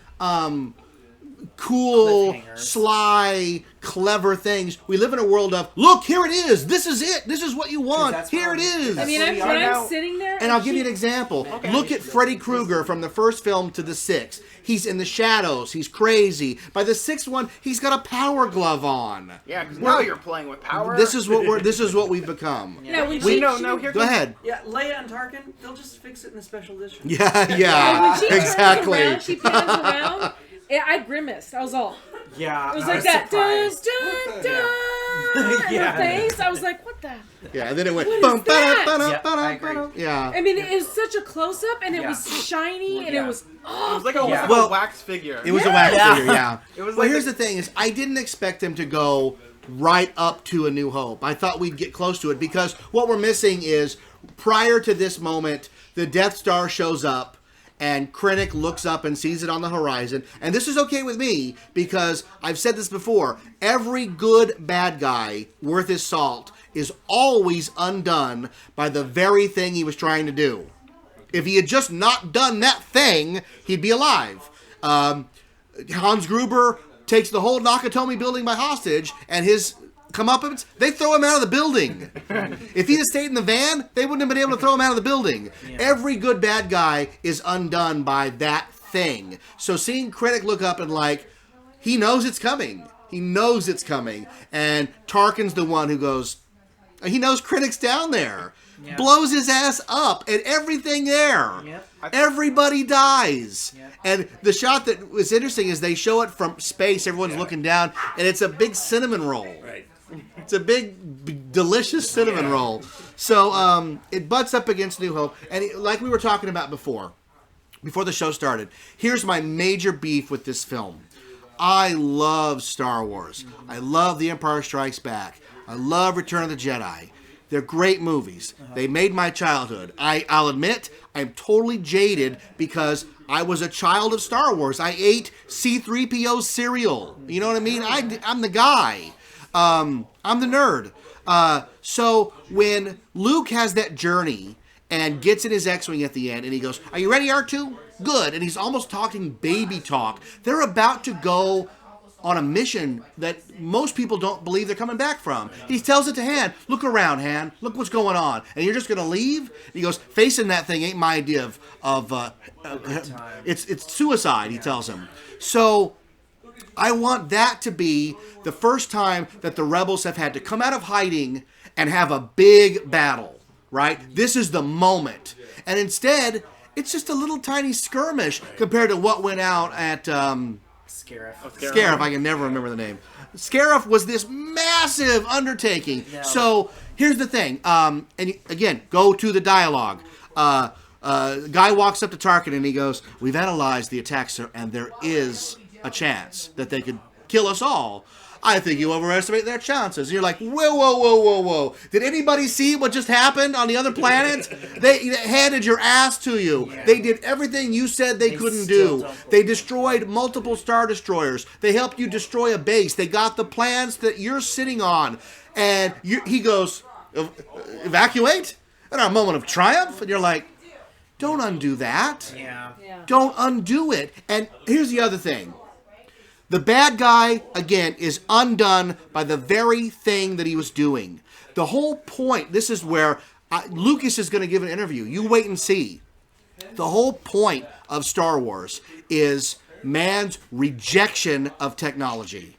cool, Cliffhangers. sly, clever things. We live in a world of, look, here it is. This is it. This is what you want. that's Here what it I'm- is. I mean, So I'm, we when are I'm now- sitting there, And I'll give you an example. Look at Freddy Krueger from the first film to the sixth. He's in the shadows. He's crazy. By the sixth one, he's got a power glove on. Yeah, because now you're playing with power. This is what we've become. Yeah, when We- she, no, she- no. Here Go comes- ahead. Yeah, Leia and Tarkin, they'll just fix it in a special edition. Yeah, Yeah, when she turns exactly. around, she pans around. I grimaced. I was all. Yeah. It was I like that. Dun, surprised. dun, dun. In her face. I was like, what the? Yeah, and then it went. What is bum, that? ba-da, Yeah, ba-da, I agree. ba-da. Yeah. I mean, it was such a close up, and it Yeah. was shiny, and Yeah. it was. It was like a, Yeah. Well, a wax figure. It was a wax Yeah. figure, yeah. It was Well, like here's the thing: is I didn't expect him to go right up to A New Hope. I thought we'd get close to it because what we're missing is prior to this moment, the Death Star shows up. And Krennic looks up and sees it on the horizon. And this is okay with me because I've said this before. Every good bad guy worth his salt is always undone by the very thing he was trying to do. If he had just not done that thing, he'd be alive. Hans Gruber takes the whole Nakatomi building by hostage, and his comeuppance, they throw him out of the building. If he'd have stayed in the van, they wouldn't have been able to throw him out of the building. Yeah. Every good bad guy is undone by that thing. So seeing Krennic look up and like, he knows it's coming. He knows it's coming. And Tarkin's the one who goes, he knows Krennic's down there. Yeah. Blows his ass up and everything there. Yep. Everybody dies. Yep. And the shot that was interesting is they show it from space. Everyone's looking down, and it's a big cinnamon roll. Right. It's a big delicious cinnamon roll. So it butts up against New Hope. And like we were talking about before the show started, here's my major beef with this film. I love Star Wars. I love The Empire Strikes Back. I love Return of the Jedi. They're great movies. They made my childhood. I'll admit, I'm totally jaded because I was a child of Star Wars. I ate C-3PO cereal. You know what I mean? I'm the guy. I'm the nerd. So when Luke has that journey and gets in his X-Wing at the end and he goes, "Are you ready, R2? Good." And he's almost talking baby talk. They're about to go on a mission that most people don't believe they're coming back from. He tells it to Han, "Look around, Han. Look what's going on. And you're just going to leave?" And he goes, "Facing that thing ain't my idea of it's suicide," he tells him. So I want that to be the first time that the rebels have had to come out of hiding and have a big battle, right? This is the moment. And instead, it's just a little tiny skirmish compared to what went out at Scariff. Scariff, I can never remember the name. Scariff was this massive undertaking. No. So here's the thing. And again, go to the dialogue. Guy walks up to Tarkin and he goes, "We've analyzed the attack, sir, and there is a chance that they could kill us all. I think you overestimate their chances." And you're like, whoa, whoa, whoa, whoa, whoa. Did anybody see what just happened on the other planet? They handed your ass to you. Yeah. They did everything you said they couldn't do. They destroyed multiple Star Destroyers. They helped you destroy a base. They got the plans that you're sitting on. And he goes, "Evacuate?" In our moment of triumph. And you're like, don't undo that. Yeah. Don't undo it. And here's the other thing. The bad guy, again, is undone by the very thing that he was doing. The whole point, this is where Lucas is going to give an interview. You wait and see. The whole point of Star Wars is man's rejection of technology.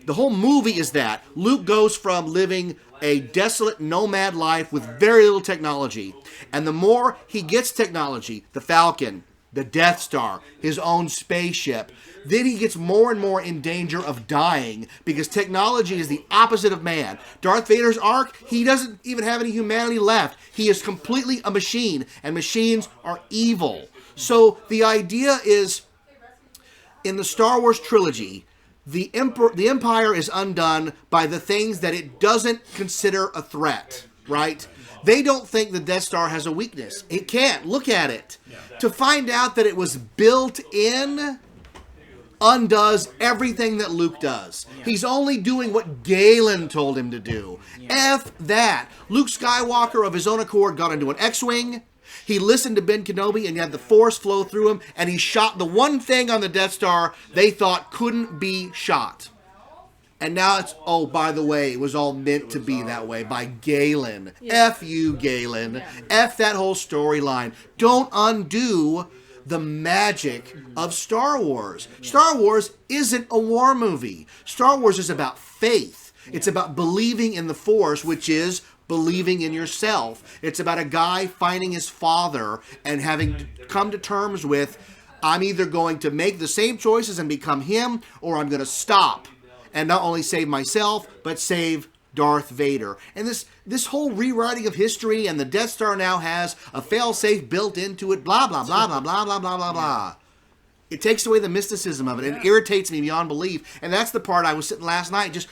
The whole movie is that. Luke goes from living a desolate nomad life with very little technology. And the more he gets technology, the Falcon, the Death Star, his own spaceship, then he gets more and more in danger of dying because technology is the opposite of man. Darth Vader's arc, he doesn't even have any humanity left. He is completely a machine, and machines are evil. So the idea is, in the Star Wars trilogy, the Empire is undone by the things that it doesn't consider a threat, right? They don't think the Death Star has a weakness. It can't. Look at it. To find out that it was built in undoes everything that Luke does. He's only doing what Galen told him to do. F that. Luke Skywalker, of his own accord, got into an X-Wing. He listened to Ben Kenobi and he had the Force flow through him, and he shot the one thing on the Death Star they thought couldn't be shot. And now it's, oh, by the way, it was all meant to be that way by Galen. F you, Galen. F that whole storyline. Don't undo the magic of Star Wars. Star Wars isn't a war movie. Star Wars is about faith. It's about believing in the Force, which is believing in yourself. It's about a guy finding his father and having come to terms with, I'm either going to make the same choices and become him, or I'm going to stop and not only save myself, but save Darth Vader. And this whole rewriting of history, and the Death Star now has a failsafe built into it, blah, blah, blah, blah, blah, blah, blah, blah, blah. It takes away the mysticism of it. It irritates me beyond belief. And that's the part I was sitting last night just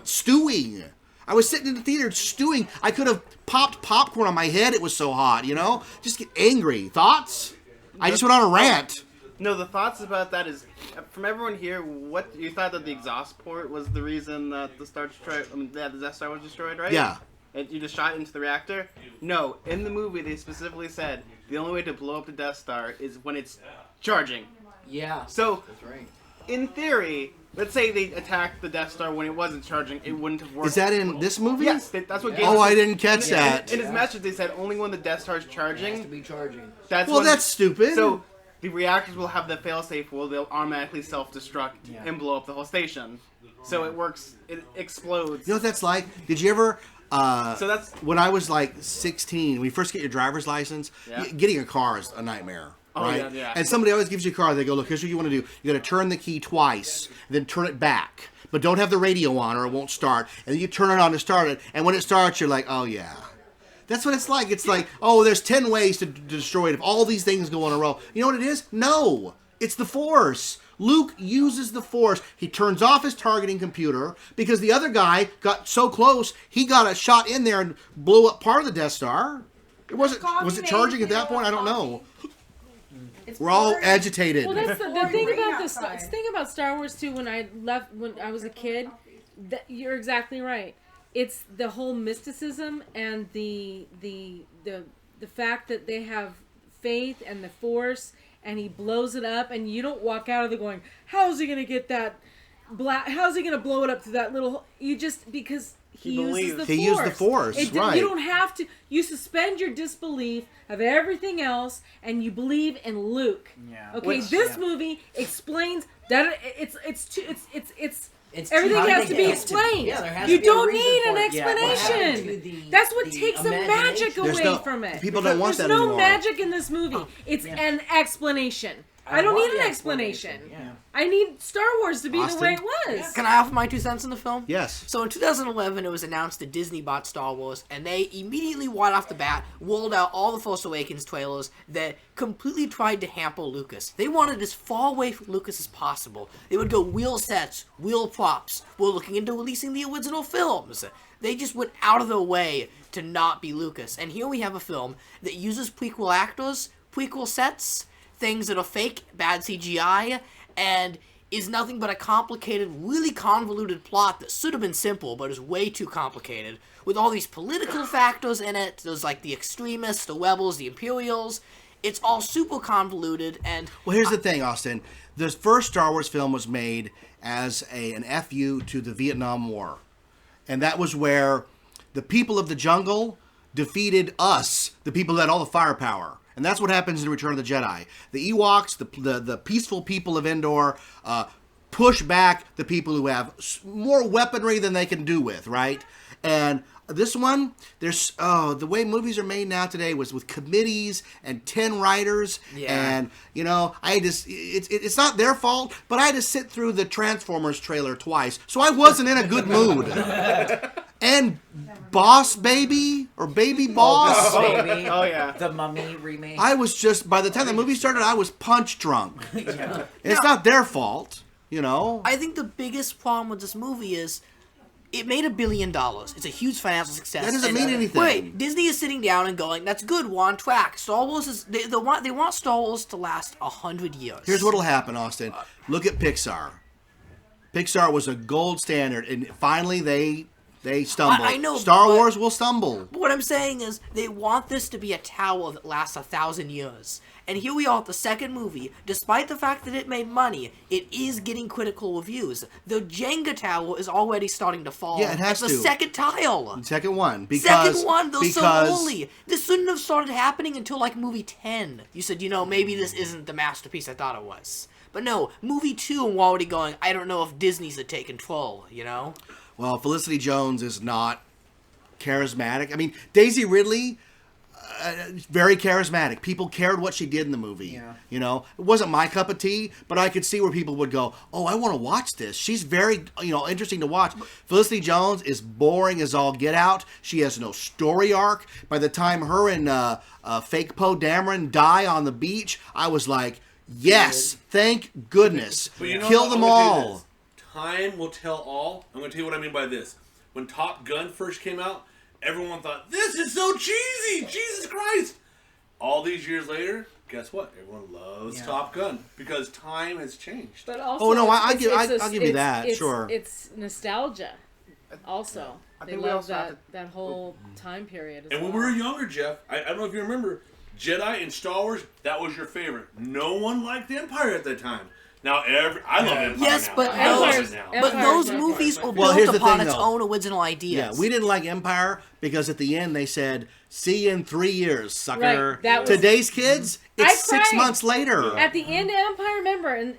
stewing. I was sitting in the theater stewing. I could have popped popcorn on my head. It was so hot, you know? Just get angry. Thoughts? I just went on a rant. No, the thoughts about that is, from everyone here, what you thought that the exhaust port was the reason that the Death Star was destroyed, right? Yeah. And you just shot into the reactor? No, in the movie they specifically said the only way to blow up the Death Star is when it's charging. Yeah. So, that's right. In theory, let's say they attacked the Death Star when it wasn't charging, it wouldn't have worked. Is that in this movie? Yes, that's what Galen Oh, said. I didn't catch that. In his message, they said only when the Death Star is charging. It has to be charging. That's stupid. So the reactors will have the failsafe where they'll automatically self-destruct and blow up the whole station. So it works. It explodes. You know what that's like? Did you ever... So that's when I was like 16, when you first get your driver's license, getting a car is a nightmare. Oh, right? yeah. And somebody always gives you a car. They go, look, here's what you want to do. You got to turn the key twice, then turn it back. But don't have the radio on or it won't start. And then you turn it on to start it. And when it starts, you're like, oh, yeah. That's what it's like. It's like, oh, there's 10 ways to destroy it if all these things go in a row. You know what it is? No. It's the Force. Luke uses the Force. He turns off his targeting computer because the other guy got so close, he got a shot in there and blew up part of the Death Star. Was it charging at that point? I don't know. We're all agitated. Well, that's the thing about thing about Star Wars too. When I was a kid, you're exactly right. It's the whole mysticism and the fact that they have faith and the Force, and he blows it up, and you don't walk out of there going, "How's he gonna get that How's he gonna blow it up to that little?" You just because. He uses the Force. He used the Force, right. You don't have to. You suspend your disbelief of everything else, and you believe in Luke. Yeah. Okay, this movie explains that it's everything has to be explained. You don't need an explanation. That's what takes the magic away from it. People don't want that anymore. anymore. There's no magic in this movie. It's an explanation. I don't need an explanation. I need Star Wars to be the way it was. Can I offer my 2 cents in the film? Yes. So in 2011, it was announced that Disney bought Star Wars, and they immediately, right off the bat, rolled out all the Force Awakens trailers that completely tried to hamper Lucas. They wanted as far away from Lucas as possible. They would go real sets, real props. We're looking into releasing the original films. They just went out of their way to not be Lucas. And here we have a film that uses prequel actors, prequel sets, things that are fake, bad CGI, and is nothing but a complicated, really convoluted plot that should have been simple, but is way too complicated, with all these political factors in it. There's like the extremists, the rebels, the Imperials. It's all super convoluted, and... Well, here's the thing, Austin. The first Star Wars film was made as an FU to the Vietnam War. And that was where the people of the jungle defeated us, the people that had all the firepower. And that's what happens in Return of the Jedi. The Ewoks, the peaceful people of Endor, push back the people who have more weaponry than they can do with, right? And this one, there's the way movies are made now today was with committees and 10 writers, and I just it's not their fault, but I had to sit through the Transformers trailer twice, so I wasn't in a good mood. And Boss Baby or Baby Boss, Baby. Oh yeah, The Mummy remake. I was just by the time the movie started, I was punch drunk. Yeah. It's not their fault, you know. I think the biggest problem with this movie is it made $1 billion. It's a huge financial success. That doesn't mean anything. Wait, Disney is sitting down and going, "That's good. We're on track." Star Wars is they want Star Wars to last 100 years. Here's what'll happen, Austin. Look at Pixar. Pixar was a gold standard, and finally they stumbled. I know, Star Wars will stumble. But what I'm saying is they want this to be a tower that lasts 1,000 years. And here we are at the second movie. Despite the fact that it made money, it is getting critical reviews. The Jenga tower is already starting to fall. Yeah, it has it's to. the second tile. Second one. Second one, though, so early. This shouldn't have started happening until like movie 10. You said, maybe this isn't the masterpiece I thought it was. But no, movie 2, we're already going, I don't know if Disney's to take control, Well, Felicity Jones is not charismatic. I mean, Daisy Ridley, very charismatic. People cared what she did in the movie. Yeah. It wasn't my cup of tea, but I could see where people would go, "Oh, I want to watch this." She's very, interesting to watch. Felicity Jones is boring as all get out. She has no story arc. By the time her and fake Poe Dameron die on the beach, I was like, yes, thank goodness. Kill them all. Time will tell all. I'm going to tell you what I mean by this. When Top Gun first came out, everyone thought, this is so cheesy! Jesus Christ! All these years later, guess what? Everyone loves Top Gun because time has changed. But also, oh no, I'll give you that. Sure, it's nostalgia. Also, they love that whole time period. And when we were younger, Jeff, I don't know if you remember, Jedi and Star Wars, that was your favorite. No one liked Empire at that time. Now I love Empire. Yes, now. but those movies were built upon its own original ideas. Yeah, we didn't like Empire because at the end they said, "See you in 3 years, sucker." Right, Today's kids, it's 6 months later. At the end of Empire, remember, and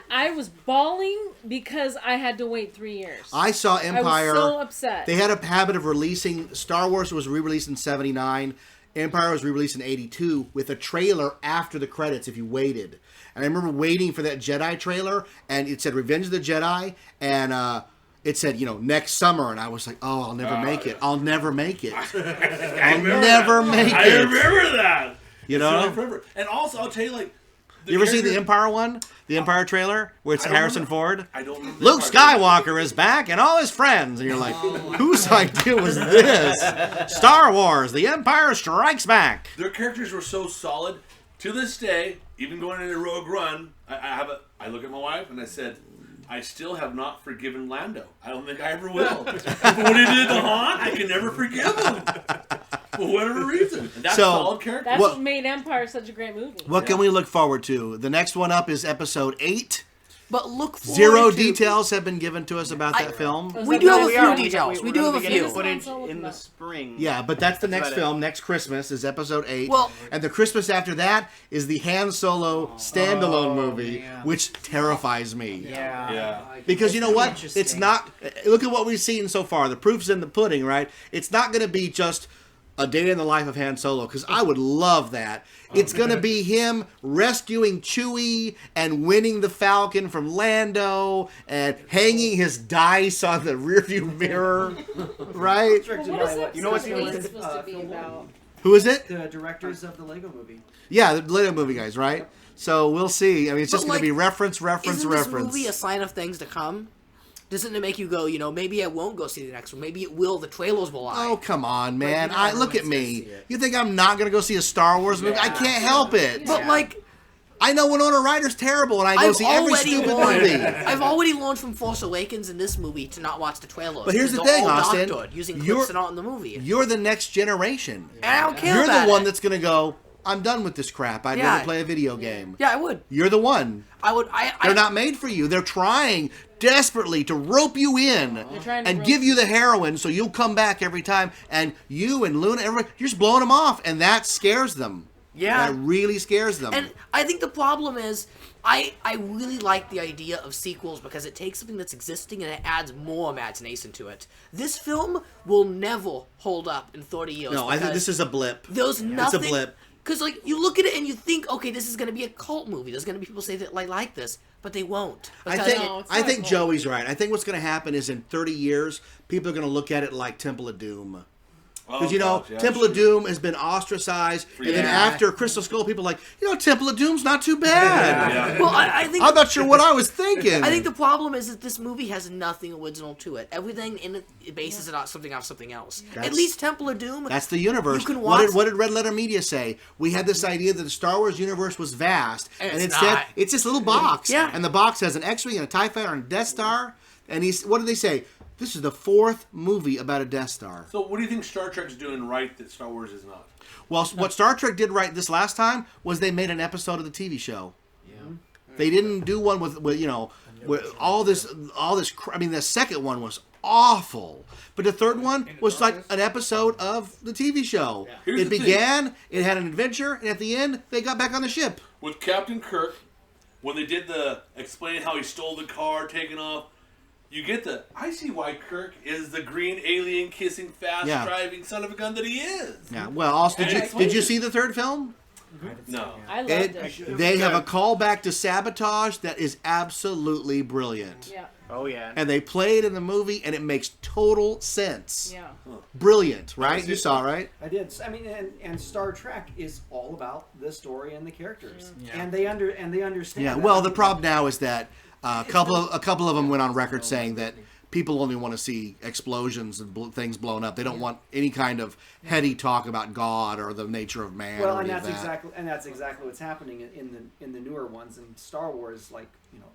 I was bawling because I had to wait 3 years. I saw Empire. I was so upset. They had a habit of releasing. Star Wars was re-released in '79. Empire was re-released in '82 with a trailer after the credits if you waited. And I remember waiting for that Jedi trailer, and it said Revenge of the Jedi, and it said, next summer, and I was like, oh, I'll never make it. I'll never make it. I'll never make it. I remember that. Forever. And also, I'll tell you, you ever see the Empire one? The Empire trailer? Where it's Harrison Ford? I don't remember. Luke Skywalker is back and all his friends. And you're like, whose idea was this? Star Wars, The Empire Strikes Back. Their characters were so solid. To this day, even going into Rogue One, I look at my wife and I said, I still have not forgiven Lando. I don't think I ever will. For what he did to Han, I can never forgive him. For whatever reason. And that's solid character. That's what made Empire such a great movie. What can we look forward to? The next one up is episode 8. But look forward Zero details have been given to us about that film. We do have a few details. We do have a few. Footage in the spring. Yeah, but that's the next film. Next Christmas is episode 8. Well, and the Christmas after that is the Han Solo standalone movie, which terrifies me. Yeah. Because you know what? It's not... Look at what we've seen so far. The proof's in the pudding, right? It's not going to be just a day in the life of Han Solo, because I would love that. It's going to be him rescuing Chewie and winning the Falcon from Lando and hanging his dice on the rearview mirror, right? You know what's supposed to be about? Who is it? The directors of the Lego movie. Yeah, the Lego movie guys, right? So we'll see. I mean, it's just going to be reference. Isn't this movie a sign of things to come? Doesn't it make you go, maybe I won't go see the next one. Maybe it will. The trailers will lie. Oh, come on, man. Look at me. You think I'm not going to go see a Star Wars movie? I can't help it. But, I know Winona Ryder's terrible, and I go see every stupid movie. I've already learned from Force Awakens in this movie to not watch the trailers. But here's the thing, Austin. Using clips and all in the movie. You're the next generation. And I don't care You're about the one it. that's going to go, I'm done with this crap. I'd rather play a video game. Yeah, I would. You're the one. I would. They're not made for you. They're trying desperately to rope you in and give you the heroin so you'll come back every time. And you and Luna, everybody, you're just blowing them off. And that scares them. Yeah. That really scares them. And I think the problem is I really like the idea of sequels because it takes something that's existing and it adds more imagination to it. This film will never hold up in 30 years. No, I think this is a blip. There's nothing. It's a blip. Because, like, you look at it and you think, okay, this is going to be a cult movie. There's going to be people say that like this, but they won't. I think Joey's right. I think what's going to happen is in 30 years, people are going to look at it like Temple of Doom. Because, Temple of Doom has been ostracized. And then after Crystal Skull, people are like, Temple of Doom's not too bad. Well, I think... I'm not sure what I was thinking. I think the problem is that this movie has nothing original to it. Everything in it bases it on something else. At least Temple of Doom... That's the universe. You can watch... What did Red Letter Media say? We had this idea that the Star Wars universe was vast. And instead, it's this little box. Yeah. And the box has an X-Wing and a TIE Fighter and a Death Star. And what did they say? This is the 4th movie about a Death Star. So what do you think Star Trek's doing right that Star Wars is not? Well, what Star Trek did right this last time was they made an episode of the TV show. Yeah. They didn't do one with all this. I mean, the second one was awful, but the third one was like an episode of the TV show. Yeah. It began, it had an adventure, and at the end, they got back on the ship. With Captain Kirk, when they did the explain how he stole the car, taking off. You get I see why Kirk is the green alien kissing fast driving son of a gun that he is. Yeah. Well, also, did you see the third film? No. I loved it. They have a callback to Sabotage that is absolutely brilliant. Yeah. Oh yeah. And they play it in the movie, and it makes total sense. Yeah. Brilliant, right? You saw, right? I did. I mean, and Star Trek is all about the story and the characters, Yeah. and they understand. Yeah. that. Well, the problem now is that a couple of them went on record saying that people only want to see explosions and things blown up. They don't want any kind of heady talk about God or the nature of man. Well, or and any of that's that. exactly what's happening in the newer ones in Star Wars. Like,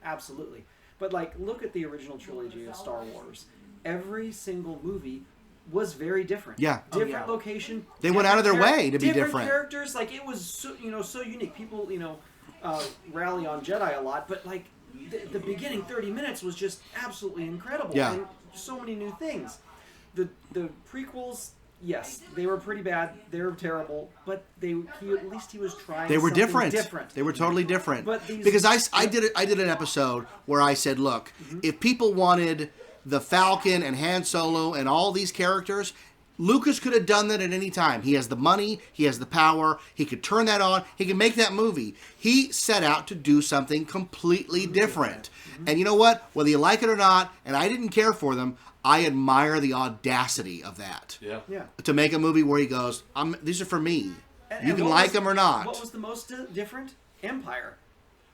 absolutely. But like, look at the original trilogy of Star Wars. Every single movie was very different. Yeah. Different location. They went out of their way to be different. Different characters. Like, it was so unique. People rally on Jedi a lot, but like the beginning 30 minutes was just absolutely incredible. Yeah. And so many new things. The prequels. Yes, they were pretty bad. They were terrible, but at least he was trying. They were something different. They were totally different. But these, because I did an episode where I said, look, if people wanted the Falcon and Han Solo and all these characters, Lucas could have done that at any time. He has the money, he has the power, he could turn that on, he can make that movie. He set out to do something completely different. And you know what? Whether you like it or not, and I didn't care for them, I admire the audacity of that. Yeah. To make a movie where he goes, these are for me. You can like them or not. What was the most different? Empire.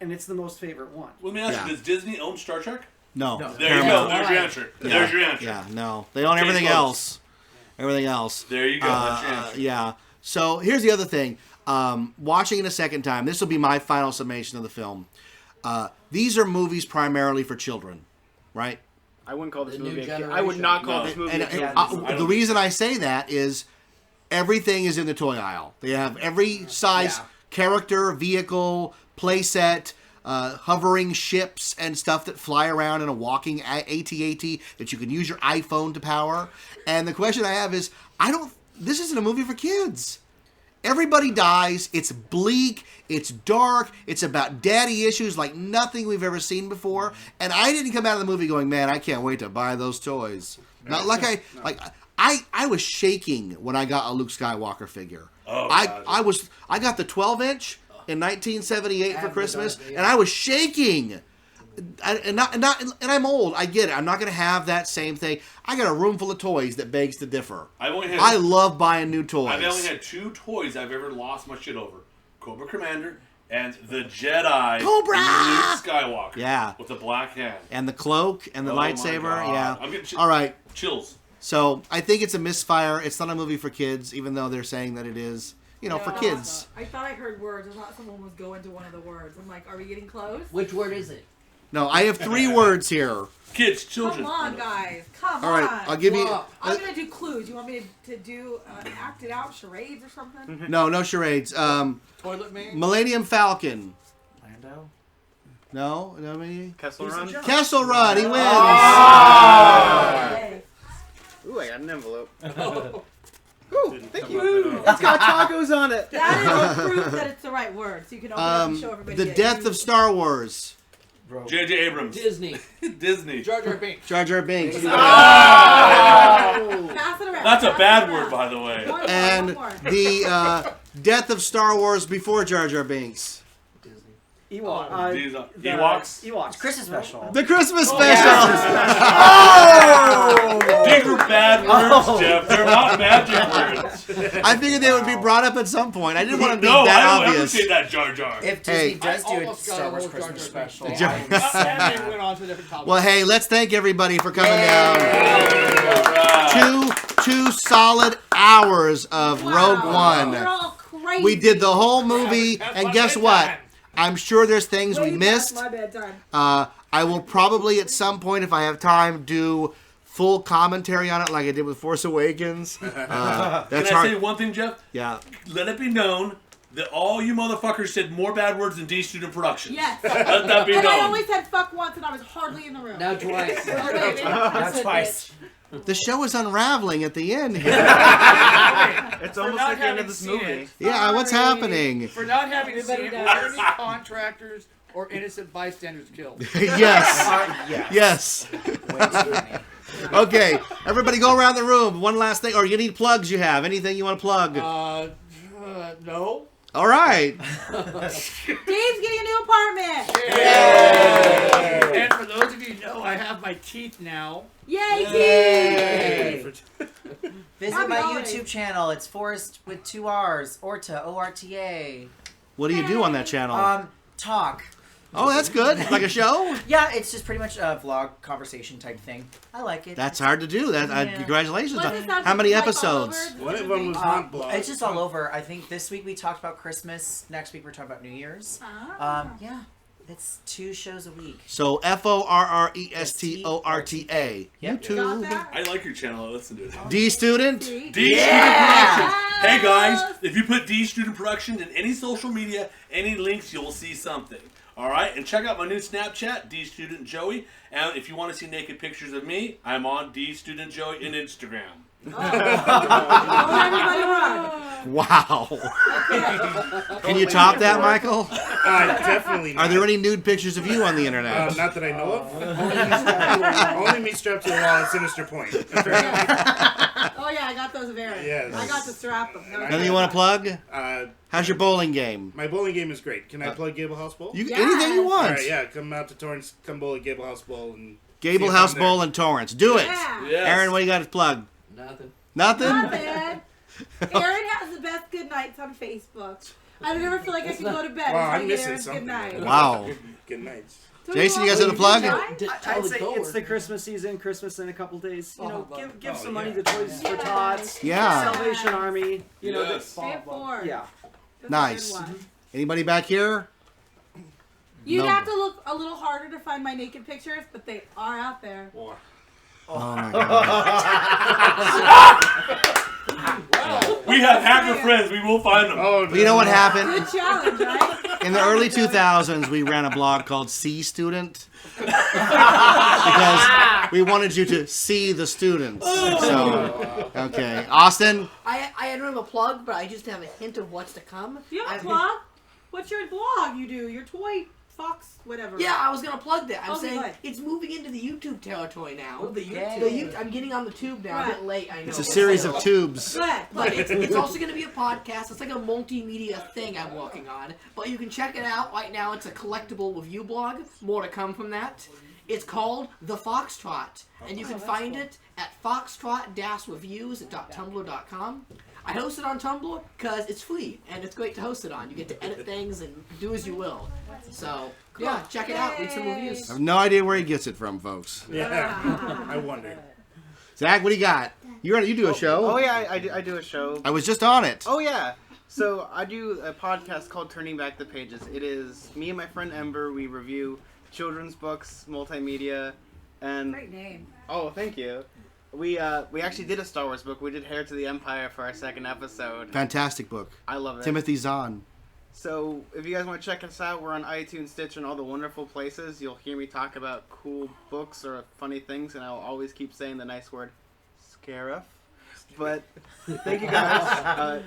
And it's the most favorite one. Let me ask you, does Disney own Star Trek? No. There you go. There's your answer. Yeah. There's your answer. Yeah, no. They own everything else. Everything else. There you go. That's your answer. Yeah. So here's the other thing. Watching it a second time, this will be my final summation of the film. These are movies primarily for children, right? I wouldn't call this movie. I would not call this movie. The reason I say that is everything is in the toy aisle. They have every size character, vehicle, playset, hovering ships and stuff that fly around in a walking AT-AT that you can use your iPhone to power. And the question I have is, this isn't a movie for kids. Everybody dies. It's bleak. It's dark. It's about daddy issues like nothing we've ever seen before. And I didn't come out of the movie going, man, I can't wait to buy those toys. Not like I was shaking when I got a Luke Skywalker figure. Oh, I got the 12-inch in 1978 for Christmas, and I was shaking. And I'm old. I get it. I'm not going to have that same thing. I got a room full of toys that begs to differ. I love buying new toys. I've only had 2 toys I've ever lost my shit over: Cobra Commander and the Jedi Cobra Luke Skywalker. Yeah, with the black hand and the cloak and the lightsaber. Yeah. I'm getting all right. Chills. So I think it's a misfire. It's not a movie for kids, even though they're saying that it is. For kids. I thought I heard words. I thought someone was going to one of the words. I'm like, are we getting close? Which word is it? No, I have 3 words here. Kids, children. Come on, guys. Come on. All right, I'll give you... I'm going to do clues. You want me to do act it out, charades or something? No charades. Toilet Man? Millennium Falcon. Lando? No? Nobody? Kessel Run? Kessel Run. He wins. Ooh, I got an envelope. Thank come up with you. It's got tacos on it. That is proof that it's the right word. So you can open it up and show everybody. The death of Star Wars. J.J. Abrams. Disney. Disney. Jar Jar Binks. Jar Jar Binks. Pass it around. That's a bad word, by the way. One more, And one more. the death of Star Wars before Jar Jar Binks. Ewoks? It's Christmas special. The Christmas special. These are bad words, Jeff. They're not magic words. I figured they would be brought up at some point. I didn't want to be No, that I don't obvious. ever say that, Jar Jar. If Disney Hey. does do a Almost got Star a Wars whole Jar Christmas Jar Binks special, thing. Jar- And then went on to different topics. Well, hey, let's thank everybody for coming down. Two solid hours of Rogue You're One. all crazy. We did the whole movie, and guess what? I'm sure there's things we Way missed. past my bedtime. I will probably at some point, if I have time, do full commentary on it like I did with Force Awakens. That's Can I hard. say one thing, Jeff? Yeah. Let it be known that all you motherfuckers said more bad words than D Student Productions. Yes. Let that be And I known. only said fuck once, and I was hardly in the room. Now twice. That's twice. The show is unraveling at the end here. It's almost not like the end of having this seen movie. it. Yeah, what's happening? For not having seen Everybody it, does. were any contractors or innocent bystanders killed? Yes. Yes. Yes. Okay, everybody go around the room. One last thing. Or any plugs you have? Anything you want to plug? No. All right. Dave's getting a new apartment. And for those of you who know, I have my teeth now. Yay, Dave! Visit Happy my holidays. YouTube channel. It's Forrest with 2 R's. Orta, O-R-T-A. What do you do on that channel? Talk. Oh, that's good. Like a show? Yeah, it's just pretty much a vlog conversation type thing. I like it. That's hard to do. That Yeah. congratulations. Was it something How many like all episodes? over? One of them was not blog. It's just all over. I think this week we talked about Christmas. Next week we're talking about New Year's. Yeah, it's 2 shows a week. So FORRESTORTA. Yep. YouTube. I like your channel. I listen to it. D student. D Student Productions. Hey guys, if you put D Student Productions in any social media, any links, you'll see something. All right, and check out my new Snapchat, D Student Joey. And if you want to see naked pictures of me, I'm on D Student Joey in Instagram. Wow. Can you top that, Michael? Definitely not. Are there any nude pictures of you on the internet? Not that I know of. Only me strapped to the wall at Sinister Point. Oh yeah, I got those of Aaron. Yes. I got to strap them. Anything you want to plug? Uh, How's your bowling game? my bowling game is great. Can I plug Gable House Bowl? You anything you want. All right, yeah. Come out to Torrance. Come bowl at Gable House Bowl and Gable see if House I'm there. Bowl in Torrance. Do it. Yeah. Yes. Aaron, what do you got to plug? Nothing. Nothing? Not bad. Aaron has the best good nights on Facebook. I never feel like I can go to bed Wow, until I I'm get missing Aaron's good something. night. Wow. Good nights. Jason, you guys got a plug? I'd say it's the Christmas season. Christmas in a couple days. You know, give some money to Toys for Tots. Yeah. Salvation Army. You know, Yes. Pay it forward. yeah. That's a Nice. good one. Anybody back here? You'd No. have to look a little harder to find my naked pictures, but they are out there. Oh my God. We have hacker friends. We will find them. Oh, Well, you know what happened? Good challenge, right? In the early 2000s, we ran a blog called See Student because we wanted you to see the students. So, okay. Austin? I don't have a plug, but I just have a hint of what's to come. Do you have a I've- blog? What's your blog you do? Your toy fox, whatever. Yeah, I was gonna plug that. I'm Okay, saying good. it's moving into the YouTube territory now. Okay. I'm getting on the tube now. A bit late, I know. It's a series of tubes. Good. But it's also going to be a podcast. It's like a multimedia thing I'm working on. But you can check it out. Right now it's a collectible review blog. More to come from that. It's called The Foxtrot. And you can find it at foxtrot-reviews.tumblr.com. I host it on Tumblr because it's free. And it's great to host it on. You get to edit things and do as you will. So, yeah, check it out. Read some reviews. I have no idea where he gets it from, folks. Yeah. I wonder. Zach, what do you got? You do a show. Oh yeah, I do a show. I was just on it. Oh yeah. So I do a podcast called Turning Back the Pages. It is me and my friend Ember. We review children's books, multimedia, and Great name. oh, thank you. We actually did a Star Wars book. We did Heir to the Empire for our second episode. Fantastic book. I love it. Timothy Zahn. So if you guys want to check us out, we're on iTunes, Stitcher, and all the wonderful places. You'll hear me talk about cool books or funny things, and I'll always keep saying the nice word, Scariff. But thank you guys.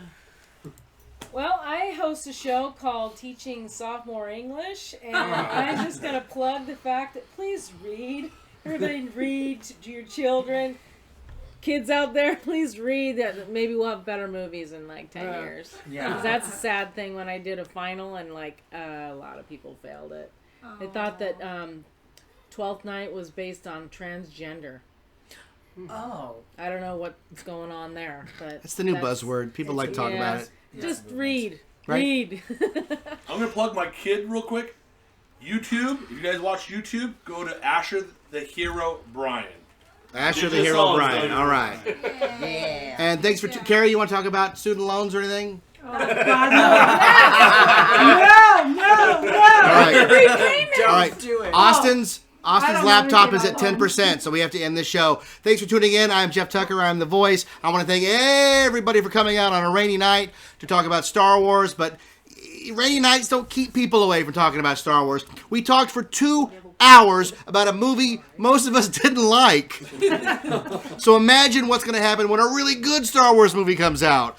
Well, I host a show called Teaching Sophomore English, and I'm just going to plug the fact that please read. Everybody read to your children. Kids out there, please read. That maybe we'll have better movies in like 10 years. Yeah. 'Cause that's a sad thing when I did a final and like a lot of people failed it. They thought that 12th Night was based on transgender. Oh. I don't know what's going on there, but It's the new buzzword. People like talking about it. Just read. Right? Read. I'm gonna plug my kid real quick. YouTube. If you guys watch YouTube, go to Asher the Hero Brian. Asher the Just Hero songs, Brian. don't All you? right. Yeah. And thanks for Carrie. You want to talk about student loans or anything? Oh, God, no. All right. Don't All right. do it. Austin's I don't laptop know is at anything about 10%, so we have to end this show. Thanks for tuning in. I'm Jeff Tucker. I'm the voice. I want to thank everybody for coming out on a rainy night to talk about Star Wars, but rainy nights don't keep people away from talking about Star Wars. We talked for 2 hours about a movie most of us didn't like. So imagine what's going to happen when a really good Star Wars movie comes out.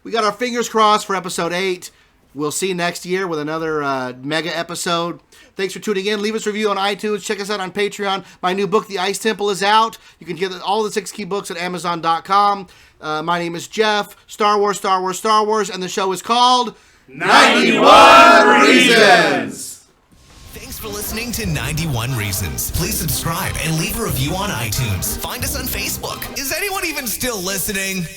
We got our fingers crossed for episode 8. We'll see you next year with another mega episode. Thanks for tuning in. Leave us a review on iTunes. Check us out on Patreon. My new book, The Ice Temple, is out. You can get all the 6 key books at Amazon.com. My name is Jeff. Star Wars, and the show is called 91 Reasons. Thanks for listening to 91 Reasons. Please subscribe and leave a review on iTunes. Find us on Facebook. Is anyone even still listening?